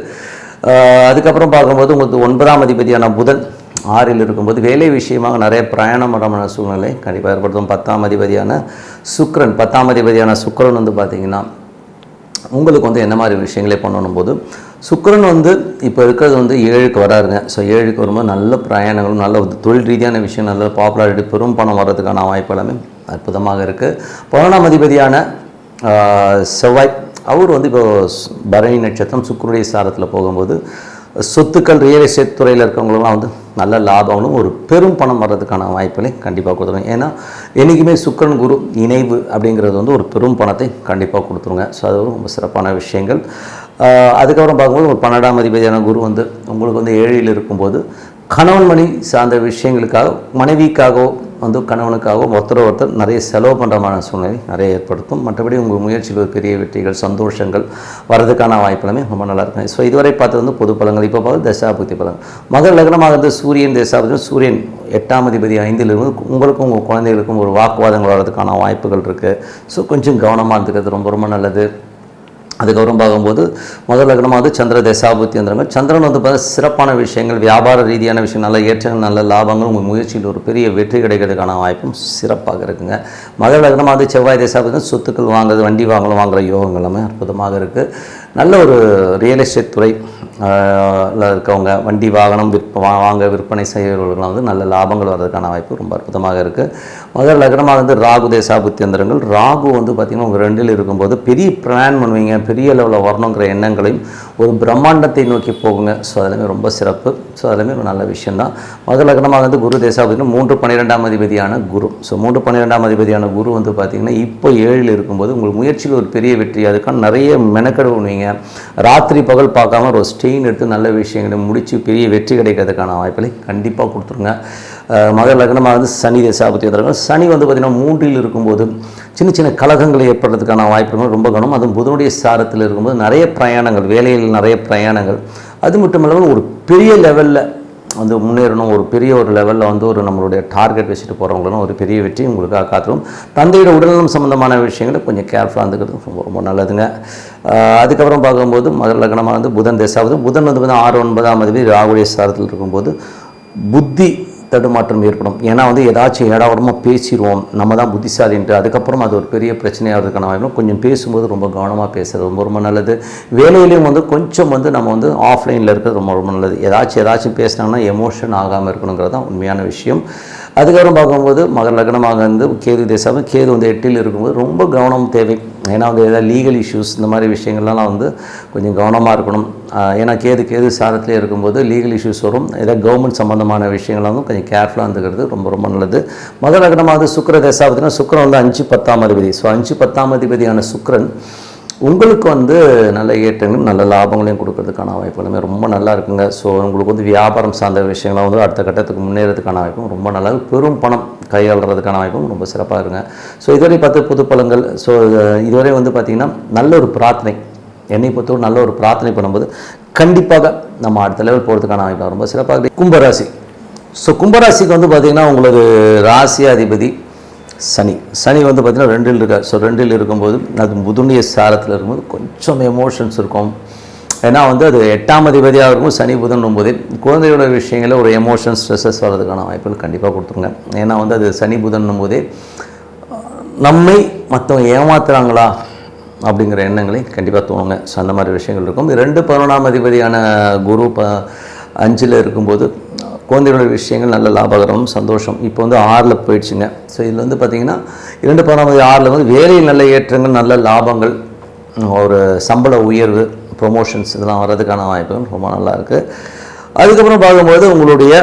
அதுக்கப்புறம் பார்க்கும்போது உங்களுக்கு 9ஆம் அதிபதியான புதன் 6ல் இருக்கும்போது வேலை விஷயமாக நிறைய பிரயாணம் வரமான சூழ்நிலை கண்டிப்பாக ஏற்படுத்தும். 10ஆம் அதிபதியான சுக்கிரன் வந்து பார்த்திங்கன்னா உங்களுக்கு வந்து என்ன மாதிரி விஷயங்களே பண்ணணும் போது சுக்கிரன் வந்து இப்போ இருக்கிறது வந்து 7க்கு வராருங்க. ஸோ 7க்கு வரும்போது நல்ல பிரயாணங்களும் நல்ல தொழில் ரீதியான விஷயம், நல்ல பாப்புலாரிட்டி, பெரும் பணம் வர்றதுக்கான வாய்ப்பு எல்லாமே அற்புதமாக இருக்குது. 11ஆம் அதிபதியான செவ்வாய் அவர் வந்து இப்போ பரணி நட்சத்திரம் சுக்கிரனுடைய சாரத்தில் போகும்போது சொத்துக்கள், ரியல் எஸ்டேட் துறையில் இருக்கவங்களும் வந்து நல்ல லாபங்களும் ஒரு பெரும் பணம் வர்றதுக்கான வாய்ப்புகளை கண்டிப்பாக கொடுத்துருங்க. ஏன்னா என்றைக்குமே சுக்கிரன் குரு இணைவு அப்படிங்கிறது வந்து ஒரு பெரும் பணத்தை கண்டிப்பாக கொடுத்துருங்க. ஸோ அது ரொம்ப சிறப்பான விஷயங்கள். அதுக்கப்புறம் பார்க்கும்போது ஒரு 12ஆம் அதிபதியான குரு வந்து உங்களுக்கு வந்து 7ல் இருக்கும்போது கணவன் மணி சார்ந்த விஷயங்களுக்காக, மனைவிக்காகவோ வந்து கணவனுக்காகவோ ஒருத்தர் நிறைய செலவு பண்ணுறமான சூழ்நிலை நிறைய ஏற்படுத்தும். மற்றபடி உங்கள் முயற்சியில் ஒரு பெரிய வெற்றிகள், சந்தோஷங்கள் வரதுக்கான வாய்ப்புகளுமே ரொம்ப நல்லா இருக்கும். ஸோ இதுவரை பார்த்தது வந்து பொது பலங்கள். இப்போ பார்த்து தசாபுக்தி பலங்கள். மகர லக்னமாக இருந்து சூரியன் தசாபுக்தி, சூரியன் 8ஆம் அதிபதி 5ல் இருந்து உங்களுக்கும் உங்கள் குழந்தைகளுக்கும் ஒரு வாக்குவாதங்கள் வர்றதுக்கான வாய்ப்புகள் இருக்குது. ஸோ கொஞ்சம் கவனமாக இருந்துக்கிறது ரொம்ப ரொம்ப நல்லது. அதுக்கப்புறம் பார்க்கும்போது முதல் லக்னமாக வந்து சந்திர தசாபுத்தி வந்துடுங்க. சந்திரன் வந்து பார்த்தா சிறப்பான விஷயங்கள், வியாபார ரீதியான விஷயம், நல்ல ஏற்றங்கள், நல்ல லாபங்கள், உங்கள் முயற்சியில் ஒரு பெரிய வெற்றி கிடைக்கிறதுக்கான வாய்ப்பும் சிறப்பாக இருக்குங்க. மகர லக்னமாக வந்து செவ்வாய் தசாபுத்தி சொத்துக்கள் வாங்குறது, வண்டி வாங்குகிற யோகங்கள் எல்லாமே அற்புதமாக இருக்குது. நல்ல ஒரு ரியல் எஸ்டேட் துறை இருக்கவங்க, வண்டி வாகனம் வாங்க விற்பனை செய்கிறவர்கள்லாம் வந்து நல்ல லாபங்கள் வர்றதுக்கான வாய்ப்பு ரொம்ப அற்புதமாக இருக்குது. மகர லக்னமாக வந்து ராகு தேசாபுத்தி எந்திரங்கள். ராகு வந்து பார்த்திங்கன்னா உங்கள் 2ல் இருக்கும்போது பெரிய பிளான் பண்ணுவீங்க, பெரிய லெவலில் வரணுங்கிற எண்ணங்களையும் ஒரு பிரம்மாண்டத்தை நோக்கி போகுங்க. ஸோ அதெல்லாமே ரொம்ப சிறப்பு. ஸோ அதெல்லாமே ஒரு நல்ல விஷயந்தான். மகர லக்னமாக வந்து குரு தேசாபுத்தி 3-12ஆம் அதிபதியான குரு. ஸோ 3-12ஆம் அதிபதியான குரு வந்து பார்த்திங்கன்னா இப்போ 7ல் இருக்கும்போது உங்கள் முயற்சியில் ஒரு பெரிய வெற்றி, அதுக்கான நிறைய மெனக்கெடு பண்ணுவீங்க. ராத்திரி பகல் பார்க்காம ஒரு ஸ்டெயின் எடுத்து நல்ல விஷயங்களை முடித்து பெரிய வெற்றி கிடைக்கிறதுக்கான வாய்ப்புகளை கண்டிப்பாக கொடுத்துருங்க. மகர லக்னமாக வந்து சனி தசாபுத்தி வந்துருங்க. சனி வந்து பார்த்திங்கன்னா 3ல் இருக்கும்போது சின்ன சின்ன கலகங்கள் ஏற்படுறதுக்கான வாய்ப்புகள் ரொம்ப கவனம். அதுவும் புதனுடைய சாரத்தில் இருக்கும்போது நிறைய பிரயாணங்கள், வேலையில் நிறைய பிரயாணங்கள், அது மட்டும் இல்லாமல் ஒரு பெரிய லெவலில் வந்து முன்னேறணும், ஒரு பெரிய ஒரு லெவலில் வந்து ஒரு நம்மளுடைய டார்கெட் வச்சுட்டு போகிறவங்களும் ஒரு பெரிய வெற்றி உங்களுக்காக காத்துரும். தந்தையோட உடல்நலம் சம்மந்தமான விஷயங்களை கொஞ்சம் கேர்ஃபுல்லாக இருந்துக்கிறது ரொம்ப ரொம்ப நல்லதுங்க. அதுக்கப்புறம் பார்க்கும்போது மகர லக்னமாக வந்து புதன் தசாபுத்தி. புதன் வந்து 6-9ஆம் அதிபதி ராகுடைய சாரத்தில் இருக்கும்போது புத்தி தடுமாற்றம் ஏற்படும். ஏன்னா வந்து ஏதாச்சும் ஏடாவிடமாக பேசிடுவோம், நம்ம தான் புத்திசாலின்ட்டு, அதுக்கப்புறம் அது ஒரு பெரிய பிரச்சனையாகிறதுக்கான வாய்ப்பு. கொஞ்சம் பேசும்போது ரொம்ப கவனமாக பேசுகிறது ரொம்ப ரொம்ப நல்லது. வேலையிலையும் வந்து கொஞ்சம் வந்து நம்ம வந்து ஆஃப்லைனில் இருக்கிறது ரொம்ப ரொம்ப நல்லது. ஏதாச்சும் பேசினாங்கன்னா எமோஷன் ஆகாமல் இருக்கணுங்கிறது தான் உண்மையான விஷயம். அதுக்கப்புறம் பார்க்கும்போது மகர லக்னமாக வந்து கேது தேசம். கேது வந்து 8ல் இருக்கும்போது ரொம்ப கவனம் தேவை. ஏன்னா வந்து ஏதாவது லீகல் இஷ்யூஸ் இந்த மாதிரி விஷயங்கள்லாம் வந்து கொஞ்சம் கவனமாக இருக்கணும். ஏன்னா கேது சாரத்திலே இருக்கும்போது லீகல் இஷ்யூஸ் வரும். ஏதாவது கவர்மெண்ட் சம்மந்தமான விஷயங்கள்லாம் வந்து கொஞ்சம் கேர்ஃபுல்லாக இருந்துக்கிறது ரொம்ப ரொம்ப நல்லது. மகர லக்னமாக வந்து சுக்கிர தசாபுத்தினா சுக்கிரன் வந்து 5-10ஆம் அதிபதி. ஸோ 5-10ஆம் அதிபதியான சுக்கிரன் உங்களுக்கு வந்து நல்ல ஏற்றங்களும் நல்ல லாபங்களையும் கொடுக்கறதுக்கான வாய்ப்பு எல்லாமே ரொம்ப நல்லா இருக்குங்க. ஸோ உங்களுக்கு வந்து வியாபாரம் சார்ந்த விஷயங்கள்லாம் வந்து அடுத்த கட்டத்துக்கு முன்னேறதுக்கான வாய்ப்பும் ரொம்ப நல்லா இருக்குது. பெரும் பணம் கையாளுறதுக்கான வாய்ப்பும் ரொம்ப சிறப்பாக இருங்க. ஸோ இதுவரை பார்த்து புது பலங்கள். ஸோ இதுவரை வந்து பார்த்திங்கன்னா நல்ல ஒரு பிரார்த்தனை, என்னை பொறுத்தவரை நல்ல ஒரு பிரார்த்தனை பண்ணும்போது கண்டிப்பாக நம்ம அடுத்த லெவல் போகிறதுக்கான வாய்ப்பு ரொம்ப சிறப்பாக. கும்பராசி. ஸோ கும்பராசிக்கு வந்து பார்த்திங்கன்னா உங்களுக்கு ராசி அதிபதி சனி வந்து பார்த்திங்கன்னா 2ல் இருக்கார். ஸோ 2ல் இருக்கும்போது அது புதனுடைய சாரத்தில் இருக்கும்போது கொஞ்சம் எமோஷன்ஸ் இருக்கும். ஏன்னா வந்து அது 8ஆம் அதிபதியாக இருக்கும். சனி புதன் போது குழந்தையோட விஷயங்களில் ஒரு எமோஷன்ஸ் ஸ்ட்ரெஸ்ஸஸ் வர்றதுக்கான வாய்ப்புகள் கண்டிப்பாக கொடுத்துருங்க. ஏன்னா வந்து அது சனி புதன் போதே நம்மை மற்றவங்க ஏமாத்துறாங்களா அப்படிங்கிற எண்ணங்களை கண்டிப்பாக தோணுங்க. ஸோ அந்த மாதிரி விஷயங்கள் இருக்கும். 2-11ஆம் அதிபதியான குரு 5ல் இருக்கும்போது குழந்தைகளோட விஷயங்கள் நல்ல லாபகரம், சந்தோஷம். இப்போ வந்து 6ல் போயிடுச்சுங்க. ஸோ இதில் வந்து பார்த்திங்கன்னா 2-11 6ல் வந்து வேலையில் நல்ல ஏற்றங்கள், நல்ல லாபங்கள், ஒரு சம்பள உயர்வு, ப்ரொமோஷன்ஸ் இதெல்லாம் வர்றதுக்கான வாய்ப்புகள் ரொம்ப நல்லா இருக்குது. அதுக்கப்புறம் பார்க்கும்போது உங்களுடைய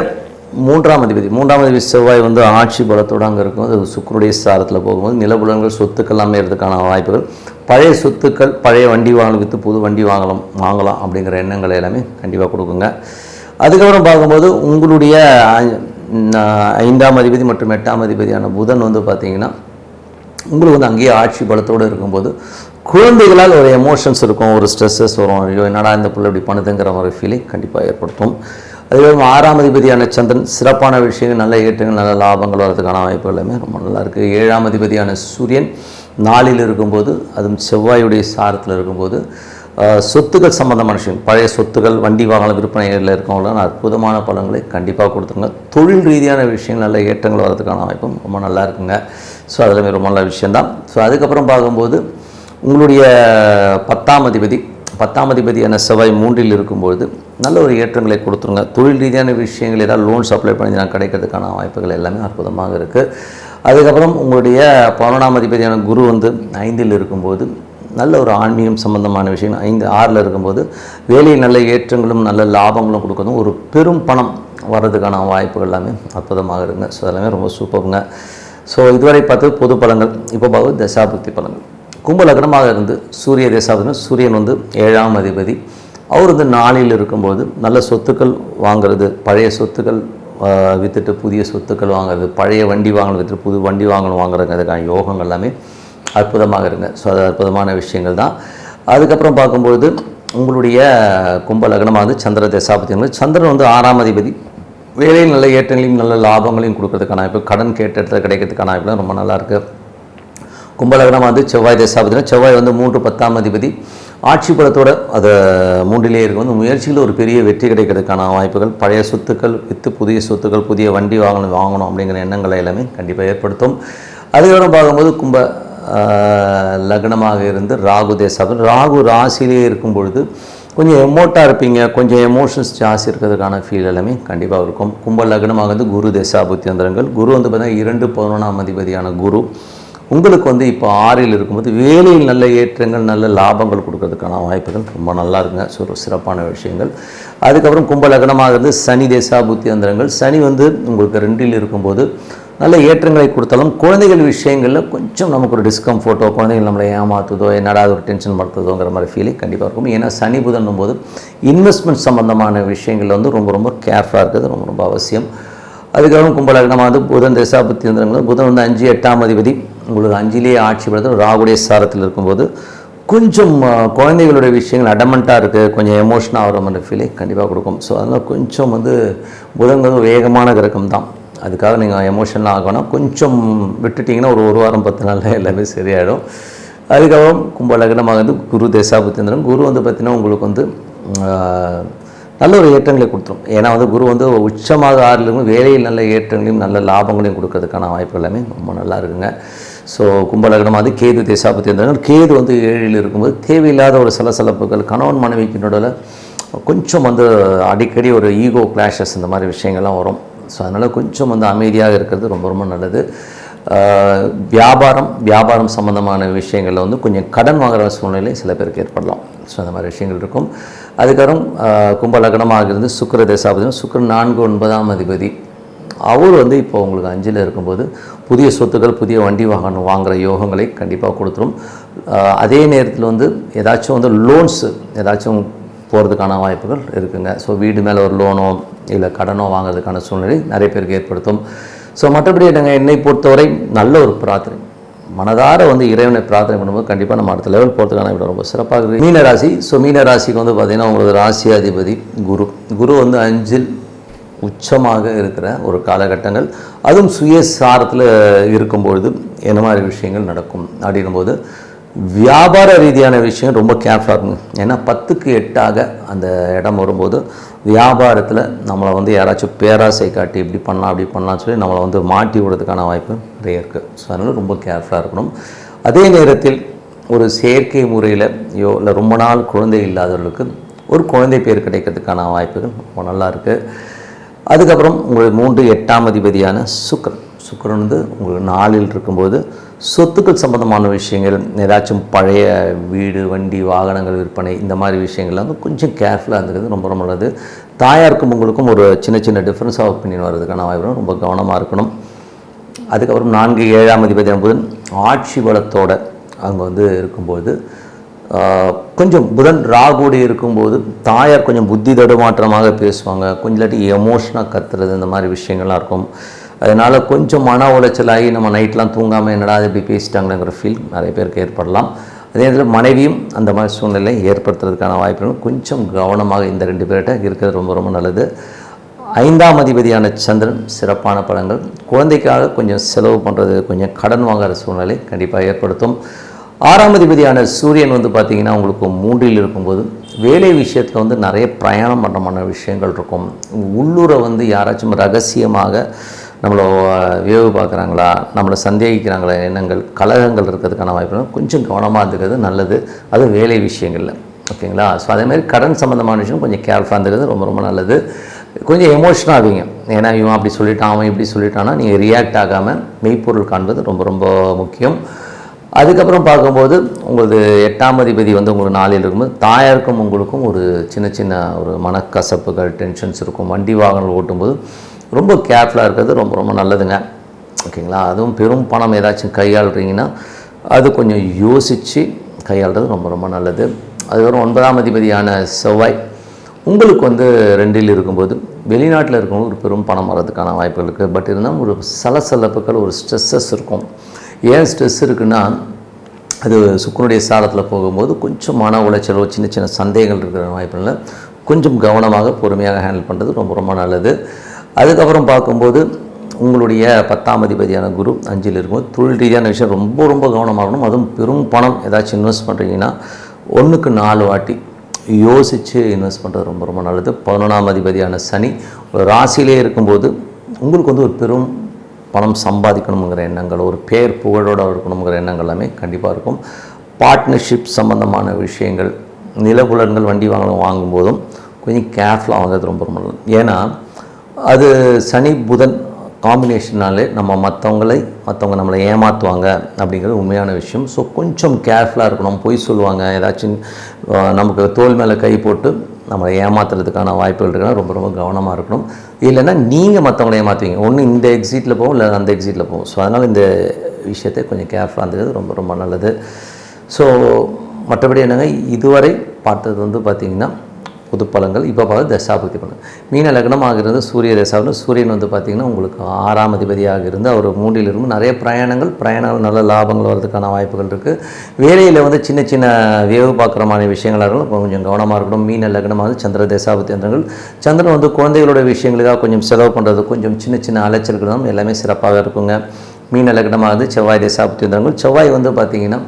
3ஆம் அதிபதி செவ்வாய் வந்து ஆட்சி பலத்தோடு அங்கே இருக்கும்போது அது சுக்கிரனுடைய சாரத்தில் போகும்போது நிலபுலன்கள், சொத்துக்கள் எல்லாமே இருக்கிறதுக்கான வாய்ப்புகள், பழைய சொத்துக்கள், பழைய வண்டி விற்று புது வண்டி வாங்கலாம் அப்படிங்கிற எண்ணங்கள் எல்லாமே கண்டிப்பாக கொடுக்குங்க. அதுக்கப்புறம் பார்க்கும்போது உங்களுடைய 5ஆம் அதிபதி மற்றும் 8ஆம் அதிபதியான புதன் வந்து பார்த்திங்கன்னா உங்களுக்கு வந்து அங்கேயே ஆட்சி பலத்தோடு இருக்கும்போது குழந்தைகளால் ஒரு எமோஷன்ஸ் இருக்கும், ஒரு ஸ்ட்ரெஸ்ஸஸ் வரும், ஐயோ என்னடா இந்த பிள்ளை இப்படி பண்ணுதுங்கிற ஒரு ஃபீலிங் கண்டிப்பாக ஏற்படுத்தும். அதுவே 6ஆம் அதிபதியான சந்திரன் சிறப்பான விஷயங்கள், நல்ல ஏற்றங்கள், நல்ல லாபங்கள் வரதுக்கான வாய்ப்பு எல்லாமே ரொம்ப நல்லா இருக்குது. 7ஆம் அதிபதியான சூரியன் 4ல் இருக்கும்போது, அதுவும் செவ்வாயுடைய சாரத்தில் இருக்கும்போது சொத்துக்கள் சம்மந்தமான விஷயம், பழைய சொத்துக்கள், வண்டி வாகன விற்பனைகளில் இருக்கவங்களாம் அற்புதமான பலன்களை கண்டிப்பாக கொடுத்துருங்க. தொழில் ரீதியான விஷயங்கள் நல்ல ஏற்றங்கள் வரதுக்கான வாய்ப்பும் ரொம்ப நல்லா இருக்குங்க. ஸோ அதில் ரொம்ப நல்ல விஷயந்தான். ஸோ அதுக்கப்புறம் பார்க்கும்போது உங்களுடைய 10ஆம் அதிபதியான செவ்வாய் 3ல் இருக்கும்போது நல்ல ஒரு ஏற்றங்களை கொடுத்துருங்க. தொழில் ரீதியான விஷயங்கள் ஏதாவது லோன்ஸ் அப்ளை பண்ணி நான் கிடைக்கிறதுக்கான வாய்ப்புகள் எல்லாமே அற்புதமாக இருக்குது. அதுக்கப்புறம் உங்களுடைய 11ஆம் அதிபதியான குரு வந்து 5ல் இருக்கும்போது நல்ல ஒரு ஆன்மீகம் சம்பந்தமான விஷயம், 6ல் இருக்கும்போது வேலையில் நல்ல ஏற்றங்களும் நல்ல லாபங்களும் கொடுக்கறதும் ஒரு பெரும் பணம் வர்றதுக்கான வாய்ப்புகள் எல்லாமே அற்புதமாக இருக்குங்க. ஸோ எல்லாமே ரொம்ப சூப்பருங்க. ஸோ இதுவரை பார்த்து பொது பலன்கள். இப்போ பார்த்து தசாபுக்தி பலன்கள். கும்ப லக்னமாக இருந்து சூரிய தசாபுக்தி, சூரியன் வந்து 7ஆம் அதிபதி, அவர் வந்து 4ல் இருக்கும்போது நல்ல சொத்துக்கள் வாங்கிறது, பழைய சொத்துக்கள் விற்றுட்டு புதிய சொத்துக்கள் வாங்குறது, பழைய வண்டி வாங்கணும் விற்றுட்டு புது வண்டி வாங்குறதுக்கு அதுக்கான யோகங்கள் எல்லாமே அற்புதமாக இருங்க. ஸோ அது அற்புதமான விஷயங்கள் தான். அதுக்கப்புறம் பார்க்கும்பொழுது உங்களுடைய கும்ப லக்னமாக வந்து சந்திர தசாபுக்தி, சந்திரன் வந்து 6ஆம் அதிபதி, வேலையில் நல்ல ஏற்றங்களையும் நல்ல லாபங்களையும் கொடுக்கறதுக்கான வாய்ப்பு, கடன் கேட்ட இடத்துல கிடைக்கிறதுக்கான வாய்ப்புலாம் ரொம்ப நல்லாயிருக்கு. கும்பலக்னம் வந்து செவ்வாய் தசாபதினா, செவ்வாய் வந்து 3 10ஆம் அதிபதி, ஆட்சி பலத்தோடு அதை 3லே இருக்கும். அந்த முயற்சியில் ஒரு பெரிய வெற்றி கிடைக்கிறதுக்கான வாய்ப்புகள், பழைய சொத்துக்கள் விற்று புதிய சொத்துக்கள், புதிய வண்டி வாங்கணும் அப்படிங்கிற எண்ணங்களை எல்லாமே கண்டிப்பாக ஏற்படுத்தும். அதுக்கப்புறம் பார்க்கும்போது கும்ப லக்னமாக இருந்து ராகு தசாபதி, ராகு ராசியிலே இருக்கும் பொழுது கொஞ்சம் எமோட்டாக இருப்பீங்க, கொஞ்சம் எமோஷன்ஸ் ஜாஸ்தி இருக்கிறதுக்கான ஃபீல் எல்லாமே கண்டிப்பாக இருக்கும். கும்ப லக்னமாக வந்து குரு தசாபுத்தி அந்தரங்கள், குரு வந்து பார்த்தீங்கன்னா 2 11ஆம் அதிபதியான குரு உங்களுக்கு வந்து இப்போ 6ல் இருக்கும்போது வேலையில் நல்ல ஏற்றங்கள் நல்ல லாபங்கள் கொடுக்கறதுக்கான வாய்ப்புகள் ரொம்ப நல்லா இருக்குங்க. ஸோ ஒரு சிறப்பான விஷயங்கள். அதுக்கப்புறம் கும்ப லக்னமாக இருந்து சனி தசாபுத்தி அந்தரங்கள், சனி வந்து உங்களுக்கு 2ல் இருக்கும்போது நல்ல ஏற்றங்களை கொடுத்தாலும் குழந்தைகள் விஷயங்களில் கொஞ்சம் நமக்கு ஒரு டிஸ்கம்ஃபோர்ட்டோ, குழந்தைகள் நம்மளை ஏமாற்றுதோ, என்னடா ஒரு டென்ஷன் படுத்துதோங்கிற மாதிரி ஃபீலிங் கண்டிப்பாக இருக்கும். ஏன்னா சனி புதன்னும் போது இன்வெஸ்ட்மெண்ட் சம்மந்தமான விஷயங்களில் வந்து ரொம்ப ரொம்ப கேர்ஃபுல்லாக இருக்கிறது ரொம்ப ரொம்ப அவசியம். அதுக்கப்புறம் கும்பலக்னமாக வந்து புதன் தசாபுத்தி அந்தரங்கள், புதன் வந்து 5 8ஆம் அதிபதி, உங்களுக்கு 5லேயே ஆட்சி படுத்து ராகுடைய சாரத்தில் இருக்கும்போது கொஞ்சம் குழந்தைகளுடைய விஷயங்கள் அடமெண்ட்டாக இருக்குது, கொஞ்சம் எமோஷனாக ஆகிற மாதிரி ஃபீலிங் கண்டிப்பாக கொடுக்கும். ஸோ அதனால் கொஞ்சம் வந்து புதன் வந்து வேகமான கிரகம் தான், அதுக்காக நீங்கள் எமோஷனல் ஆகணும், கொஞ்சம் விட்டுட்டிங்கன்னா ஒரு வாரம் 10 நாளில் எல்லாமே சரியாயிடும். அதுக்கப்புறம் கும்ப லக்னமாக வந்து குரு தசாபுத்தி அந்தரம், குரு வந்து பார்த்திங்கன்னா உங்களுக்கு வந்து நல்ல ஒரு ஏற்றங்களை கொடுத்துரும். ஏன்னா வந்து குரு வந்து உச்சமாக 6ல் இருக்கும், வேலையில் நல்ல ஏற்றங்களையும் நல்ல லாபங்களையும் கொடுக்கறதுக்கான வாய்ப்பு எல்லாமே ரொம்ப நல்லா இருக்குங்க. ஸோ கும்பலக்னம் வந்து கேது தசாபுத்தி அந்தரங்கள், கேது வந்து 7ல் இருக்கும்போது தேவையில்லாத ஒரு சலசலப்புகள், கணவன் மனைவிக்கு நடுவில் கொஞ்சம் வந்து அடிக்கடி ஒரு ஈகோ கிளாஷஸ் இந்த மாதிரி விஷயங்கள்லாம் வரும். ஸோ அதனால் கொஞ்சம் வந்து அமைதியாக இருக்கிறது ரொம்ப ரொம்ப நல்லது. வியாபாரம் சம்மந்தமான விஷயங்களில் வந்து கொஞ்சம் கடன் வாங்குகிற சூழ்நிலை சில பேருக்கு ஏற்படலாம். ஸோ அந்த மாதிரி விஷயங்கள் இருக்கும். அதுக்கப்புறம் கும்ப லக்னமாக இருந்து சுக்கிர தசாபதி, சுக்கிரன் 4 9ஆம் அதிபதி, அவர் வந்து இப்போ உங்களுக்கு 5ல் இருக்கும்போது புதிய சொத்துக்கள், புதிய வண்டி வாகனம் வாங்குகிற யோகங்களை கண்டிப்பாக கொடுத்துரும். அதே நேரத்தில் வந்து ஏதாச்சும் வந்து லோன்ஸு ஏதாச்சும் போகிறதுக்கான வாய்ப்புகள் இருக்குங்க. ஸோ வீடு மேலே ஒரு லோனோ இல்லை கடனோ வாங்குறதுக்கான சூழ்நிலை நிறைய பேருக்கு ஏற்படுத்தும். ஸோ மற்றபடி என்னை பொறுத்தவரை நல்ல ஒரு பிரார்த்தனை, மனதார வந்து இறைவனை பிரார்த்தனை பண்ணும்போது கண்டிப்பாக நம்ம அடுத்த லெவல் போகிறதுக்கான விட ரொம்ப சிறப்பாக இருக்குது. மீனராசி, ஸோ மீனராசிக்கு வந்து பார்த்திங்கன்னா உங்களுக்கு ராசி அதிபதி குரு வந்து 5ல் உச்சமாக இருக்கிற ஒரு காலகட்டங்கள், அதுவும் சுயசாரத்தில் இருக்கும்பொழுது என்ன மாதிரி விஷயங்கள் நடக்கும் அப்படின்னும்போது வியாபார ரீதியான விஷயம் ரொம்ப கேர்ஃபுல்லாக இருக்குங்க. ஏன்னா 10க்கு 8ஆக அந்த இடம் வரும்போது வியாபாரத்தில் நம்மளை வந்து யாராச்சும் பேராசை காட்டி இப்படி பண்ணலாம் அப்படி பண்ணலாம்னு சொல்லி நம்மளை வந்து மாட்டி விடுறதுக்கான வாய்ப்பு நிறைய இருக்குது. ஸோ அதனால் ரொம்ப கேர்ஃபுல்லாக இருக்கணும். அதே நேரத்தில் ஒரு செயற்கை முறையில் இல்லை ரொம்ப நாள் குழந்தை இல்லாதவர்களுக்கு ஒரு குழந்தை பேர் கிடைக்கிறதுக்கான வாய்ப்புகள் ரொம்ப நல்லா இருக்குது. அதுக்கப்புறம் உங்களுக்கு 3 8ஆம் அதிபதியான சுக்கிரன் வந்து உங்களுக்கு 4ல் இருக்கும்போது சொத்துக்கள் சம்பந்தமான விஷயங்கள், ஏதாச்சும் பழைய வீடு வண்டி வாகனங்கள் விற்பனை இந்த மாதிரி விஷயங்கள்லாம் வந்து கொஞ்சம் கேர்ஃபுல்லாக இருந்துக்கிறது ரொம்ப ரொம்ப நல்லது. தாயாருக்கும் உங்களுக்கும் ஒரு சின்ன டிஃப்ரென்ஸ் ஆஃப் ஒப்பீனியன் வர்றதுக்கான வாய்ப்பு, ரொம்ப கவனமாக இருக்கணும். அதுக்கப்புறம் 4 7ஆம் அதிபதியான புதன் ஆட்சி பலத்தோடு அவங்க வந்து இருக்கும்போது கொஞ்சம் புதன் ராகுவோடு இருக்கும்போது தாயார் கொஞ்சம் புத்தி தடுமாற்றமாக பேசுவாங்க, கொஞ்சம் இல்லாட்டி எமோஷனாக கத்துறது இந்த மாதிரி விஷயங்கள்லாம் இருக்கும். அதனால் கொஞ்சம் மன உளைச்சலாகி நம்ம நைட்லாம் தூங்காமல் என்னடா அது இப்படி பேசிட்டாங்களேங்கிற ஃபீல் நிறைய பேருக்கு ஏற்படலாம். அதே நேரத்தில் மனைவியும் அந்த மாதிரி சூழ்நிலை ஏற்படுத்துறதுக்கான வாய்ப்புகள் கொஞ்சம் கவனமாக இந்த 2 பேர்கிட்ட இருக்கிறது ரொம்ப ரொம்ப நல்லது. 5ஆம் அதிபதியான சந்திரன் சிறப்பான பலன்கள். குழந்தைக்காக கொஞ்சம் செலவு பண்ணுறது, கொஞ்சம் கடன் வாங்குகிற சூழ்நிலை கண்டிப்பாக ஏற்படுத்தும். 6ஆம் அதிபதியான சூரியன் பார்த்திங்கன்னா உங்களுக்கு 3இல் இருக்கும்போது வேலை விஷயத்தில் நிறைய பிரயாணம் பண்ணுறமான விஷயங்கள் இருக்கும். உள்ளூரை யாராச்சும் ரகசியமாக நம்மளை வேவு பார்க்குறாங்களா, நம்மளை சந்தேகிக்கிறாங்களா, எண்ணங்கள் கலகங்கள் இருக்கிறதுக்கான வாய்ப்புகள் கொஞ்சம் கவனமாக இருந்துக்கிறது நல்லது. அது வேலை விஷயங்களில் ஓகேங்களா. ஸோ அதேமாதிரி கடன் சம்மந்தமான விஷயம் கொஞ்சம் கேர்ஃபுல்லாக இருந்துக்கிறது ரொம்ப ரொம்ப நல்லது. கொஞ்சம் எமோஷனாக ஆவீங்க, ஏன்னா இவன் அப்படி சொல்லிட்டான் அவன் இப்படி சொல்லிட்டான்னா நீங்கள் ரியாக்ட் ஆகாமல் மெய்ப்பொருள் காண்பது ரொம்ப ரொம்ப முக்கியம். அதுக்கப்புறம் பார்க்கும்போது உங்களுக்கு 8ஆம் அதிபதி உங்களுக்கு 4இல் இருக்கும்போது தாயாருக்கும் உங்களுக்கும் ஒரு சின்ன சின்ன ஒரு மனக்கசப்புகள் டென்ஷன்ஸ் இருக்கும். வண்டி வாகனங்கள் ஓட்டும்போது ரொம்ப கேர்ஃபுல்லாக இருக்கிறது ரொம்ப ரொம்ப நல்லதுங்க ஓகேங்களா. அதுவும் பெரும் பணம் ஏதாச்சும் கையாளுறீங்கன்னா அது கொஞ்சம் யோசித்து கையாளுறது ரொம்ப ரொம்ப நல்லது. அதுக்கப்புறம் 9ஆம் அதிபதியான செவ்வாய் உங்களுக்கு 2இல் இருக்கும்போது வெளிநாட்டில் இருக்கும்போது ஒரு பெரும் பணம் வர்றதுக்கான வாய்ப்புகள் இருக்குது. பட் இருந்தாலும் ஒரு சலசலப்புகள் ஒரு ஸ்ட்ரெஸ்ஸஸ் இருக்கும். ஏன் ஸ்ட்ரெஸ் இருக்குன்னா அது சுக்கிரனுடைய சாரத்தில் போகும்போது கொஞ்சம் மன உளைச்சலோ சின்ன சின்ன சந்தேகங்கள் இருக்கிற வாய்ப்புகளில் கொஞ்சம் கவனமாக பொறுமையாக ஹேண்டில் பண்ணுறது ரொம்ப ரொம்ப நல்லது. அதுக்கப்புறம் பார்க்கும்போது உங்களுடைய 10ஆம் அதிபதியான குரு 5இல் இருக்கும்போது தொழில் ரீதியான விஷயம் ரொம்ப ரொம்ப கவனமாகணும். அதுவும் பெரும் பணம் ஏதாச்சும் இன்வெஸ்ட் பண்ணுறீங்கன்னா 1க்கு 4 வாட்டி யோசித்து இன்வெஸ்ட் பண்ணுறது ரொம்ப ரொம்ப நல்லது. 11ஆம் அதிபதியான சனி ஒரு ராசியிலே இருக்கும்போது உங்களுக்கு ஒரு பெரும் பணம் சம்பாதிக்கணுங்கிற எண்ணங்கள், ஒரு பேர் புகழோடு இருக்கணுங்கிற எண்ணங்கள் எல்லாமே கண்டிப்பாக இருக்கும். பார்ட்னர்ஷிப் சம்மந்தமான விஷயங்கள், நிலபுலன்கள், வண்டி வாங்கும்போதும் கொஞ்சம் கேர்ஃபுல்லாக வாங்குறது ரொம்ப ரொம்ப நல்லது. ஏன்னா அது சனி புதன் காம்பினேஷனாலே மற்றவங்க நம்மளை ஏமாற்றுவாங்க அப்படிங்கிறது உண்மையான விஷயம். ஸோ கொஞ்சம் கேர்ஃபுல்லாக இருக்கணும். பொய் சொல்லுவாங்க, ஏதாச்சும் நமக்கு தோல் மேலே கை போட்டு நம்மளை ஏமாத்துறதுக்கான வாய்ப்புகள் இருக்குன்னா ரொம்ப ரொம்ப கவனமாக இருக்கணும். இல்லைன்னா நீங்கள் மற்றவங்களை ஏமாற்றுவீங்க, ஒன்று இந்த எக்ஸிட்டில் போகும் இல்லை அந்த எக்ஸிட்டில் போகும். ஸோ அதனால் இந்த விஷயத்தை கொஞ்சம் கேர்ஃபுல்லாக இருந்தது ரொம்ப ரொம்ப நல்லது. ஸோ மற்றபடி என்னங்க, இதுவரை பார்த்தது பார்த்திங்கன்னா பொது பலன்கள். இப்போ பார்த்து தசாபுக்தி பலன். மீன லக்னமாக இருந்து சூரிய தசாவில் சூரியன் பார்த்திங்கன்னா உங்களுக்கு 6ஆம் அதிபதியாக இருந்து அவர் 3இல் இருந்து நிறைய பிரயாணங்கள் நல்ல லாபங்கள் வர்றதுக்கான வாய்ப்புகள் இருக்குது. வேலையில் சின்ன சின்ன வேவு பார்க்குறமான விஷயங்களாக இருக்கும், கொஞ்சம் கவனமாக இருக்கணும். மீன லக்னமாக சந்திர தசாபுத்தி யந்திரங்கள். சந்திரன் குழந்தைகளோட விஷயங்களுக்காக கொஞ்சம் செலவு பண்ணுறது, கொஞ்சம் சின்ன சின்ன அலைச்சல்கள் தான் எல்லாமே சிறப்பாக இருக்குங்க. மீன லக்னமாக செவ்வாய் தசாபுத்தி யந்திரங்கள். செவ்வாய் பார்த்திங்கன்னா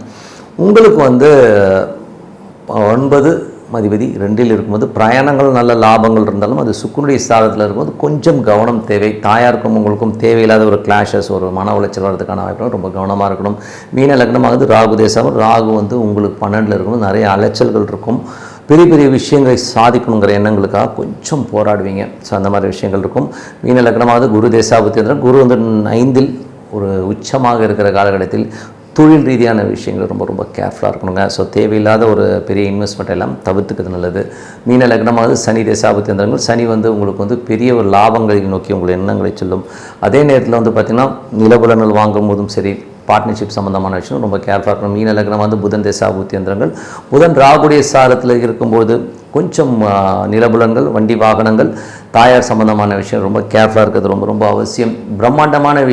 உங்களுக்கு 9 அதிபதி 2இல் இருக்கும்போது பிரயாணங்கள் நல்ல லாபங்கள் இருந்தாலும் அது சுக்கிரனுடைய ஸ்தானத்தில் இருக்கும்போது கொஞ்சம் கவனம் தேவை. தாயாருக்கும் உங்களுக்கும் தேவையில்லாத ஒரு கிளாஷஸ், ஒரு மன உளைச்சல் வர்றதுக்கான வாய்ப்பு ரொம்ப கவனமாக இருக்கணும். மீன லக்னமாகுது ராகு தேசம். ராகு உங்களுக்கு 12இல் இருக்கும்போது நிறைய அலைச்சல்கள் இருக்கும். பெரிய பெரிய விஷயங்களை சாதிக்கணுங்கிற எண்ணங்களுக்காக கொஞ்சம் போராடுவீங்க. ஸோ அந்த மாதிரி விஷயங்கள் இருக்கும். மீன லக்னமாவது குரு தேசாபுத்தி என்ற குரு 5இல் ஒரு உச்சமாக இருக்கிற காலகட்டத்தில் தொழில் ரீதியான விஷயங்கள் ரொம்ப ரொம்ப கேர்ஃபுல்லாக இருக்கணுங்க. ஸோ தேவையில்லாத ஒரு பெரிய இன்வெஸ்ட்மெண்ட் எல்லாம் தவிர்த்துக்கிறது நல்லது. மீன லக்னமாவது சனி தேசாபுத்தி யந்திரங்கள். சனி உங்களுக்கு பெரிய ஒரு லாபங்களை நோக்கி உங்கள் எண்ணங்களை சொல்லும். அதே நேரத்தில் பார்த்திங்கன்னா நிலபுலன்கள் வாங்கும் போதும் சரி, பார்ட்னர்ஷிப் சம்மந்தமான விஷயம் ரொம்ப கேர்ஃபுல்லாக இருக்கணும். மீன லக்னம் புதன் தேசாபுத்தி யந்திரங்கள். புதன் ராகுடைய சாரத்தில் இருக்கும்போது கொஞ்சம் நிலபுலன்கள், வண்டி வாகனங்கள், தாயார் சம்மந்தமான விஷயம் ரொம்ப கேர்ஃபுல்லாக இருக்கிறது ரொம்ப ரொம்ப அவசியம். பிரம்மாண்டமான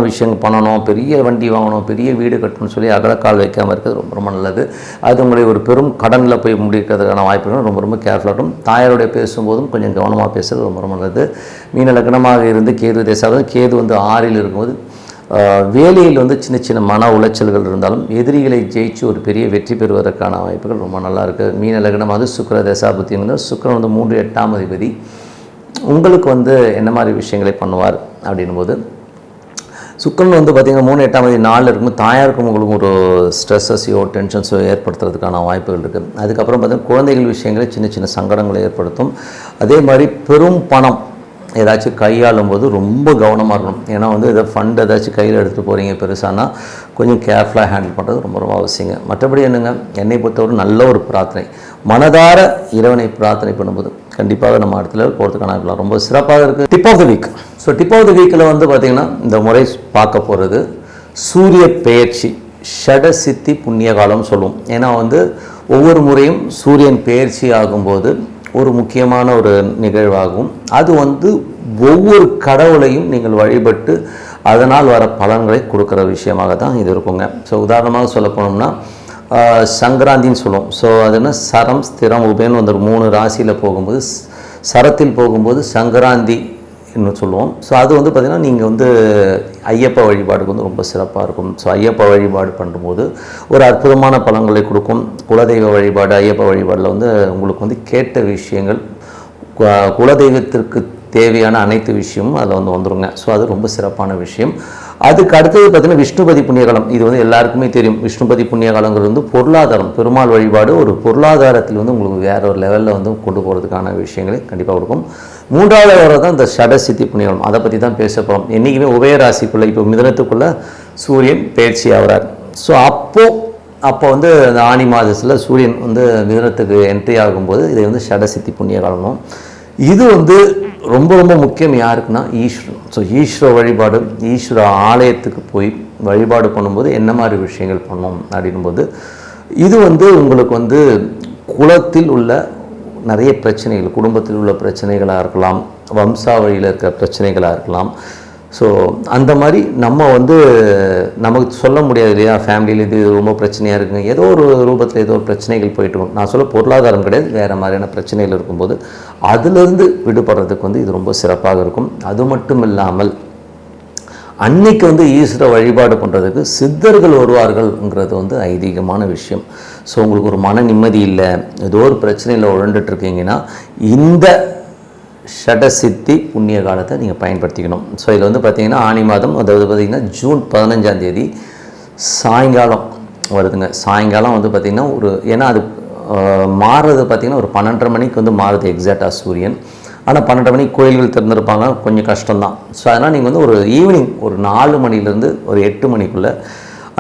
விஷயம் பண்ணணும், பெரிய வண்டி வாங்கணும், பெரிய வீடு கட்டணும்னு சொல்லி அகலக்கால் வைக்காமல் இருக்கிறது ரொம்ப ரொம்ப நல்லது. அது உங்களை ஒரு பெரும் கடனில் போய் முடிக்கிறதுக்கான வாய்ப்புகள் ரொம்ப ரொம்ப கேர்ஃபுல்லாக இருக்கும். தாயாருடைய பேசும்போதும் கொஞ்சம் கவனமாக பேசுகிறது ரொம்ப ரொம்ப நல்லது. மீன லக்னமாக இருந்து கேது தேசாவது. கேது 6இல் இருக்கும்போது வேலையில் சின்ன சின்ன மன உளைச்சல்கள் இருந்தாலும் எதிரிகளை ஜெயிச்சு ஒரு பெரிய வெற்றி பெறுவதற்கான வாய்ப்புகள் ரொம்ப நல்லா இருக்குது. மீன லக்னமாவது சுக்கிர தசாபுத்தி சுக்கிரன் 3 8ஆம் அதிபதி. உங்களுக்கு என்ன மாதிரி விஷயங்களை பண்ணுவார் அப்படின்னும் போது சுக்கிரன் பார்த்திங்கன்னா 3 8ஆம் தேதி 4 இருக்கும்போது தாயாருக்கும் உங்களுக்கு ஒரு ஸ்ட்ரெஸ்ஸையோ டென்ஷன்ஸோ ஏற்படுத்துறதுக்கான வாய்ப்புகள் இருக்குது. அதுக்கப்புறம் பார்த்திங்கன்னா குழந்தைகள் விஷயங்களை சின்ன சின்ன சங்கடங்களை ஏற்படுத்தும். அதே மாதிரி பெரும் பணம் ஏதாச்சும் கையாளும் போது ரொம்ப கவனமாக இருக்கணும். ஏன்னா இதை ஃபண்ட் ஏதாச்சும் கையில் எடுத்துகிட்டு போகிறீங்க பெருசானா கொஞ்சம் கேர்ஃபுல்லாக ஹேண்டில் பண்ணுறது ரொம்ப ரொம்ப அவசியங்க. மற்றபடி என்னங்க, என்னை பொறுத்தவரை நல்ல ஒரு பிரார்த்தனை, மனதார இறைவனை பிரார்த்தனை பண்ணும்போது கண்டிப்பாக நம்ம அடுத்த லெவல் போகிறதுக்கான ரொம்ப சிறப்பாக இருக்குது. Tip of the week. So tip of the வீக்கில் பார்த்திங்கன்னா இந்த முறை பார்க்க போகிறது சூரிய பெயர்ச்சி, ஷட சித்தி புண்ணிய காலம் சொல்லுவோம். ஏன்னா ஒவ்வொரு முறையும் சூரியன் பெயர்ச்சி ஆகும்போது ஒரு முக்கியமான ஒரு நிகழ்வாகும். அது ஒவ்வொரு கடவுளையும் நீங்கள் வழிபட்டு அதனால் வர பலன்களை கொடுக்குற விஷயமாக தான் இது இருக்குங்க. ஸோ உதாரணமாக சொல்ல போனோம்னா சங்கராந்தின்னு சொல்லுவோம். ஸோ அது என்ன சரம் ஸ்திரம் உபயன்னு வந்து 3 ராசியில் போகும்போது சரத்தில் போகும்போது சங்கராந்தி இன்னும் சொல்லுவோம். ஸோ அது வந்து பார்த்திங்கன்னா நீங்கள் வந்து ஐயப்ப வழிபாடுக்கு வந்து ரொம்ப சிறப்பாக இருக்கும். ஸோ ஐயப்ப வழிபாடு பண்ணும்போது ஒரு அற்புதமான பலன்களை கொடுக்கும். குலதெய்வ வழிபாடு ஐயப்ப வழிபாடில் வந்து உங்களுக்கு வந்து கேட்ட விஷயங்கள் குலதெய்வத்திற்கு தேவையான அனைத்து விஷயமும் அதில் வந்து வந்துருங்க. ஸோ அது ரொம்ப சிறப்பான விஷயம். அதுக்கு அடுத்தது பார்த்திங்கன்னா விஷ்ணுபதி புண்ணியகாலம். இது வந்து எல்லாருக்குமே தெரியும். விஷ்ணுபதி புண்ணியகாலங்கிறது வந்து பொருளாதாரம், பெருமாள் வழிபாடு ஒரு பொருளாதாரத்தில் வந்து உங்களுக்கு வேற ஒரு லெவலில் வந்து கொண்டு போகிறதுக்கான விஷயங்களை கண்டிப்பாக கொடுக்கும். 3வது வர தான் இந்த ஷடசித்தி புண்ணியகாலம். அதை பற்றி தான் பேச போகிறோம். என்றைக்குமே உபயராசிக்குள்ளே இப்போ மிதனத்துக்குள்ளே சூரியன் பயிற்சி ஆகிறார். ஸோ அப்போ வந்து அந்த ஆனி மாதத்தில் சூரியன் வந்து மிதனத்துக்கு என்ட்ரி ஆகும்போது இதை வந்து ஷடசித்தி புண்ணியகாலமும். இது வந்து ரொம்ப ரொம்ப முக்கியம் யாருக்குன்னா ஈஸ்வரன். ஸோ ஈஸ்வர வழிபாடு, ஈஸ்வர ஆலயத்துக்கு போய் வழிபாடு பண்ணும்போது என்ன மாதிரி விஷயங்கள் பண்ணோம் அப்படின்போது இது வந்து உங்களுக்கு வந்து குலத்தில் உள்ள நிறைய பிரச்சனைகள், குடும்பத்தில் உள்ள பிரச்சனைகளாக இருக்கலாம், வம்சாவழியில் இருக்கிற பிரச்சனைகளாக இருக்கலாம். ஸோ அந்த மாதிரி நம்ம வந்து நமக்கு சொல்ல முடியாது இல்லையா, ஃபேமிலியில் இது ரொம்ப பிரச்சனையாக இருக்குங்க, ஏதோ ஒரு ரூபத்தில் ஏதோ ஒரு பிரச்சனைகள் போயிட்டுருக்கும். நான் சொல்ல பொருளாதாரம் கிடையாது, வேறு மாதிரியான பிரச்சனைகள் இருக்கும்போது அதிலிருந்து விடுபடுறதுக்கு வந்து இது ரொம்ப சிறப்பாக இருக்கும். அது மட்டும் இல்லாமல் அன்னைக்கு வந்து ஈஸ்வர வழிபாடு பண்ணுறதுக்கு சித்தர்கள் வருவார்கள்ங்கிறது வந்து ஐதீகமான விஷயம். ஸோ உங்களுக்கு ஒரு மன நிம்மதி இல்லை, ஏதோ ஒரு பிரச்சனையில் உழண்டுட்ருக்கீங்கன்னா இந்த ஷடசித்தி புண்ணிய காலத்தை நீங்கள் பயன்படுத்திக்கணும். ஸோ இதில் வந்து பார்த்திங்கன்னா ஆனி மாதம், அதாவது பார்த்திங்கன்னா ஜூன் 15ஆம் தேதி சாயங்காலம் வருதுங்க. சாயங்காலம் வந்து பார்த்திங்கன்னா ஏன்னா அது மாறுறது பார்த்திங்கன்னா ஒரு 12:30 மணிக்கு வந்து மாறுது எக்ஸாக்டாக சூரியன். ஆனால் 12:30 மணிக்கு கோயில்கள் திறந்துருப்பாங்க, கொஞ்சம் கஷ்டம்தான். ஸோ அதனால் நீங்கள் வந்து ஒரு ஈவினிங் ஒரு 4 மணிலேருந்து ஒரு 8 மணிக்குள்ளே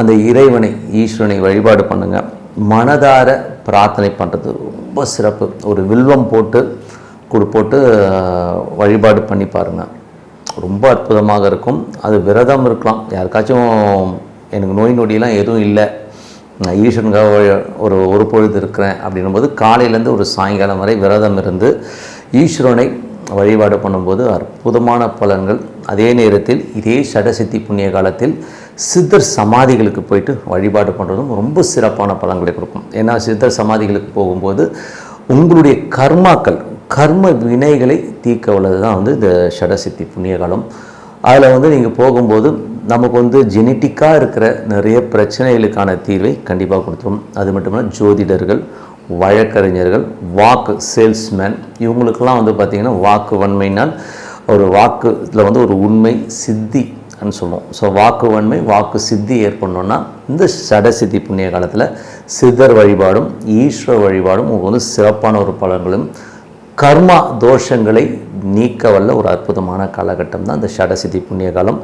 அந்த இறைவனை ஈஸ்வரனை வழிபாடு பண்ணுங்கள். மனதார பிரார்த்தனை பண்ணுறது ரொம்ப சிறப்பு. ஒரு வில்வம் போட்டு வழிபாடு பண்ணி பாருங்கள், ரொம்ப அற்புதமாக இருக்கும். அது விரதம் இருக்கலாம். யாருக்காச்சும் எனக்கு நோய் நொடியெல்லாம் எதுவும் இல்லை, நான் ஈஸ்வரனுக்காக ஒரு பொழுது இருக்கிறேன் அப்படின்னும்போது காலையிலேருந்து ஒரு சாயங்காலம் வரை விரதம் இருந்து ஈஸ்வரனை வழிபாடு பண்ணும்போது அற்புதமான பலன்கள். அதே நேரத்தில் இதே ஷடசித்தி புண்ணிய காலத்தில் சித்தர் சமாதிகளுக்கு போயிட்டு வழிபாடு பண்ணுறதும் ரொம்ப சிறப்பான பலன்களை கொடுக்கும். ஏன்னா சித்தர் சமாதிகளுக்கு போகும்போது உங்களுடைய கர்ம வினைகளை தீர்க்க உள்ளது தான் வந்து இந்த ஷடசித்தி புண்ணிய காலம். அதில் வந்து நீங்கள் போகும்போது நமக்கு வந்து ஜெனட்டிக்காக இருக்கிற நிறைய பிரச்சனைகளுக்கான தீர்வை கண்டிப்பாக கொடுத்துரும். அது மட்டும் இல்லாமல் ஜோதிடர்கள், வழக்கறிஞர்கள், வாக்கு சேல்ஸ்மேன், இவங்களுக்கெல்லாம் வந்து பார்த்திங்கன்னா வாக்கு வன்மையினால் ஒரு வாக்குல வந்து ஒரு உண்மை சித்தின்னு சொல்லுவோம். ஸோ வாக்கு வன்மை, வாக்கு சித்தி ஏற்படணுன்னா இந்த ஷடசித்தி புண்ணிய காலத்தில் சித்தர் வழிபாடும் ஈஸ்வர வழிபாடும் உங்களுக்கு வந்து சிறப்பான ஒரு பலன்களும் கர்மா தோஷங்களை நீக்க வல்ல ஒரு அற்புதமான காலகட்டம் தான் இந்த ஷடசித்தி புண்ணிய காலம்.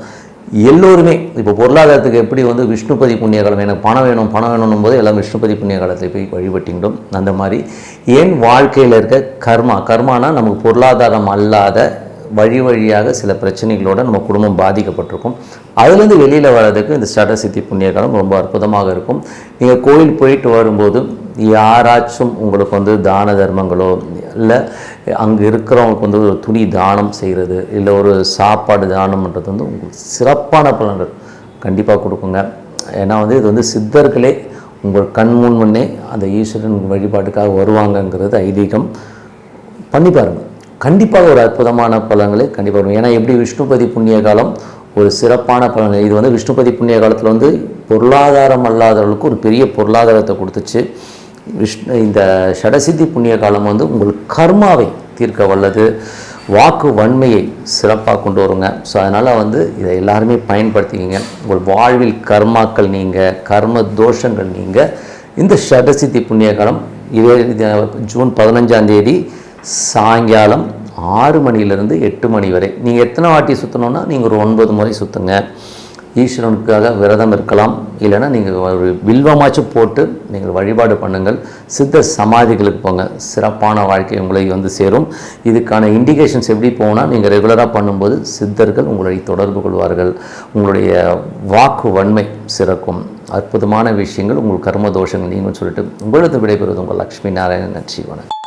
எல்லோருமே இப்போ பொருளாதாரத்துக்கு எப்படி வந்து விஷ்ணுபதி புண்ணிய காலம், எனக்கு பணம் வேணும் போது எல்லாம் விஷ்ணுபதி புண்ணிய காலத்தில் போய் வழிபட்டிங்களோம். அந்த மாதிரி ஏன் வாழ்க்கையில் இருக்க கர்மானா நமக்கு பொருளாதாரம் அல்லாத வழியாக சில பிரச்சனைகளோடு நம்ம குடும்பம் பாதிக்கப்பட்டிருக்கும். அதுலேருந்து வெளியில் வர்றதுக்கு இந்த ஷடசித்தி புண்ணிய காலம் ரொம்ப அற்புதமாக இருக்கும். நீங்கள் கோயில் போயிட்டு வரும்போது யாராச்சும் உங்களுக்கு வந்து தான தர்மங்களோ இல்லை அங்கே இருக்கிறவங்களுக்கு வந்து ஒரு துணி தானம் செய்கிறது, இல்லை ஒரு சாப்பாடு தானம் பண்ணுறது வந்து உங்களுக்கு சிறப்பான பலன்கள் கண்டிப்பாக கொடுக்குங்க. ஏன்னா வந்து இது வந்து சித்தர்களே உங்கள் கண் முன்னே அந்த ஈஸ்வரன் வழிபாட்டுக்காக வருவாங்கங்கிறது ஐதீகம். பண்ணி பாருங்கள், கண்டிப்பாக ஒரு அற்புதமான பலன்களை கண்டிப்பாக வரும். ஏன்னா எப்படி விஷ்ணுபதி புண்ணிய காலம் ஒரு சிறப்பான பலன்கள், இது வந்து விஷ்ணுபதி புண்ணிய காலத்தில் வந்து பொருளாதாரம் அல்லாதவர்களுக்கு ஒரு பெரிய பொருளாதாரத்தை கொடுத்துச்சு. இந்த ஷடசித்தி புண்ணிய காலம் வந்து உங்கள் கர்மாவை தீர்க்க வல்லது, வாக்கு வன்மையை சிறப்பாக கொண்டு வருங்க. ஸோ அதனால் வந்து இதை எல்லாருமே பயன்படுத்திக்கிங்க. உங்கள் வாழ்வில் கர்மாக்கள் நீங்கள், கர்ம தோஷங்கள் நீங்கள் இந்த ஷடசித்தி புண்ணிய காலம் ஜூன் 15ஆம் தேதி சாயங்காலம் 6 மணிலேருந்து 8 மணி வரை நீங்கள் எத்தனை வாட்டி சுற்றணுன்னா நீங்கள் ஒரு 9 முறை சுற்றுங்க. ஈஸ்வரனுக்காக விரதம் இருக்கலாம், இல்லைன்னா நீங்கள் ஒரு வில்வமாச்சும் போட்டு நீங்கள் வழிபாடு பண்ணுங்கள். சித்த சமாதிகளுக்கு போங்க, சிறப்பான வாழ்க்கை உங்களை வந்து சேரும். இதுக்கான இண்டிகேஷன்ஸ் எப்படி போனால் நீங்கள் ரெகுலராக பண்ணும்போது சித்தர்கள் உங்களை தொடர்பு கொள்வார்கள், உங்களுடைய வாக்கு வன்மை சிறக்கும், அற்புதமான விஷயங்கள் உங்கள் கர்ம தோஷங்கள் நீங்களும் சொல்லிட்டு உங்களது விடைபெறுவது உங்கள் லக்ஷ்மி நாராயணன். நன்றி, வணக்கம்.